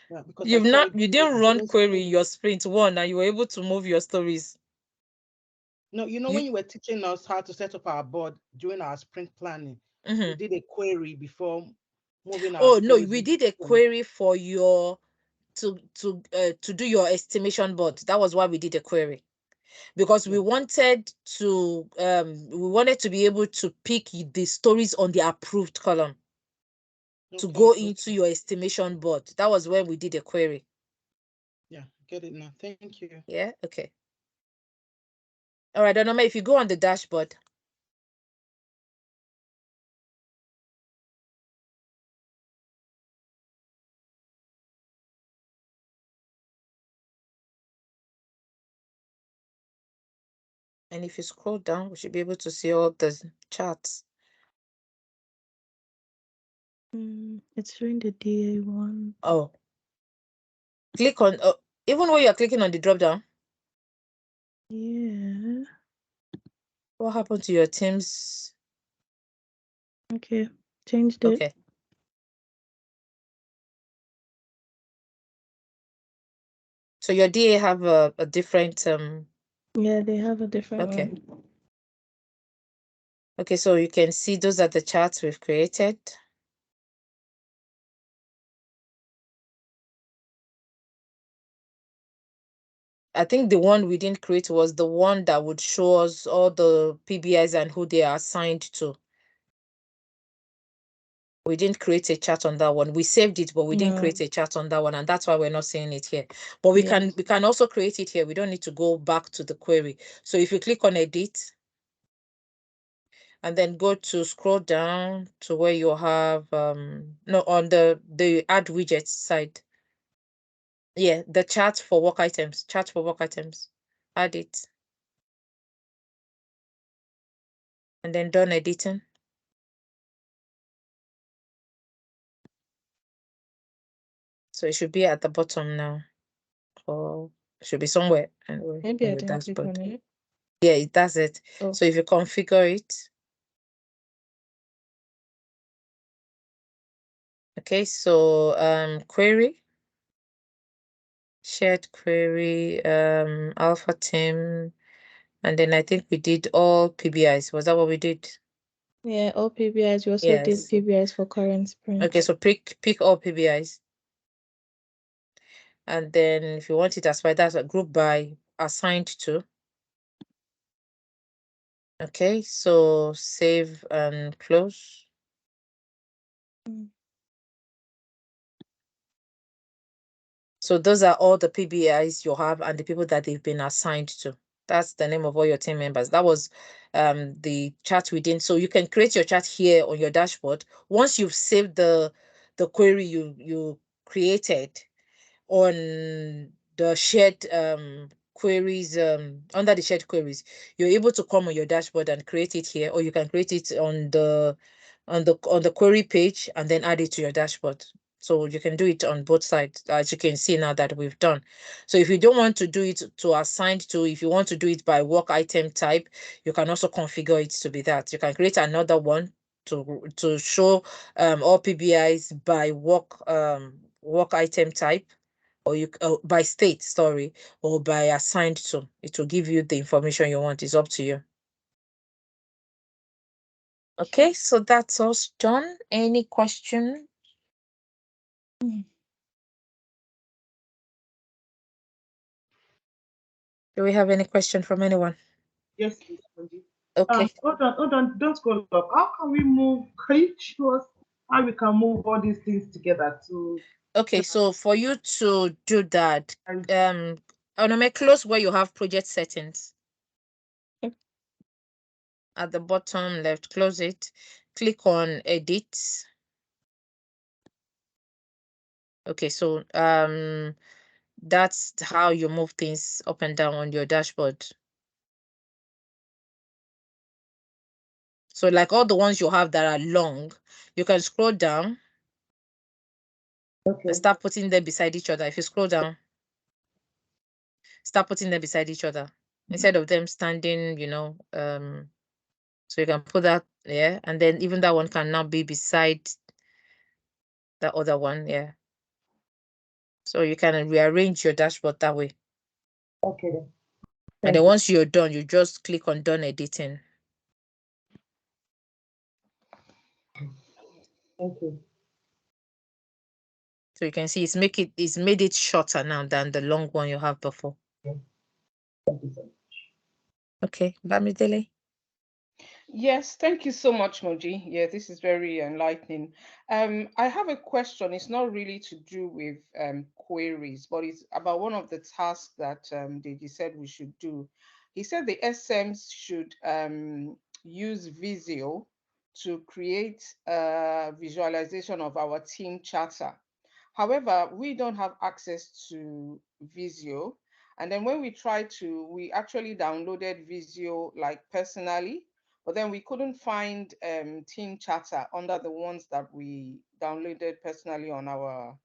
Yeah, because You didn't run query in your sprint one, and you were able to move your stories. No, when you were teaching us how to set up our board during our sprint planning, we did a query before moving our Oh no, stories we into did a sprint. query for your to do your estimation board. That was why we did a query, because we wanted to be able to pick the stories on the approved column to go into your estimation board. That was when we did a query. Yeah, get it now. Thank you. Yeah, okay. All right, Donoma, if you go on the dashboard. And if you scroll down, we should be able to see all the charts. It's showing the DA one. Oh. Click on, even when you're clicking on the drop down. Yeah. What happened to your Teams? Okay, changed it. Okay. So your DA have a different Yeah, they have a different okay. one. Okay, so you can see those are the charts we've created. I think the one we didn't create was the one that would show us all the PBIs and who they are assigned to. We didn't create a chart on that one. We saved it, but we didn't create a chart on that one, and that's why we're not seeing it here. But we can also create it here. We don't need to go back to the query. So if you click on edit and then go to scroll down to where you have no, on the add widgets side. Yeah, the chart for work items. Add it. And then done editing. So it should be at the bottom now. Or it should be somewhere anyway. Maybe I Your didn't click on dashboard. it. Yeah, it does it. Oh. So if you configure it. Okay, so query, shared query, alpha team, and then I think we did all PBIs. Was that what we did? Yeah, all PBIs. We also did PBIs for current sprint. Okay, so pick all PBIs. And then if you want it as far, that's a group by assigned to. Okay, so save and close. So those are all the PBIs you have and the people that they've been assigned to. That's the name of all your team members. That was the chart we did. So you can create your chart here on your dashboard. Once you've saved the query you created on the shared queries, under the shared queries, you're able to come on your dashboard and create it here, or you can create it on the query page and then add it to your dashboard. So you can do it on both sides, as you can see now that we've done. So if you don't want to do it to assigned to, if you want to do it by work item type, you can also configure it to be that. You can create another one to show all PBIs by work item type, or you by state, sorry, or by assigned to. It will give you the information you want. It's up to you. Okay, so that's us done. Any question? Do we have any question from anyone? Yes, please, Moji. Okay. Hold on, don't go up. How can we move? Can you show us how we can move all these things together to? Okay, so for you to do that, Onome, close where you have project settings. At the bottom left, close it. Click on edit. Okay, so that's how you move things up and down on your dashboard. So like all the ones you have that are long, you can scroll down and start putting them beside each other. If you scroll down, start putting them beside each other instead of them standing, so you can put that there, and then even that one can now be beside the other one. Yeah. So you can rearrange your dashboard that way. Okay then. And then once you're done, you just click on done editing. Okay. So you can see it's made it shorter now than the long one you have before. Okay, Bamidele. Yes, thank you so much, Moji. Yeah, this is very enlightening. I have a question. It's not really to do with queries, but it's about one of the tasks that Deji said we should do. He said the SMs should use Visio to create a visualization of our team charter. However, we don't have access to Visio. And then when we tried to, we actually downloaded Visio like personally, but then we couldn't find team chatter under the ones that we downloaded personally on our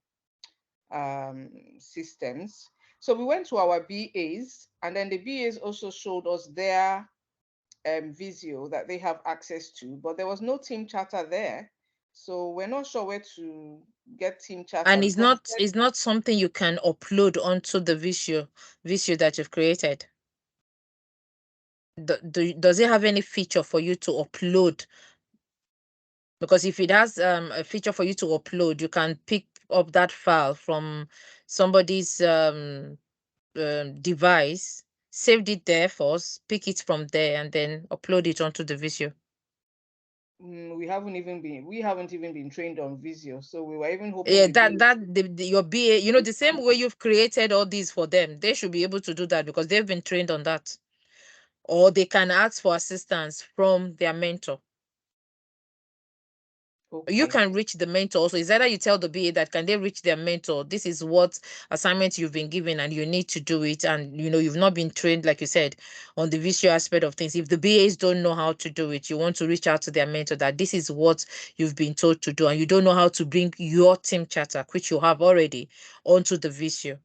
systems. So we went to our BAs, and then the BAs also showed us their Visio that they have access to, but there was no team chatter there. So we're not sure where to get team chatter. And it's not something you can upload onto the Visio that you've created. Does it have any feature for you to upload? Because if it has a feature for you to upload, you can pick up that file from somebody's device, saved it there first, pick it from there, and then upload it onto the Visio. We haven't even been trained on Visio, so we were even hoping. Yeah, your BA, the same way you've created all these for them, they should be able to do that because they've been trained on that. Or they can ask for assistance from their mentor. Okay. You can reach the mentor also. It's either you tell the BA that can they reach their mentor, this is what assignment you've been given and you need to do it, and you've not been trained, like you said, on the visual aspect of things. If the BAs don't know how to do it, you want to reach out to their mentor that this is what you've been told to do, and you don't know how to bring your team chatter, which you have already, onto the visual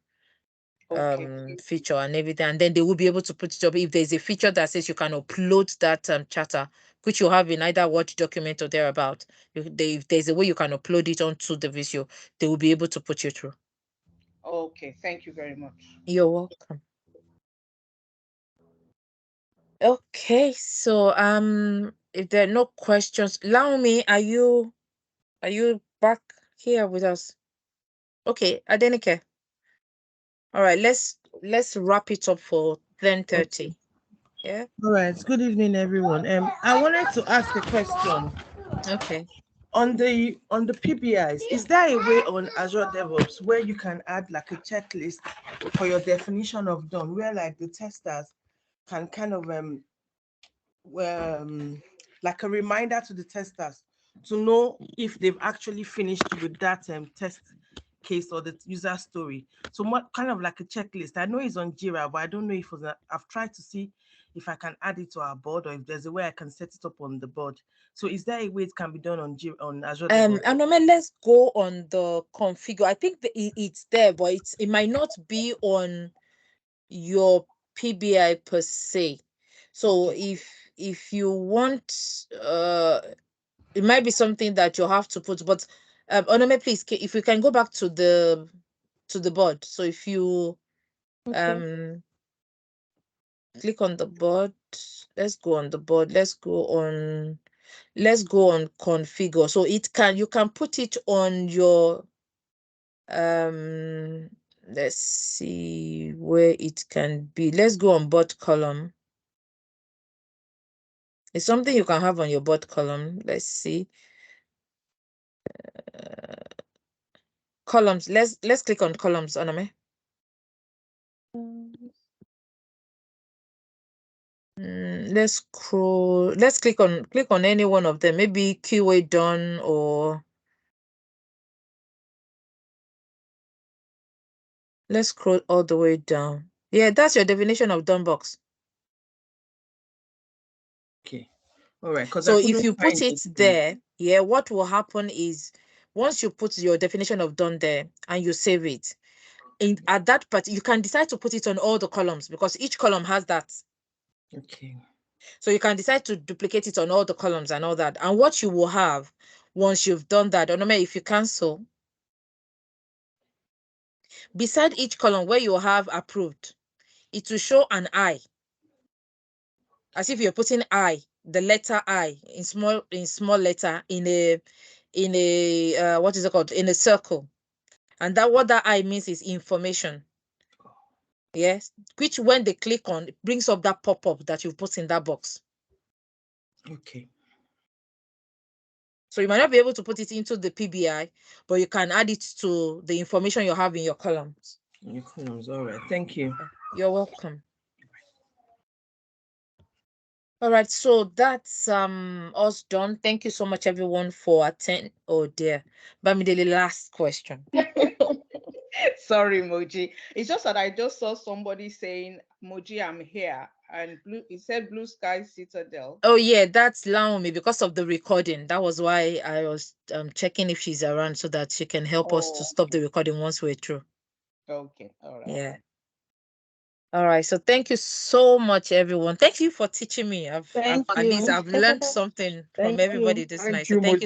feature and everything, and then they will be able to put it up. If there's a feature that says you can upload that chatter, which you have in either Word document or thereabout, if there's a way you can upload it onto the Visio, they will be able to put you through. Okay, thank you very much. You're welcome. Okay, so if there are no questions, Laomi, are you back here with us? Okay, Adenike. All right, let's wrap it up for 10:30. Yeah. All right. Good evening, everyone. I wanted to ask a question. Okay. On the PBIs, is there a way on Azure DevOps where you can add like a checklist for your definition of done, where like the testers can kind of like a reminder to the testers to know if they've actually finished with that test case or the user story. So what kind of like a checklist? I know it's on Jira, but I don't know if I've tried to see if I can add it to our board or if there's a way I can set it up on the board. So is there a way it can be done on Jira, on Azure? And let's go on the configure. I think it's there, but it might not be on your PBI per se. So if you want, it might be something that you have to put. But Onome, please, if we can go back to the to the board. So if you Okay. click on the board, let's go on the board, let's go on configure. So you can put it on your let's see where it can be. Let's go on board column. It's something you can have on your board column. Let's see. Columns. Let's click on columns, Oname. Let's scroll. Let's click on any one of them. Maybe QA done, or let's scroll all the way down. Yeah, that's your definition of done box. Okay. All right. Because So I if couldn't you put find it it. there, yeah, what will happen is once you put your definition of done there and you save it, at that part, you can decide to put it on all the columns because each column has that. Okay. So you can decide to duplicate it on all the columns and all that. And what you will have once you've done that, or no matter if you cancel, beside each column where you have approved, it will show an I, as if you're putting I, the letter I in small letter in a what is it called, in a circle. And that what that I means is information. Yes, which when they click on, it brings up that pop-up that you've put in that box. Okay. So you might not be able to put it into the PBI, but you can add it to the information you have in your columns. Your columns. All right. Thank you. You're welcome. All right, so that's us done. Thank you so much, everyone, for attending. Oh dear, Bamidele, last question. Sorry, Moji. It's just that I just saw somebody saying, Moji, I'm here. And it said Blue Sky Citadel. Oh yeah, that's Laomi because of the recording. That was why I was checking if she's around so that she can help us to stop the recording once we're through. Okay, all right. Yeah. All right. So thank you so much, everyone. Thank you for teaching me. At least I've learned something from Thank everybody you. this Thank night. So you, thank you